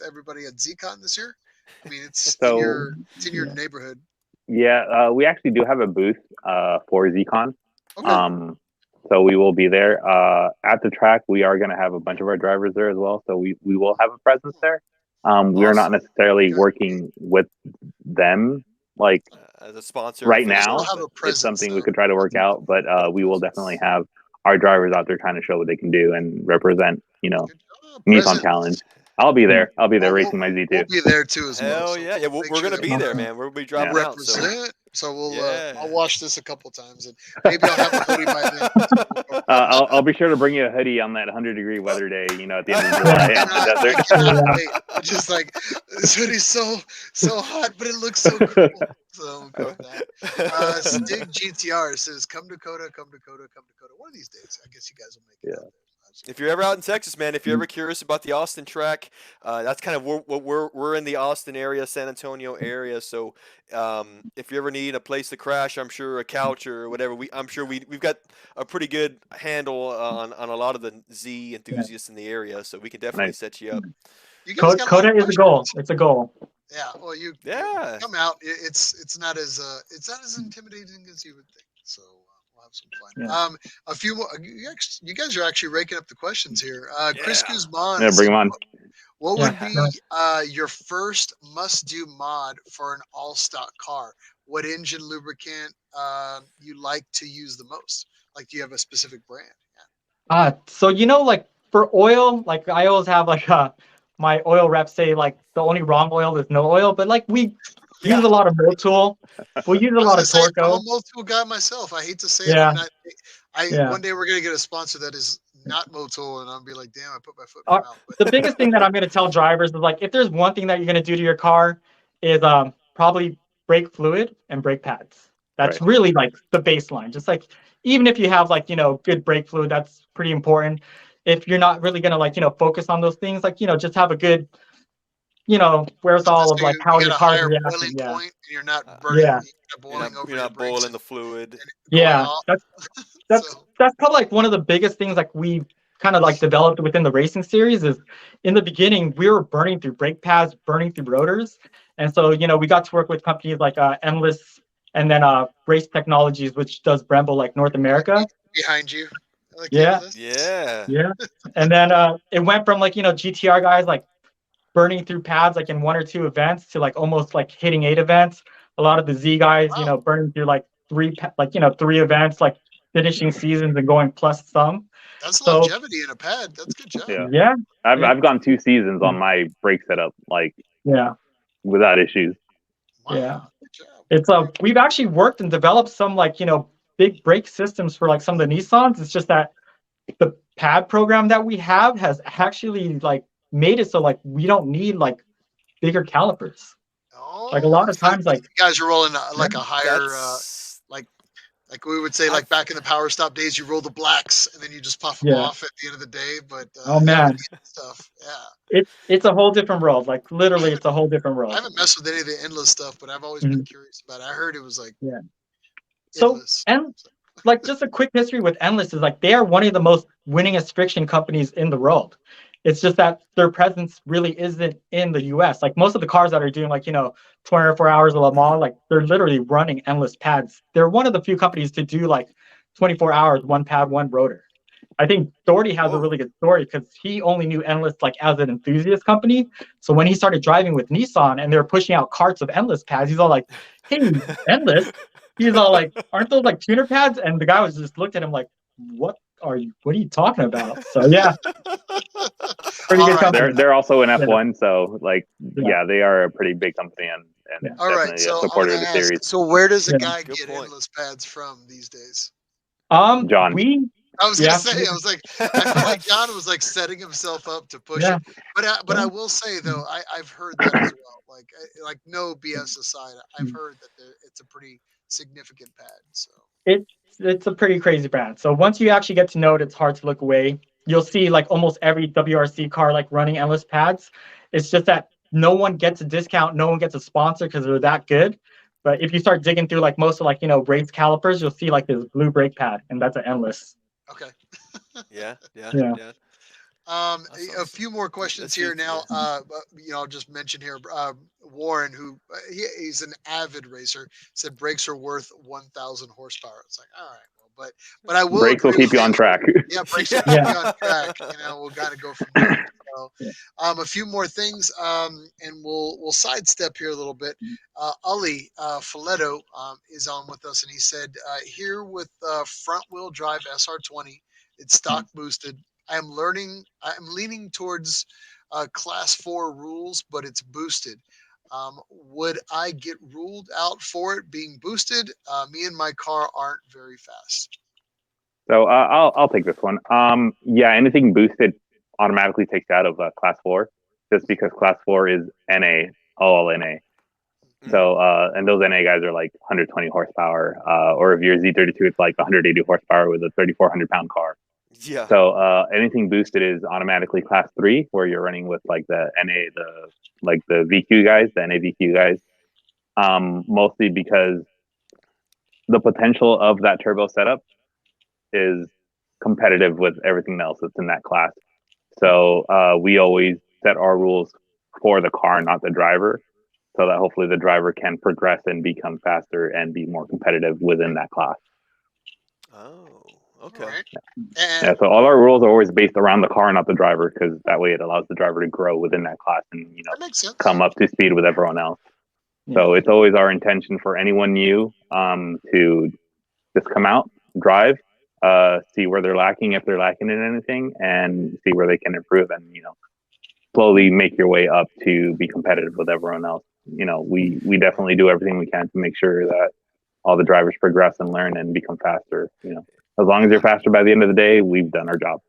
everybody at ZCon this year? I mean, it's in So your neighborhood. yeah, we actually do have a booth for ZCon. Okay. So we will be there at the track. We are going to have a bunch of our drivers there as well. So we will have a presence there. We are not Awesome. necessarily Okay. working with them like As a sponsor right for now. Still have a It's presence, something we though. could try to work out, but we will definitely have our drivers out there trying to show what they can do and represent, Good job. Nissan Presence. Challenge. I'll be there. I'll be there We'll, racing my Z2. we'll be there too as well. Hell So yeah. Yeah, we'll make we're sure gonna that be we there, man. We'll be driving out. So represent. So we'll yeah. I'll watch this a couple times and maybe I'll have a hoodie by then. So I'll be sure to bring you a hoodie on that 100-degree weather day, at the end of July in the I desert. cannot wait. It's just like this hoodie's so hot, but it looks so cool. So I'm good with that. Stig GTR says, "Come Dakota, come Dakota, come Dakota." One of these days, I guess you guys will make it out there. If you're ever out in Texas, man, if you're ever curious about the Austin track, that's kind of what we're in the Austin area, San Antonio area. So if you ever need a place to crash, I'm sure a couch or whatever, I'm sure we've got a pretty good handle on a lot of the Z enthusiasts in the area. So we can definitely Nice. set you up. You guys got a lot Coda of is a goal. questions. It's a goal. Yeah. Well, you Yeah. come out. It's not as intimidating as you would think. So we'll have some fun. Yeah. A few more. You guys are actually raking up the questions here. Chris Yeah. Guzman. Yeah, bring said, them on. What Yeah. would be your first must-do mod for an all-stock car? What engine lubricant you like to use the most? Like, do you have a specific brand? So like for oil, like I always have like my oil reps say like the only wrong oil is no oil, but like we use a lot of Motul. We use a I was lot gonna of say I'm a Torco. Motul guy myself. I hate to say it. Yeah. I'm not. Yeah. One day we're gonna get a sponsor that is not Motul, and I'll be like, damn, I put my foot in Uh, my mouth. But the biggest thing that I'm gonna tell drivers is like if there's one thing that you're gonna do to your car is probably brake fluid and brake pads. That's Right. really like the baseline. Just like even if you have like, good brake fluid, that's pretty important. If you're not really gonna like, focus on those things, like, just have a good, wherewithal of So like you how got your a car's higher reacting. boiling Yeah. point, and you're not burning, Yeah. boiling over you're your not brakes boiling and the fluid. going Yeah. off. That's So that's probably like one of the biggest things like we kind of like developed within the racing series is in the beginning we were burning through brake pads, burning through rotors, and so we got to work with companies like Endless and then Race Technologies, which does Brembo like North America. behind you, like Yeah, Yeah. yeah, and then it went from like GTR guys like burning through pads like in 1 or 2 events to like almost like hitting 8 events. A lot of the Z guys, wow, burning through like 3 events, like finishing seasons and going plus some. that's So longevity in a pad. That's a good job. Yeah. yeah, I've it, gone 2 seasons on my brake setup like yeah, without issues. yeah. Wow, good job. It's we've actually worked and developed some like big brake systems for like some of the Nissans. It's just that the pad program that we have has actually like made it so like we don't need like bigger calipers. Like a lot Oh, of so times, you like guys are rolling yeah, like a higher, That's like we would say, like I've back in the power stop days, you roll the blacks and then you just puff them yeah. off at the end of the day. But Oh yeah, the man, neat stuff. Yeah, it's a whole different world. Like I literally, haven't it's a whole different I world. haven't messed with any of the endless stuff, but I've always been Mhm. curious about it. I heard it was like Yeah. So endless. and like just a quick history with Endless is like they are one of the most winningest friction companies in the world. It's just that their presence really isn't in the US. Like most of the cars that are doing like, 24 hours of Le Mans, like they're literally running endless pads. They're one of the few companies to do like 24 hours, one pad, one rotor. I think Doherty has a whoa. really good story because he only knew Endless like as an enthusiast company. So when he started driving with Nissan and they were pushing out carts of Endless pads, he's all like, "Hey, Endless." He's all like, "Aren't those like tuner pads?" And the guy was just looked at him like, What are you talking about?" So yeah, pretty All good right, They're company. they're also in Yeah, F1, so like yeah, yeah, they are a pretty big company and yeah, all right. definitely a So I'm supporter gonna of the ask. series. So where does a yeah. guy Good get point. endless pads from these days? John, We I was gonna yeah, say. I was like, I feel like John was like setting himself up to push yeah, it. But yeah. I will say though, I've heard that as well. Like no BS aside, I've heard that it's a pretty significant pad. So It's it's a pretty crazy brand. So once you actually get to know it, it's hard to look away. You'll see like almost every WRC car like running endless pads. It's just that no one gets a discount, no one gets a sponsor because they're that good. But if you start digging through like most of like race calipers, you'll see like this blue brake pad, and that's an endless. okay. Yeah, yeah, Yeah. yeah. That's A awesome. few more questions Let's here see. now. Yeah. I'll just mention here, Warren, who he's an avid racer, said brakes are worth 1,000 horsepower. It's like, all right, well, but I will brakes will agree with keep you on him. track. Yeah, brakes will keep Yeah. you on track. We'll gotta go from there. So, Yeah. a few more things, and we'll sidestep here a little bit. Ali Filetto is on with us, and he said, here with front wheel drive SR20, it's stock boosted. I'm leaning towards class 4 rules, but it's boosted. Would I get ruled out for it being boosted? Me and my car aren't very fast. So I'll take this one. Yeah, anything boosted automatically takes you out of class 4, just because class 4 is NA, all NA. So and those NA guys are like 120 horsepower, or if you're Z32, it's like 180 horsepower with a 3,400-pound car. Yeah. So anything boosted is automatically class 3, where you're running with like the NA, the VQ guys, the NA VQ guys. Mostly because the potential of that turbo setup is competitive with everything else that's in that class. So we always set our rules for the car, not the driver, so that hopefully the driver can progress and become faster and be more competitive within that class. Oh, All okay. right. Yeah, And so all our rules are always based around the car, not the driver, because that way it allows the driver to grow within that class and that makes sense. come up to speed with everyone else. Yeah. So it's always our intention for anyone new to just come out, drive, see where they're lacking, if they're lacking in anything, and see where they can improve, and slowly make your way up to be competitive with everyone else. We definitely do everything we can to make sure that all the drivers progress and learn and become faster. As long as you're faster by the end of the day, we've done our job.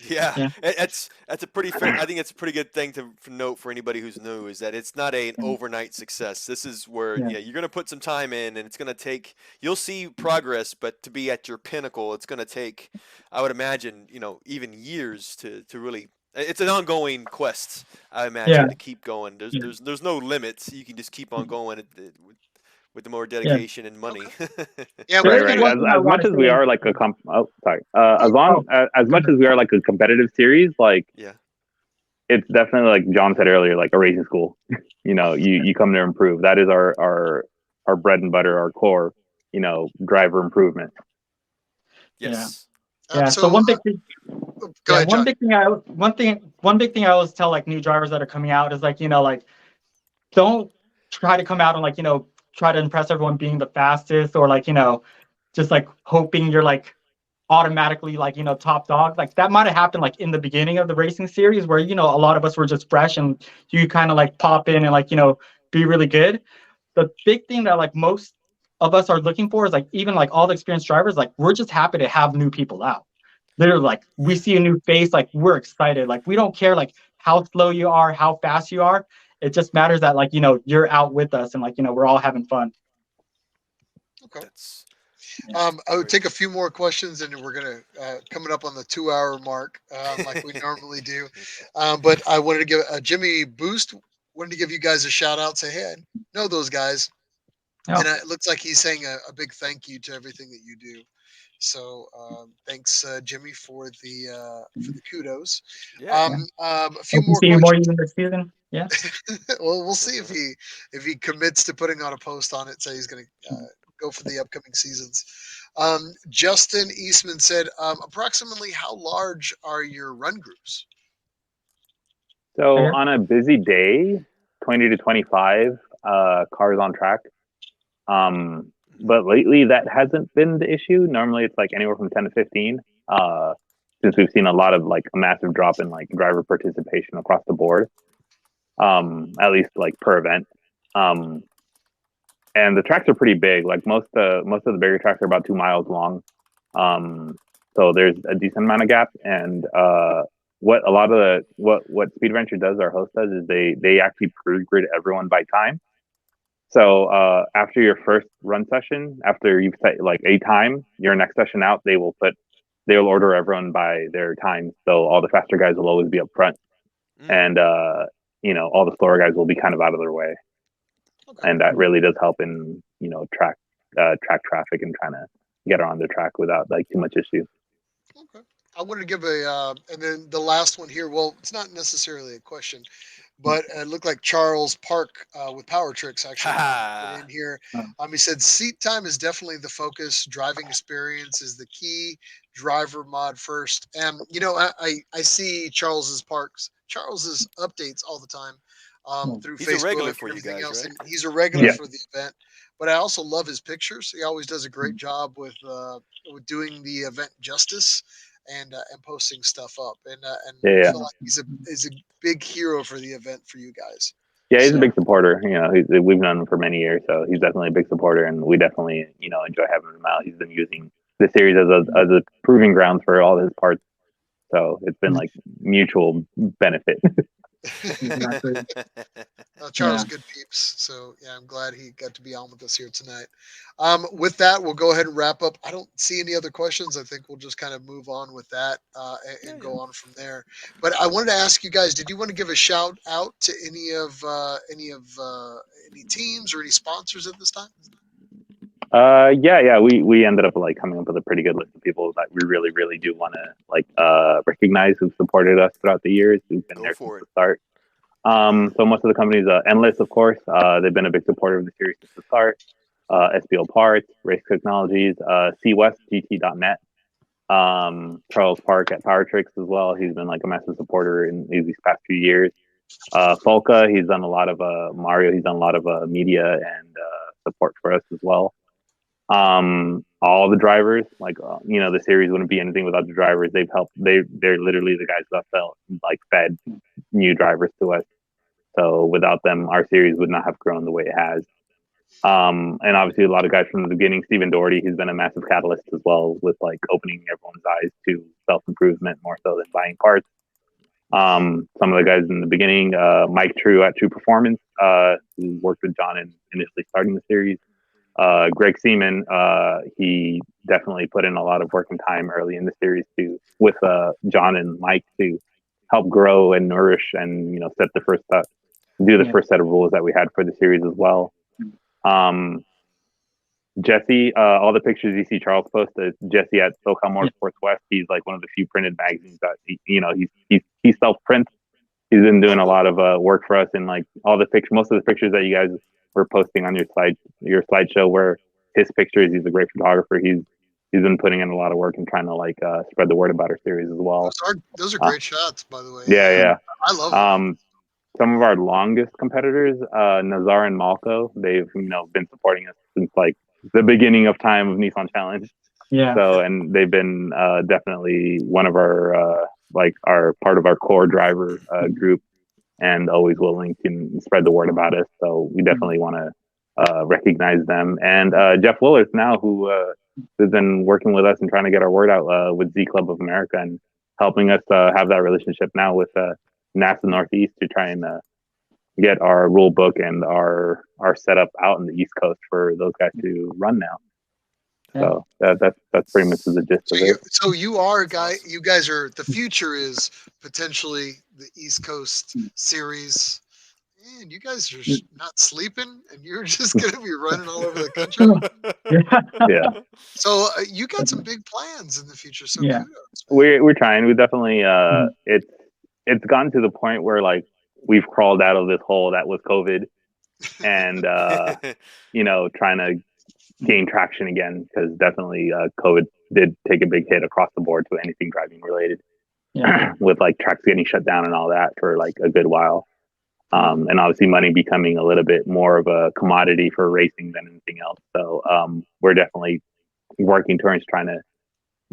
Yeah, Yeah. that's a pretty fair. I think it's a pretty good thing to note for anybody who's new is that it's not an overnight success. This is where Yeah. you're going to put some time in, and it's going to take. You'll see progress, but to be at your pinnacle, it's going to take. I would imagine, even years to really. It's an ongoing quest. I Yeah. imagine to keep going. There's Yeah. there's no limits. You can just keep on going with the more Yeah. dedication and money. Yeah, Right, we've There is got right. to. one thing I As want much to as we say. are like a sorry. Oh, As much as we are like a competitive series, like Yeah. it's definitely like John said earlier, like a racing school. You come there to improve. That is our bread and butter, our core. Driver improvement. Yeah. Yes. Yeah. So So one big thing. go Yeah. ahead, John. One big thing I always tell like new drivers that are coming out is like like don't try to come out and like try to impress everyone being the fastest or like just like hoping you're like automatically like top dog. Like that might have happened like in the beginning of the racing series where a lot of us were just fresh and you kind of like pop in and like be really good. The big thing that like most of us are looking for is like even like all the experienced drivers, like we're just happy to have new people out. Literally, like we see a new face, like we're excited. Like we don't care like how slow you are, how fast you are. It just matters that like you're out with us and like we're all having fun. Okay. That's I would great. take a few more questions, and we're gonna coming up on the 2 hour mark, like we normally do. But I wanted to give Jimmy Boost wanted to give you guys a shout out. Say, hey, I know those guys, Oh, and it looks like he's saying a big thank you to everything that you do. So thanks, Jimmy, for the kudos. Yeah. A few hope to more see you more questions. even this season. Yeah. Well, we'll see if he commits to putting on a post on it. Say he's going to go for the upcoming seasons. Justin Eastman said, approximately how large are your run groups? So Okay. on a busy day, 20 to 25 cars on track. But lately that hasn't been the issue. Normally it's like anywhere from 10 to 15. Since we've seen a lot of like a massive drop in like driver participation across the board. At least like per event. And the tracks are pretty big. Like most of the bigger tracks are about 2 miles long. So there's a decent amount of gap. And what a lot of what Speed Adventure does, our host does, is they actually pre-grid everyone by time. So after your first run session, after you've set like a time, your next session out, they'll order everyone by their time. So all the faster guys will always be up front, and all the slower guys will be kind of out of their way. Okay. And that really does help in track traffic and trying to get around the track without like too much issue. Okay. I wanted to give and then the last one here. Well, it's not necessarily a question, but it looked like Charles Park with Power Tricks actually put in here. He said seat time is definitely the focus. Driving experience is the key. Driver mod first. And I see Charles's updates all the time through He's a regular Facebook for and you everything guys, else, right? and he's a regular Yeah. for the event. But I also love his pictures. He always does a great job with doing the event justice and posting stuff up. And I Yeah. feel like he's a big hero for the event for you guys. Yeah, he's a So, big supporter. We've known him for many years, so he's definitely a big supporter, and we definitely enjoy having him out. He's been using the series as a proving ground for all his parts, so it's been like mutual benefit. Exactly. Charles, Yeah. good peeps. So yeah, I'm glad he got to be on with us here tonight. With that, we'll go ahead and wrap up. I don't see any other questions. I think we'll just kind of move on with that and go on from there. But I wanted to ask you guys: did you want to give a shout out to any teams or any sponsors at this time? Yeah. We ended up like coming up with a pretty good list of people that we really, really do want to like recognize who've supported us throughout the years, who've been Go there since for the it. start. So most of the companies, Endless, of course, they've been a big supporter of the series since the start. SBO Parts, Race Technologies, CWestGT.net, Charles Park at Power Tricks as well. He's been like a massive supporter in these past few years. Folka, he's done a lot of Mario. He's done a lot of media and support for us as well. All the drivers, like the series wouldn't be anything without the drivers. They've helped. They're literally the guys that fed new drivers to us. So without them, our series would not have grown the way it has. And obviously a lot of guys from the beginning. Stephen Doherty, who's been a massive catalyst as well with like opening everyone's eyes to self-improvement more so than buying parts. Some of the guys in the beginning, Mike True at True Performance, who worked with John in initially starting the series. Greg Seaman, he definitely put in a lot of work and time early in the series with John and Mike to help grow and nourish and set the first first set of rules that we had for the series as well. Jesse, all the pictures you see Charles post is Jesse at SoCal Motorsports West. He's like one of the few printed magazines that he self prints. He's been doing a lot of work for us, and like all the most of the pictures that you guys were posting on your slideshow were his pictures. He's a great photographer. He's been putting in a lot of work and trying to like spread the word about our series as well. Those are great shots, by the way. Yeah. I love them. Some of our longest competitors, Nazar and Malco, they've been supporting us since like the beginning of time of Nissan Challenge. Yeah. So, and they've been definitely one of our our part of our core driver group, and always willing to spread the word about us. So we definitely want to recognize them. And Jeff Willers now, who has been working with us and trying to get our word out with Z Club of America and helping us have that relationship now with NASA Northeast to try and get our rule book and our setup out in the East Coast for those guys to run now. So that's pretty much the gist of it. So you guys are, the future is potentially the East Coast series. Man, you guys are not sleeping, and you're just going to be running all over the country. Yeah. So you got some big plans in the future. So yeah, kudos, we're trying. We definitely it's gotten to the point where like we've crawled out of this hole that was COVID, and trying to gain traction again, because definitely COVID did take a big hit across the board to anything driving related, with like tracks getting shut down and all that for like a good while. And obviously money becoming a little bit more of a commodity for racing than anything else. So we're definitely working towards trying to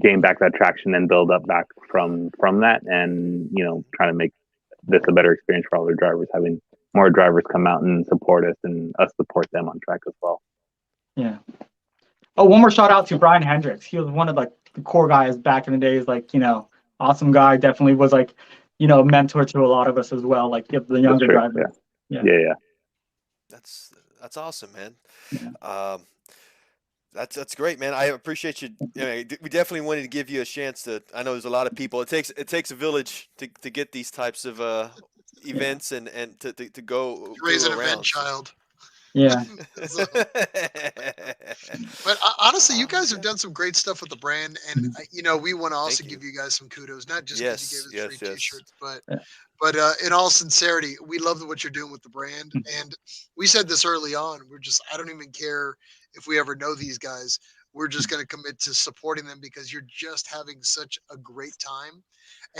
gain back that traction and build up back from that, and trying to make this a better experience for all the drivers, having more drivers come out and support us and us support them on track as well. Yeah. Oh, one more shout out to Brian Hendricks. He was one of like the core guys back in the days. Like, awesome guy. Definitely was like, a mentor to a lot of us as well. Like the younger drivers. Yeah. That's awesome, man. Yeah. That's great, man. I appreciate you. We definitely wanted to give you a chance to. I know there's a lot of people. It takes a village to get these types of events and to go raise an around. Event child. Yeah. But honestly, you guys have done some great stuff with the brand, and we want to also give you guys some kudos, not just because you gave us free T-shirts, but in all sincerity, we love what you're doing with the brand. And we said this early on. I don't even care if we ever know these guys. We're just going to commit to supporting them because you're just having such a great time,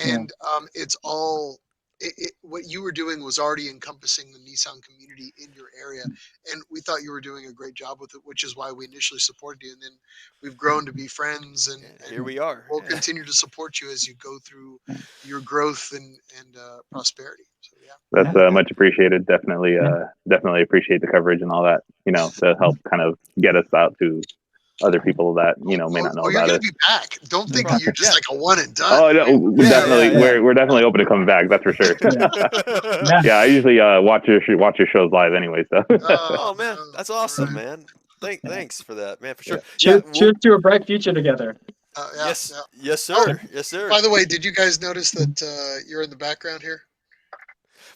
and it's all. What you were doing was already encompassing the Nissan community in your area, and we thought you were doing a great job with it, which is why we initially supported you, and then we've grown to be friends, and here we are. We'll continue to support you as you go through your growth and prosperity. So that's much appreciated. Definitely appreciate the coverage and all that, to help kind of get us out to other people that may not know about it. You're gonna be back. Don't think that you're just like a one and done. Oh no, we're definitely open to coming back. That's for sure. I usually watch your shows live anyway. So. Oh man, that's awesome, man. Thanks for that, man. For sure. Cheers to a bright future together. Yes, sir. Oh, yes, sir. By the way, did you guys notice that you're in the background here?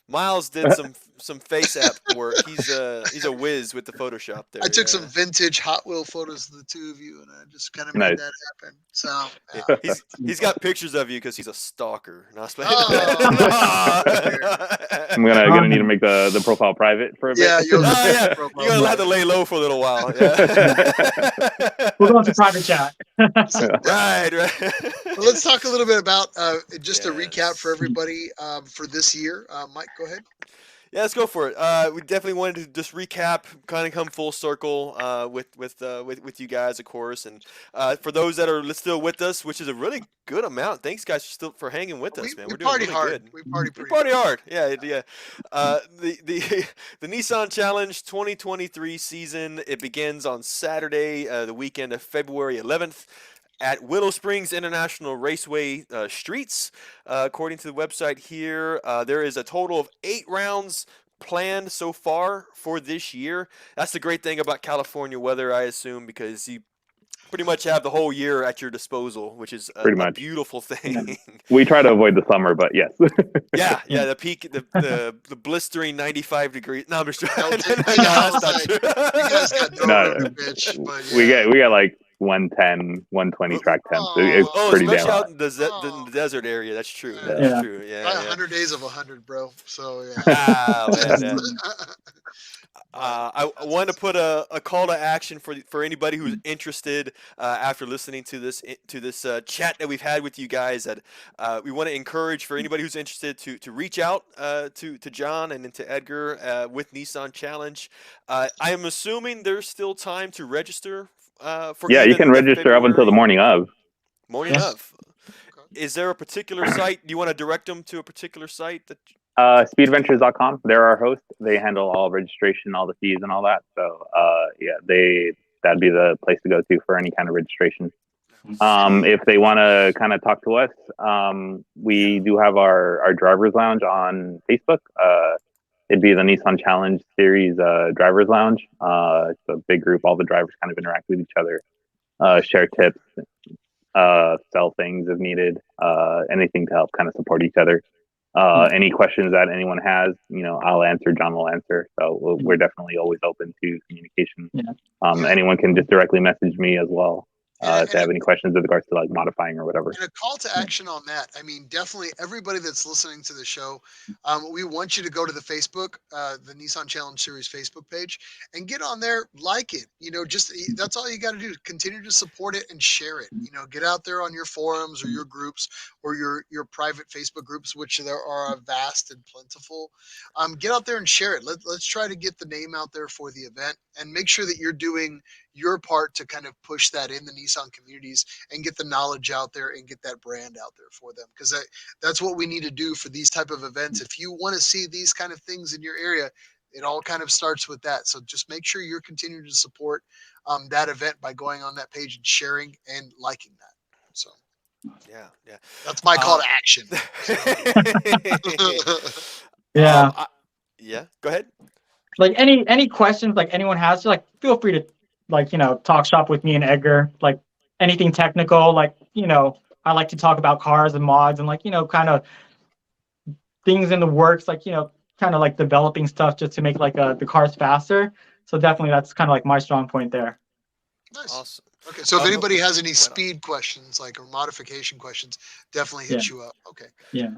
Miles did some face app work. He's a whiz with the Photoshop there. I took some vintage Hot Wheel photos of the two of you, and I just kind of made that happen. So he's got pictures of you because he's a stalker. No, I'm gonna need to make the profile private for a bit. Yeah, you're gonna have to lay low for a little while. Yeah. We're going to private chat. Right. Well, let's talk a little bit about just a recap for everybody for this year. Mike, go ahead. Yeah, let's go for it. We definitely wanted to just recap, kind of come full circle with you guys, of course, and for those that are still with us, which is a really good amount. Thanks, guys, for hanging with us, man. We We're doing party really hard. good. We party We pretty party hard. hard. Yeah, yeah. The the Nissan Challenge 2023 season, it begins on Saturday, the weekend of February 11th. At Willow Springs International Raceway streets. According to the website here, there is a total of 8 rounds planned so far for this year. That's the great thing about California weather, I assume, because you pretty much have the whole year at your disposal, which is Pretty a much. beautiful Yeah. thing. We try to avoid the summer, but yes. Yeah, Yeah. yeah, the peak, the blistering 95 degrees. No, I'm just No, no, I that's was not like, true. you guys got no No, room to bitch, but we yeah. get like 110, 120 track temps. It's Oh, Oh, pretty damn especially hot. out in oh, the desert area. That's true. yeah. That's Yeah. Yeah. true. Yeah, Try yeah. 100 days of 100, bro. So yeah. Ah, man, Just, man. but I that's want to awesome. put a call to action for anybody who's interested after listening to this chat that we've had with you guys. That we want to encourage for anybody who's interested to reach out to John and then to Edgar with Nissan Challenge. I am assuming there's still time to register for Yeah, you can even the register up until the February morning of. morning Yes. of. Is there a particular site? Do you want to direct them to a particular site that? Speedventures.com. They're our host. They handle all registration, all the fees, and all that. So, yeah, that'd be the place to go to for any kind of registration. If they want to kind of talk to us, we do have our drivers lounge on Facebook. It'd be the Nissan Challenge Series drivers lounge. It's a big group. All the drivers kind of interact with each other, share tips, sell things if needed, anything to help kind of support each other. Any questions that anyone has, I'll answer. John will answer. So we're definitely always open to communication. Yeah. Yeah. Anyone can just directly message me as well And, if they have any questions with regards to like modifying or whatever. and a call to action on that. I mean, definitely everybody that's listening to the show, we want you to go to the Facebook, the Nissan Challenge Series Facebook page, and get on there, like it. That's all you got to do. Continue to support it and share it. Get out there on your forums or your groups or your private Facebook groups, which there are vast and plentiful. Get out there and share it. Let's try to get the name out there for the event and make sure that you're doing your part to kind of push that in the Nissan communities and get the knowledge out there and get that brand out there for them, because that's what we need to do for these type of events. If you want to see these kind of things in your area, it all kind of starts with that. So just make sure you're continuing to support that event by going on that page and sharing and liking that. So Yeah, yeah. that's my call to action. Yeah. Yeah. Go ahead. Like any questions like anyone has, just, like feel free to talk shop with me and Edgar. Like anything technical, like I like to talk about cars and mods and kind of things in the works, like kind of like developing stuff just to make like the cars faster. So definitely that's kind of like my strong point there. Nice. Awesome. Okay, so if anybody has any right on. speed questions, like or modification questions, definitely hit you up. Okay. Yeah.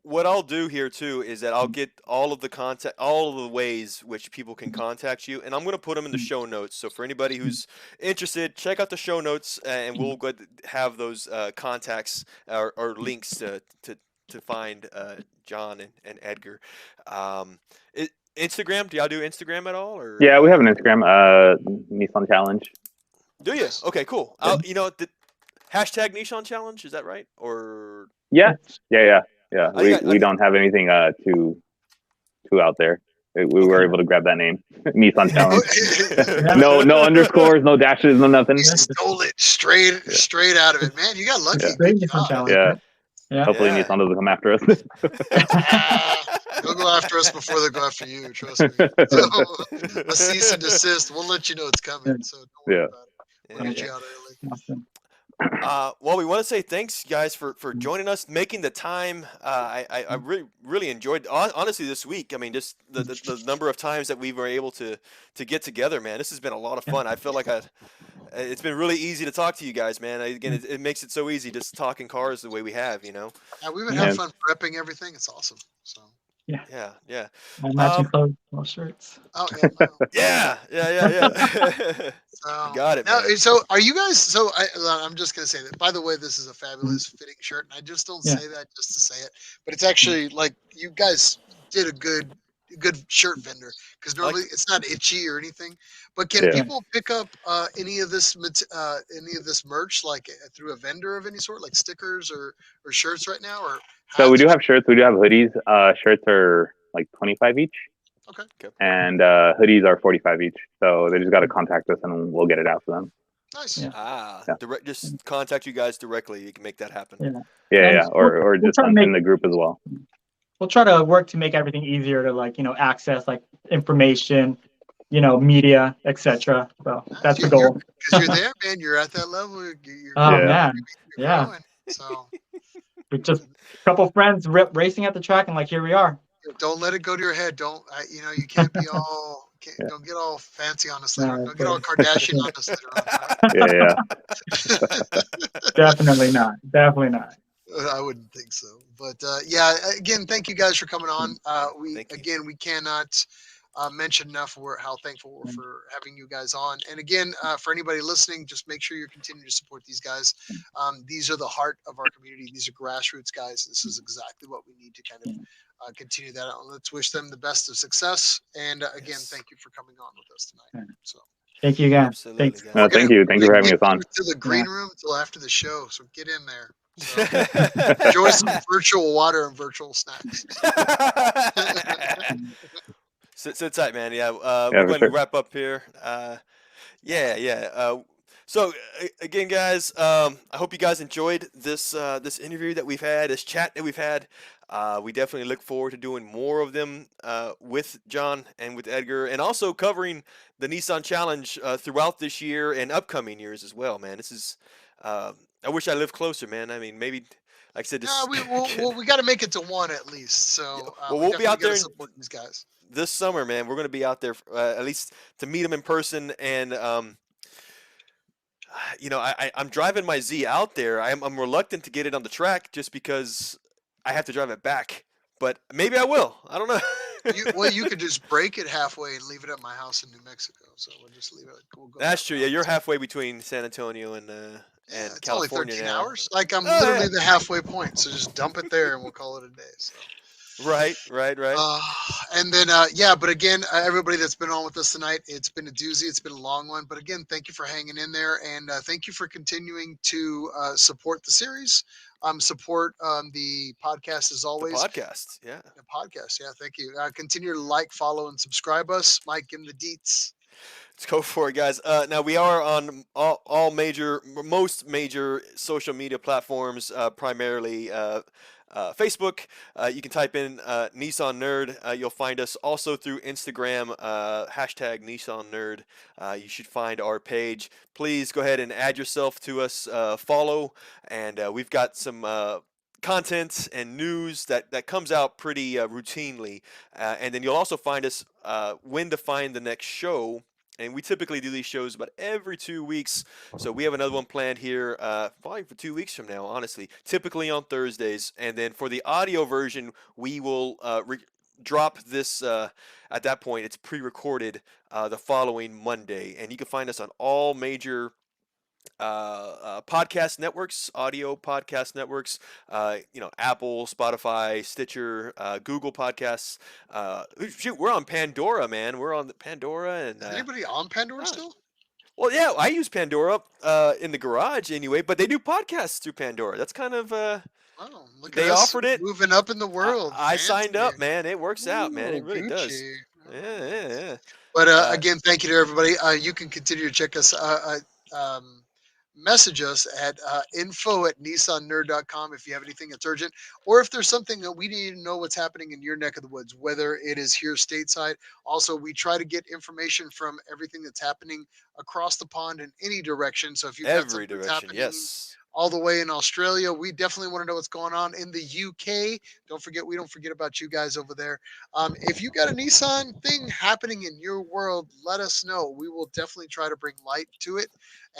What I'll do here too is that I'll get all of the ways which people can contact you, and I'm going to put them in the show notes. So for anybody who's interested, check out the show notes, and we'll go have those contacts or links to find John and Edgar. Instagram? Do y'all do Instagram at all? Or Yeah, we have an Instagram, Nissan Challenge. do you? Okay, cool. The hashtag Nissan Challenge, is that right? Or Yeah. I We don't have anything too out there. We were able to grab that name, Nissan Challenge. no underscores, no dashes, no nothing. You stole it straight out of it, man. You got lucky. Yeah. Great Good Nissan job. challenge. Yeah. Yeah. Hopefully Yeah. Nissan doesn't come after us. They'll go after us before they go after you. Trust me. So, a cease and desist. We'll let you know it's coming. So don't worry about it. We'll get you out early. Awesome. Well, we want to say thanks, guys, for joining us, making the time. I really enjoyed, honestly, this week. I mean, just the number of times that we were able to get together, man. This has been a lot of fun. I feel like it's been really easy to talk to you guys, man. Again, it makes it so easy just talking cars the way we have, Yeah, we've been having fun prepping everything. It's awesome. So. Yeah. Matching clothes, all shirts. Oh yeah. Wow. Yeah. So, Got it, now, man. so are you guys? So I'm just gonna say that. By the way, this is a fabulous fitting shirt, and I just don't say that just to say it, but it's actually like you guys did a good a good shirt vendor because I like normally it's not itchy or anything. But can Yeah. people pick up any of this merch like through a vendor of any sort, like stickers or shirts right now, or So we hats do or have shirts. We do have hoodies. Shirts are like 25 each, okay. okay. and hoodies are 45 each. So they just got to contact us, and we'll get it out to them. Nice. Yeah. Yeah. Direct. Just contact you guys directly. You can make that happen. Yeah. Yeah, And yeah, or we'll just try to in make the group as well. we'll try to work to make everything easier to like, access like information, media, etc. So Nice. that's the You're goal. because you're there, man. You're at that level. You're Oh Yeah, man. you're Yeah. growing. So We just a couple friends racing at the track and like here we are. don't let it go to your head. Don't you can't be all yeah, don't get all fancy on us later on. No, Don't get all Kardashian on us later on. All yeah, yeah. right. definitely not. Definitely not. I wouldn't think so. But yeah, again, thank you guys for coming on. We Thank you. again, we cannot mention enough how thankful we're for having you guys on. And again, for anybody listening, just make sure you're continuing to support these guys. These are the heart of our community. These are grassroots guys. This is exactly what we need to kind of continue that on. Let's wish them the best of success. And again, Yes. thank you for coming on with us tonight. So Thank you again. Absolutely, Thanks. guys. we're No, gonna, thank we're you gonna for having get us on. you to the Yeah. green room until after the show. So get in there. So enjoy some virtual water and virtual snacks. Sit tight, man. Yeah, Yeah, we're for going to sure. wrap up here. Yeah, yeah. So again, guys, I hope you guys enjoyed this interview that we've had, this chat that we've had. We definitely look forward to doing more of them with John and with Edgar, and also covering the Nissan Challenge throughout this year and upcoming years as well. Man, this is. I wish I lived closer, man. I mean, maybe, like I said, Yeah, this. we got to make it to one at least. So Well, we we'll be definitely out got to there support these guys. this summer, man. We're going to be out there at least to meet them in person, and I'm driving my Z out there. I'm reluctant to get it on the track just because I have to drive it back. But maybe I will. I don't know. You could just break it halfway and leave it at my house in New Mexico. So we'll just leave it. We'll go That's that true. Yeah, route. you're halfway between San Antonio Yeah, and it's only California 13 now. hours. Like I'm Oh yeah. literally the halfway point. So just dump it there and we'll call it a day. So. Right, right, right. Uh, and then, yeah, but again, everybody that's been on with us tonight, it's been a doozy. It's been a long one. But again, thank you for hanging in there. And thank you for continuing to support the series, support the podcast as The always. podcast. Yeah. The podcast, yeah, thank you. Continue to like, follow, and subscribe us. Mike, give them the deets. Let's go for it, guys. Now we are on most major social media platforms, primarily Facebook. You can type in Nissan Nerd. You'll find us also through Instagram, hashtag Nissan Nerd. You should find our page. Please go ahead and add yourself to us, follow, and we've got some content and news that comes out pretty routinely. And then you'll also find us when to find the next show. And we typically do these shows about every 2 weeks. So we have another one planned here, probably for 2 weeks from now, honestly. Typically on Thursdays. And then for the audio version, we will drop this at that point. It's pre recorded the following Monday. And you can find us on all major podcast networks, audio podcast networks, Apple, Spotify, Stitcher, Google Podcasts. Shoot, we're on Pandora, man. We're on the Pandora, and Is anybody on Pandora uh, still? well, yeah, I use Pandora in the garage anyway, but they do podcasts through Pandora. That's kind of Wow, look at they us offered it. moving up in the world. I signed Fancy. up, man. It works out, man. It Ooh, really does. Gucci. Yeah, Oh. yeah, yeah. But Uh, again, thank you to everybody. You can continue to check us, message us at info@nissannerd.com if you have anything that's urgent, or if there's something that we need to know what's happening in your neck of the woods, whether it is here stateside. Also, we try to get information from everything that's happening across the pond in any direction. So if you've got every something that's direction, happening yes. all the way in Australia, we definitely want to know what's going on in the UK. We don't forget about you guys over there. If you got a Nissan thing happening in your world, let us know. We will definitely try to bring light to it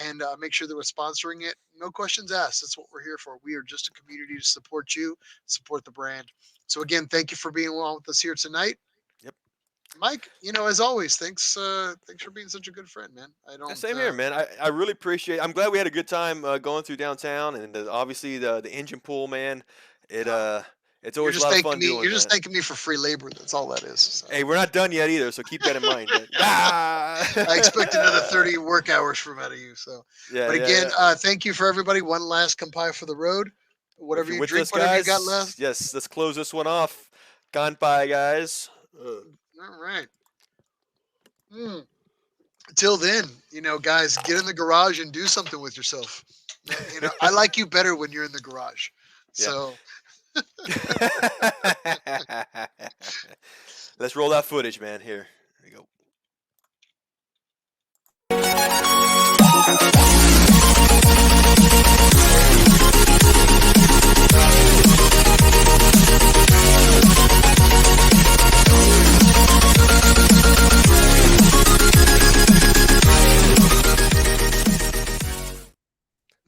and make sure that we're sponsoring it. No questions asked. That's what we're here for. We are just a community to support you, support the brand. So again, thank you for being along with us here tonight. Yep. Mike, as always, thanks for being such a good friend, man. I Yeah, don't same here, man. I really appreciate. I'm glad we had a good time going through downtown, and obviously the engine pool, man. It It's always a lot of fun doing You're just that. thanking me for free labor. That's all that is. So. Hey, we're not done yet either, so keep that in mind. I expect another 30 work hours from out of you. So, Yeah, but yeah, again, yeah. thank you for everybody. One last Kampai for the road. If Whatever you're you with drink, us, whatever you got left. guys, yes, let's close this one off. Kanpai, guys. All right. Till then, guys, get in the garage and do something with yourself. I like you better when you're in the garage. Yeah. So, Let's roll that footage, man. Here we go.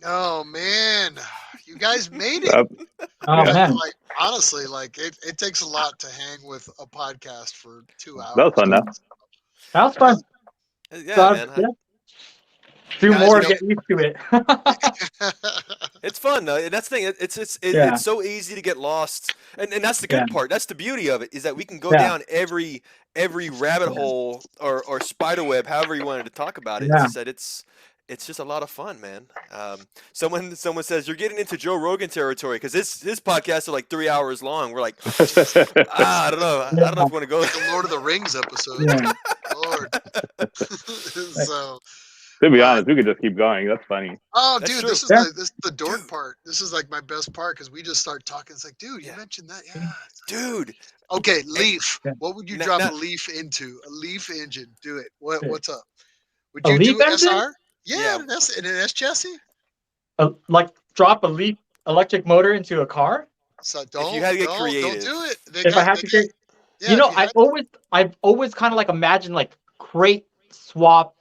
oh man, you guys made it. Yep. Oh Yeah. man, Like honestly, like it takes a lot to hang with a podcast for 2 hours. That was fun though. that was fun. Yeah, So, man. yeah, do Guys, more, get used to it. It's fun though, and that's the thing. Yeah. It's so easy to get lost, and that's the Yeah. good part. That's the beauty of it is that we can go Yeah. down every rabbit hole or spider web, however you wanted to talk about it. It's Yeah. just that it's just a lot of fun, man. Someone says you're getting into Joe Rogan territory because his podcasts are like 3 hours long. We're like, I don't know. I don't know if we want to go. like a Lord of the Rings episode. Yeah. Lord. So, To be but- honest, we could just keep going. That's funny. oh, That's dude, true. this is Yeah. this is the dork Dude. part. This is like my best part because we just start talking. It's like, dude, you Yeah. mentioned that, yeah. Dude, Okay, Leaf. Yeah. What would you Now- drop now- a Leaf into? A Leaf engine. Do it. Yeah. What's up? Would A you Leaf do engine? SR? Yeah, Yeah. in an S chassis. Like drop a Leaf electric motor into a car. So you don't had to get don't creative. do it. If I had to get, yeah, you know, if you I've always kind of like imagined like crate swap,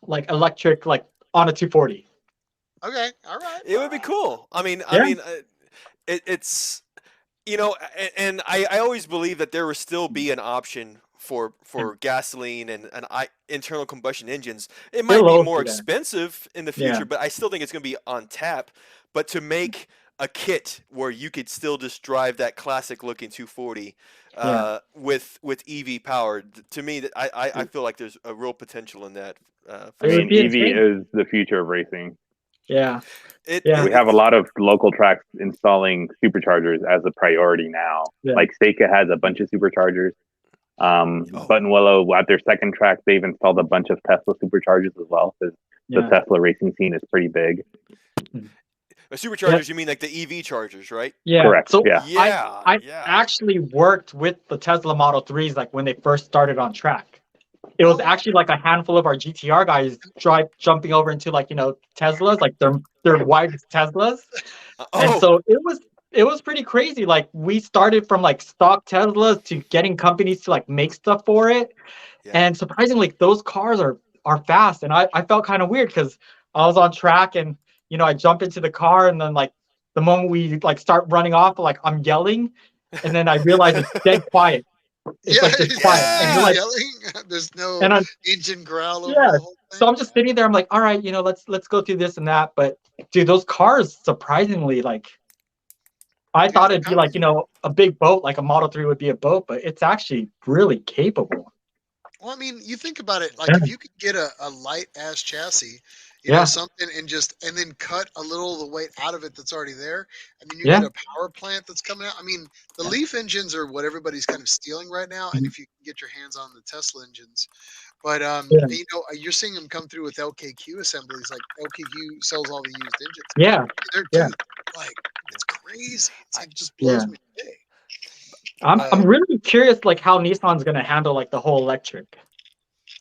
like electric, like on a 240. okay, all right. it would be cool. I mean, Yeah. it's and I always believe that there will still be an option for gasoline and internal combustion engines. It might They'll be always more do that. expensive in the Yeah. future, but I still think it's going to be on tap. But to make a kit where you could still just drive that classic looking 240 with EV power, to me, that I feel like there's a real potential in that. I It would mean, be EV insane. is the future of racing. Yeah. We have a lot of local tracks installing superchargers as a priority now. Yeah. Like Seika has a bunch of superchargers. Oh. Buttonwillow, at their second track, they've installed a bunch of Tesla superchargers as well. Because the Yeah. Tesla racing scene is pretty big. Superchargers, you mean like the EV chargers, right? Yeah. Correct, So yeah. I actually worked with the Tesla Model 3s like when they first started on track. It was actually like a handful of our GTR guys jumping over into like, Teslas, like their wide Teslas. And so it was pretty crazy. Like we started from like stock Teslas to getting companies to like make stuff for it. Yeah. And surprisingly, those cars are fast. And I felt kind of weird because I was on track and I jump into the car and then like the moment we like start running off, like I'm yelling, and then I realize it's dead quiet. It's like just quiet. And you're like, yelling. There's no and engine growl over yeah. the whole thing. So I'm just sitting there. I'm like, all right, let's go through this and that. But dude, those cars surprisingly like, I thought it'd be like a big boat, like a Model 3 would be a boat, but it's actually really capable. Well, I mean, you think about it. Like Yeah. if you could get a light ass chassis, Yeah. something and then cut a little of the weight out of it that's already there, and then you Yeah. get a power plant that's coming out. I mean, the Leaf engines are what everybody's kind of stealing right now, and if you can get your hands on the Tesla engines, but Yeah. you're seeing them come through with LKQ assemblies. Like LKQ sells all the used engines. Yeah. They're Yeah. like it's crazy. It's like just blows Yeah. me away. I'm really curious like how Nissan's gonna handle like the whole electric.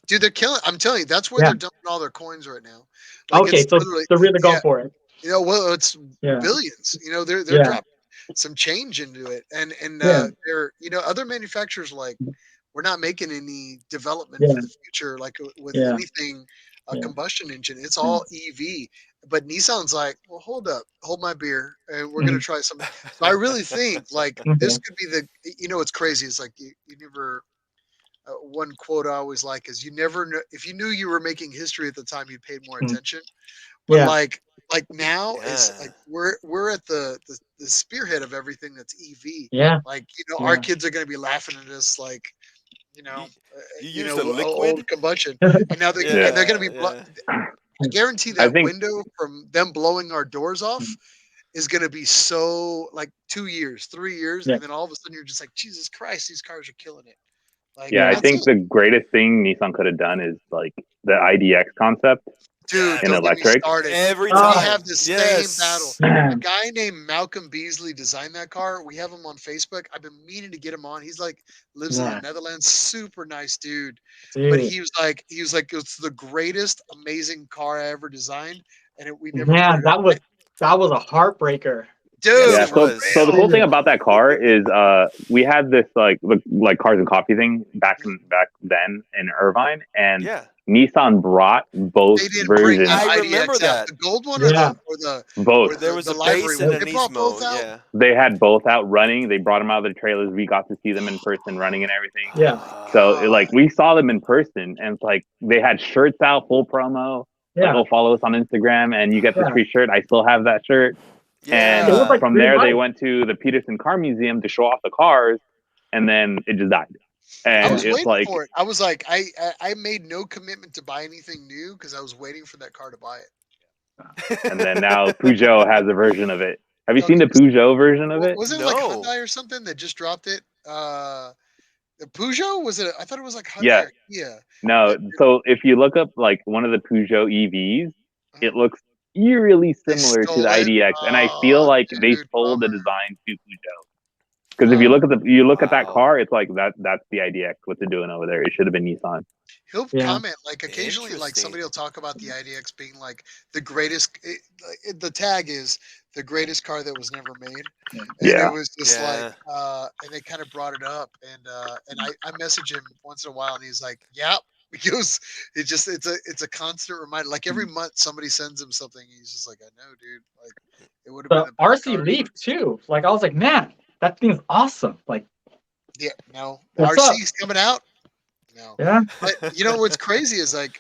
Dude, they're killing. I'm telling you, that's where Yeah. they're dumping all their coins right now. Like Okay, it's so literally, they're really going yeah. for it. Well, it's Yeah. billions. They're Yeah. dropping some change into it, and Yeah. they're other manufacturers like we're not making any development Yeah. for the future like with Yeah. anything Yeah. combustion engine. It's all EV. But Nissan's like, well, hold up, hold my beer, and we're gonna try something. So I really think like this could be the. What's crazy is like you never. One quote I always like is you never know if you knew you were making history at the time you paid more attention. but Yeah. like now is Yeah. like we're at the spearhead of everything that's EV. Yeah. Like our Yeah. kids are going to be laughing at us like You, you you use know the old liquid. combustion, and now Yeah. they're going to be. Yeah. I guarantee I that think window from them blowing our doors off is going to be so like 2 years, 3 years, Yeah. and then all of a sudden you're just like, Jesus Christ, these cars are killing it. Like yeah, I Yeah. that's think it, the greatest thing Nissan could have done is like the IDX concept dude. in Don't get me electric. started. Every We Oh, have time. the same battle. Yes. A man. guy named Malcolm Beasley designed that car. We have him on Facebook. I've been meaning to get him on. He's like lives in the Yeah. Netherlands. Super nice dude. But Dude. he was like it's the greatest amazing car I ever designed, and we never put Man, it. that was a heartbreaker. Yes, Yeah, it Dude, so for was. the real. cool thing about that car is we had this like cars and coffee thing back then in Irvine, and Yeah. Nissan brought both They didn't bring the versions, I remember IDX out, that. the gold one or Yeah. both. There was the a livery base and one. a They brought both Nismo. out. Yeah. They had both out running. They brought them out of the trailers. We got to see them in person running and everything. Oh Yeah. my So god. like we saw them in person, and it's like they had shirts out, full promo. Like, Yeah. go follow us on Instagram, and you get this Yeah. free shirt. I still have that shirt. And It was Yeah. like from green there, they light. went to the Peterson Car Museum to show off the cars, and then it just died. I And was it's waiting like, for it. I was like, I made no commitment to buy anything new because I was waiting for that car to buy it. and then now Peugeot has a version of it. Have you Don't seen get the me started. Peugeot version of it? Wasn't it like No. Hyundai or something that just dropped it? The Peugeot was it? I thought it was like Hyundai Yeah. or Kia. No. That, So if you look up like one of the Peugeot EVs, it looks eerily they similar to the stole it. IDX, and I feel Oh, like they dude, stole the bummer. design to Peugeot. Because if you Uh, look at that Wow. car, it's like that's the IDX. What they're doing over there, it should have been Nissan. He'll yeah. comment like occasionally, like Interesting. somebody will talk about the IDX being like the greatest. The tag is the greatest car that was never made, and it Yeah. was just like, Yeah. and they kind of brought it up, and I message him once in a while, and he's like, "Yep." He goes, it's a constant reminder. Like every month, somebody sends him something. He's just like, I know, dude. Like it would have been The a better RC car. Leaf too. Like I was like, man, that thing's awesome. Like, Yeah, no, the what's up? RC's coming out. No, Yeah. but you know what's crazy is like,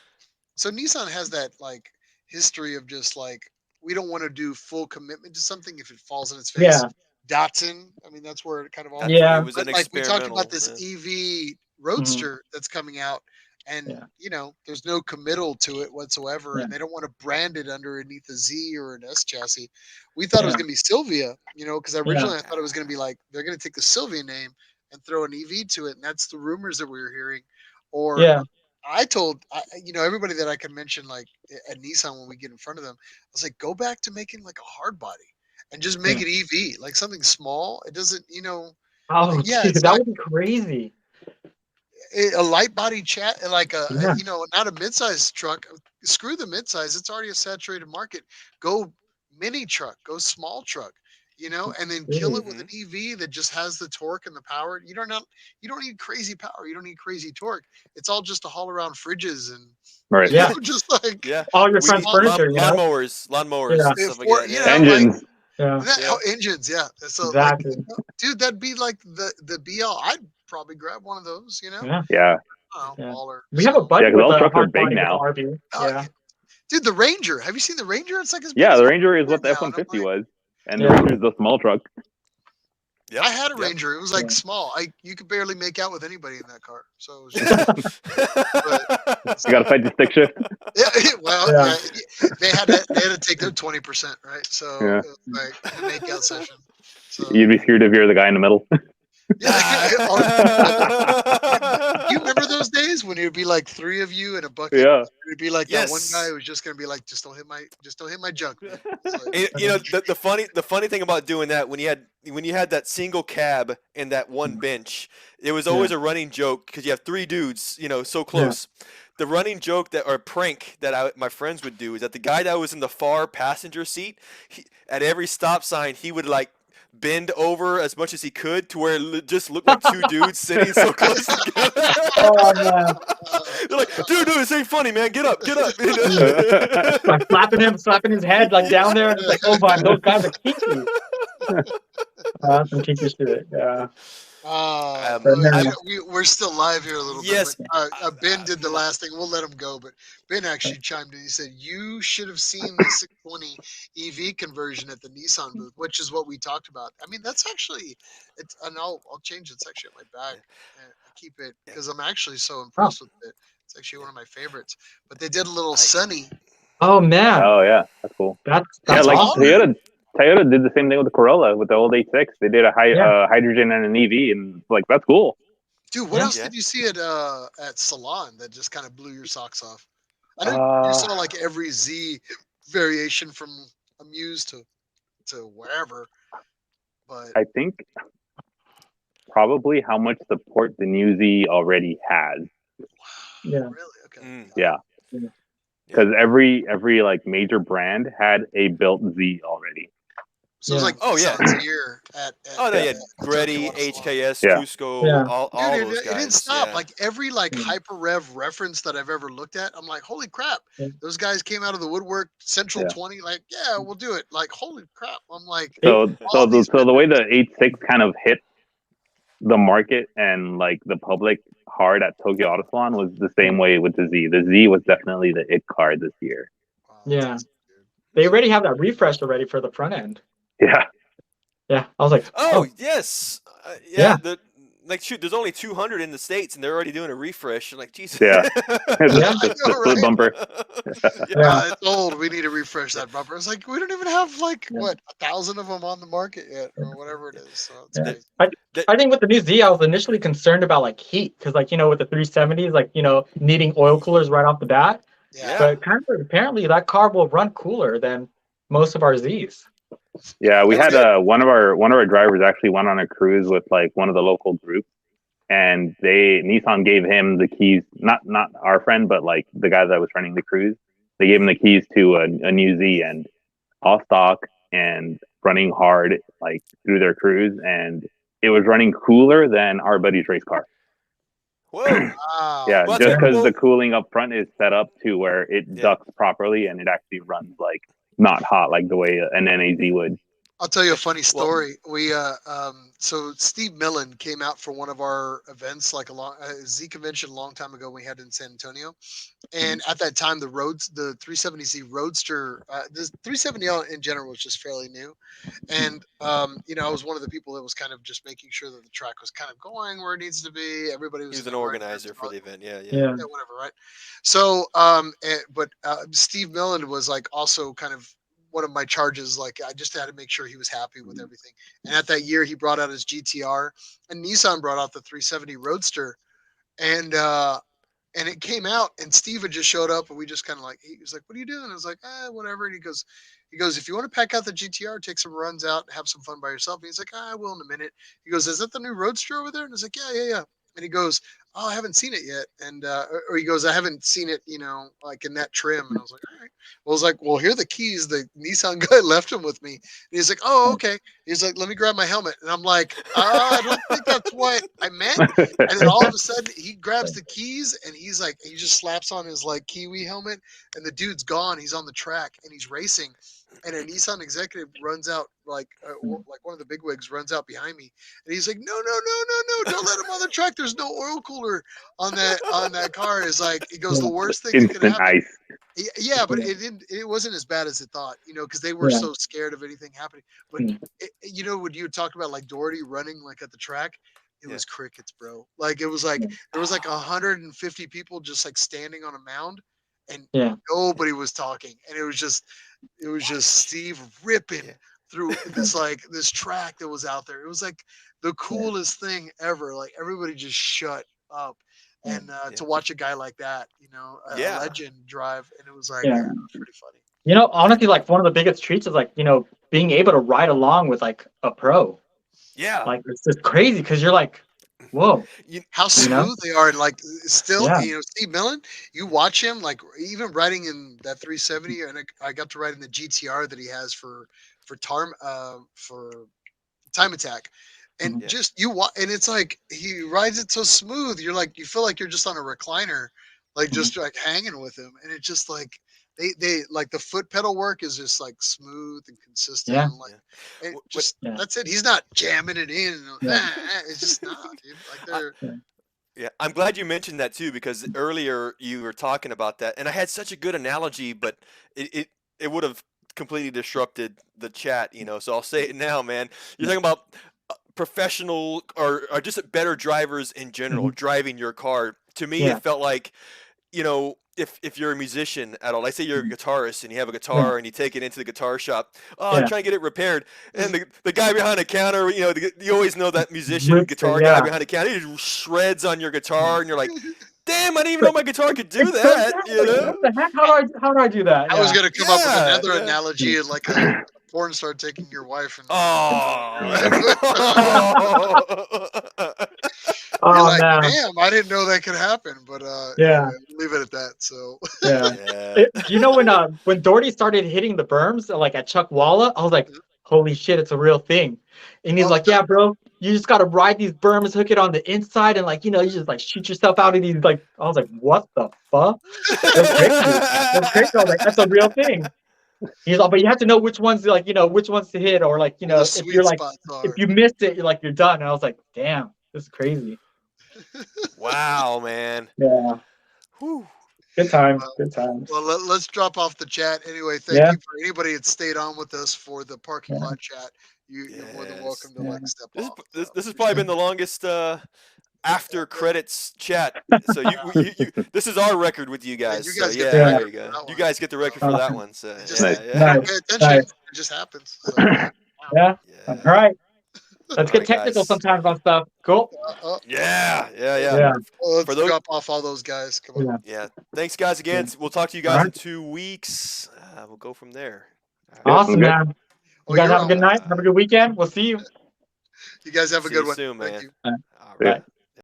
so Nissan has that like history of just like we don't want to do full commitment to something if it falls in its face. Yeah. Datsun, I mean that's where it kind of all. That's it Yeah. was But an like we talked about experimental. this Yeah. EV Mhm. Roadster that's coming out, and Yeah. there's no committal to it whatsoever, Yeah. and they don't want to brand it underneath a Z or an S chassis. We thought it was Yeah. gonna be Sylvia, because Yeah. originally I thought it was gonna be like they're gonna take the Sylvia name and throw an EV to it, and that's the rumors that we were hearing. Or Yeah. I told everybody that I can mention like at Nissan when we get in front of them, I was like, go back to making like a hard body and just make Yeah. it EV, like something small. It doesn't, Oh, yeah, dude, it's that not would be crazy. a light body chat like Yeah. not a midsize truck. Screw the midsize; it's already a saturated market. Go mini truck, go small truck, and then kill it Dude. with an Mhm. EV that just has the torque and the power. You don't need crazy power. You don't need crazy torque. It's all just to haul around fridges and Right. Yeah. just like Yeah. All your We friends' need small, lawn, furniture, you know? lawnmowers Yeah. and stuff like for that. Yeah. like Engines. Yeah. that. Yeah. Oh, engines, yeah. So like, Exactly. dude, that'd be like the BL. I'd probably grab one of those. Yeah. Yeah. Oh, Yeah. baller. We have a So, Yeah. buddy Because with all a trucks are hard big body with the now. RB. Yeah. dude, the Ranger. Have you seen the Ranger? It's like as big Yeah. as The a Ranger is what the now, F one and I'm fifty like, was, and the Yeah. Ranger is the small truck. Yep. I had a Yep. Ranger. It was like Yeah. small. You could barely make out with anybody in that car. So it was just You got to fight the stick shift. yeah. Well, Yeah. yeah, they had to take their 20%, right? So Yeah. it was like a make out session. So You'd be screwed if you're the guy in the middle. yeah. You remember those days when it'd be like three of you in a bucket? Yeah. It'd be like that one guy Yes. who was just gonna be like, just don't hit my junk, man. It's like, The funny thing about doing that when you had that single cab and that one bench, it was always a running joke because you have three dudes, so close. The running joke or prank that my friends would do is that the guy that was in the far passenger seat, at every stop sign, he would like bend over as much as he could to where it just looked like two dudes sitting so close together. Oh man. They're like, dude, this ain't funny, man. Get up, get up. Like slapping his head like down there. It's like, oh man, those guys are kinky. Some kinky shit. Yeah. But I, no. We're still live here a little bit, but yes, Ben did the my, last thing. We'll let him go, but Ben actually chimed in. He said you should have seen the 620 EV conversion at the Nissan booth, which is what we talked about. I mean, that's actually it's, and I'll change it. It's actually at my back. I keep it yeah, because I'm actually so Oh, impressed with it. It's actually yeah. one of my favorites. But they did a little I, Sunny. oh man, Oh yeah, that's cool. Yeah, that's That's like awesome. baller. Toyota did the same thing with the Corolla with the old A6. They did a Yeah, hydrogen and an EV, and like that's cool. Dude, what yeah. else yeah. did you see at Salon that just kind of blew your socks off? I know you Uh, saw like every Z variation from Amuse to wherever, but I think probably how much support the new Z already has. Yeah. really, okay, Mm, got it. Yeah, Yeah. yeah. because every like major brand had a built Z already. So it was Yeah. like Oh yeah. Nissan's here at Oh no, Yeah, yeah. Tokyo Gretty, Auto Salon. HKS, yeah, Cusco, Yeah. all Dude, those it didn't guys. stop. Yeah. Like every like Yeah. hyper rev reference that I've ever looked at, I'm like, holy crap! Yeah. Those guys came out of the woodwork. Central yeah. 20, like, yeah, we'll do it. Like, holy crap! I'm like, They, all these So the way vendors. the 86 kind of hit the market and like the public hard at Tokyo Auto Salon was the same way with the Z. The Z was definitely the it car this year. Wow, that's yeah. awesome, dude. They So already have that refresh already for the front end. Yeah, Yeah. I was like, Oh oh, yes. Yeah. yeah. The like shoot, there's only 200 in the states, and they're already doing a refresh. Like, Jesus. yeah. Yeah. I The know, split right? bumper. Yeah. Yeah. It's old. We need to refresh that bumper. It's like we don't even have like Yeah. what 1,000 of them on the market yet, or whatever it is. So it's Yeah. That, crazy. that, I think with the new Z, I was initially concerned about like heat because, like, with the 370s, like, needing oil coolers right off the bat. Yeah, yeah. But kind of apparently that car will run cooler than most of our Zs. Yeah, we that's had good. one of our drivers actually went on a cruise with like one of the local groups, and Nissan gave him the keys. Not our friend, but like the guy that was running the cruise. They gave him the keys to a new Z and all stock and running hard like through their cruise, and it was running cooler than our buddy's race car. Whoa. Yeah, Wow. Well, just Yeah. because the cooling up front is set up to where it yeah. ducts properly and it actually runs like not hot like the way an NAZ would. I'll tell you a Yeah. funny Well, story. We so Steve Millen came out for one of our events, like a long Z convention a long time ago. We had in San Antonio, and at that time the 370Z Roadster, the 370L in general was just fairly new, and I was one of the people that was kind of just making sure that the track was kind of going where it needs to be. Everybody he was was in an their records organizer and for all, the event. Yeah. Yeah. Yeah. yeah, whatever, right? So, but Steve Millen was like also kind of one of my charges. Like I just had to make sure he was happy with everything. And at that year, he brought out his GTR, and Nissan brought out the 370 Roadster, and and it came out, and Steve had just showed up, and we just kind of like he was like, "What are you doing?" I was like, whatever." And he goes, "If you want to pack out the GTR, take some runs out, and have some fun by yourself." And he's like, "I will in a minute." He goes, "Is that the new Roadster over there?" And I was like, "Yeah, yeah, yeah." And he goes, "Oh, I haven't seen it yet." And or he goes, "I haven't seen it, like in that trim." And I was like, "All right." Well, I was like, "Well, here are the keys." The Nissan guy left them with me. And he's like, "Oh, okay." He's like, "Let me grab my helmet." And I'm like, I don't think that's what I meant. And then all of a sudden, he grabs the keys and he's like, he just slaps on his like Kiwi helmet, and the dude's gone. He's on the track and he's racing, and a Nissan executive runs out like one of the bigwigs runs out behind me, and he's like, "No, no, no, no, no! Don't let him on the track. There's no oil cooler on that car." Is like, he goes, Yeah. the worst thing that could Instant happen. ice. Yeah, but it didn't. It wasn't as bad as it thought, because they were Yeah. so scared of anything happening. But Mm. when you talked about like Doherty running like at the track, it Yeah. was crickets, bro. Like it was like Yeah. there was like 150 people just like standing on a mound, and Yeah. nobody was talking, and it was just Steve ripping Yeah. through this track that was out there. It was like the Yeah. coolest thing ever. Like everybody just shut up. Yeah. And Yeah. to watch a guy like that, a Yeah. legend drive, and it was like, Yeah. yeah, it was pretty funny. Honestly, like one of the biggest treats is like, being able to ride along with like a pro. Yeah. Like it's just crazy because you're like, whoa, You, How you know? smooth they are, and like still, Yeah. Steve Millen. You watch him, like even riding in that 370, and I got to ride in the GTR that he has for Time Attack, and Mhm. yeah. just and it's like he rides it so smooth. You feel like you're just on a recliner, like Mhm. just like hanging with him, and it's just like they like the foot pedal work is just like smooth and consistent. Yeah. And like, and But just Yeah. that's it. He's not jamming it in. Yeah. It's just not, dude. Like I, they're yeah, I'm glad you mentioned that too, because earlier you were talking about that, and I had such a good analogy, but it would have completely disrupted the chat, So I'll say it now, man. You're talking about professional or just better drivers in general Mhm. driving your car. To me, Yeah. it felt like, if you're a musician at all, let's say you're a Mhm. guitarist and you have a Yeah. guitar and you take it into the guitar shop, oh, I'm Yeah. trying to get it repaired, and the guy behind the counter, you always know that musician Rips it, guitar guy yeah. behind the counter, he just shreds on your guitar, and you're like, damn, I didn't even But know my guitar could do it's so that, sad. Like, what the heck? How do I do that? I was Yeah. gonna come up with Yeah, another yeah. analogy, like a porn star taking your wife and you're Oh like, man. damn, I didn't know that could happen. But Yeah. anyway, leave it at that. So Yeah. Yeah. Do you know when Doherty started hitting the berms like at Chuck Walla, I was like, holy shit, it's a real thing. And he's Oh, like, yeah, bro, you just gotta ride these berms, hook it on the inside, and like, you just like shoot yourself out of these like I was like, what the fuck? That's crazy. That's crazy. I was like, that's a real thing. He's like, but you have to know which ones like, which ones to hit, or like, where the if you're sweet like spots if are. you missed it, you're done. And I was like, damn, this is crazy. Wow, man. Yeah. Whew. Good times. Well, Good times. well, let's drop off the chat anyway. Thank Yeah. you for anybody that stayed on with us for the parking Yeah. lot chat. You're more than Yes. welcome to Yeah. like step This is off. this, So, this has probably been the longest after credits chat. So this is our record with you yeah, guys. you So guys get yeah, the Yeah. there record you for go. that You one. guys get the record So, for that Awesome. one. So it just Nice. yeah. you don't Nice. pay attention. Nice. It just happens. So, wow. Yeah. All Yeah. right. Let's All get right, technical guys. sometimes on stuff. Cool. Yeah, yeah, yeah. Yeah. Well, For let's those, drop off all those guys. Come on. Yeah. yeah. Thanks, guys. Again, Yeah. we'll talk to you All guys in right. 2 weeks. We'll go from there. All Yep, right. I'm Awesome, good. man. Oh, You guys you're have a on. good night. Have a good weekend. We'll see you. You guys have a See you good one. soon, Thank man. you. All Yeah. right. Bye.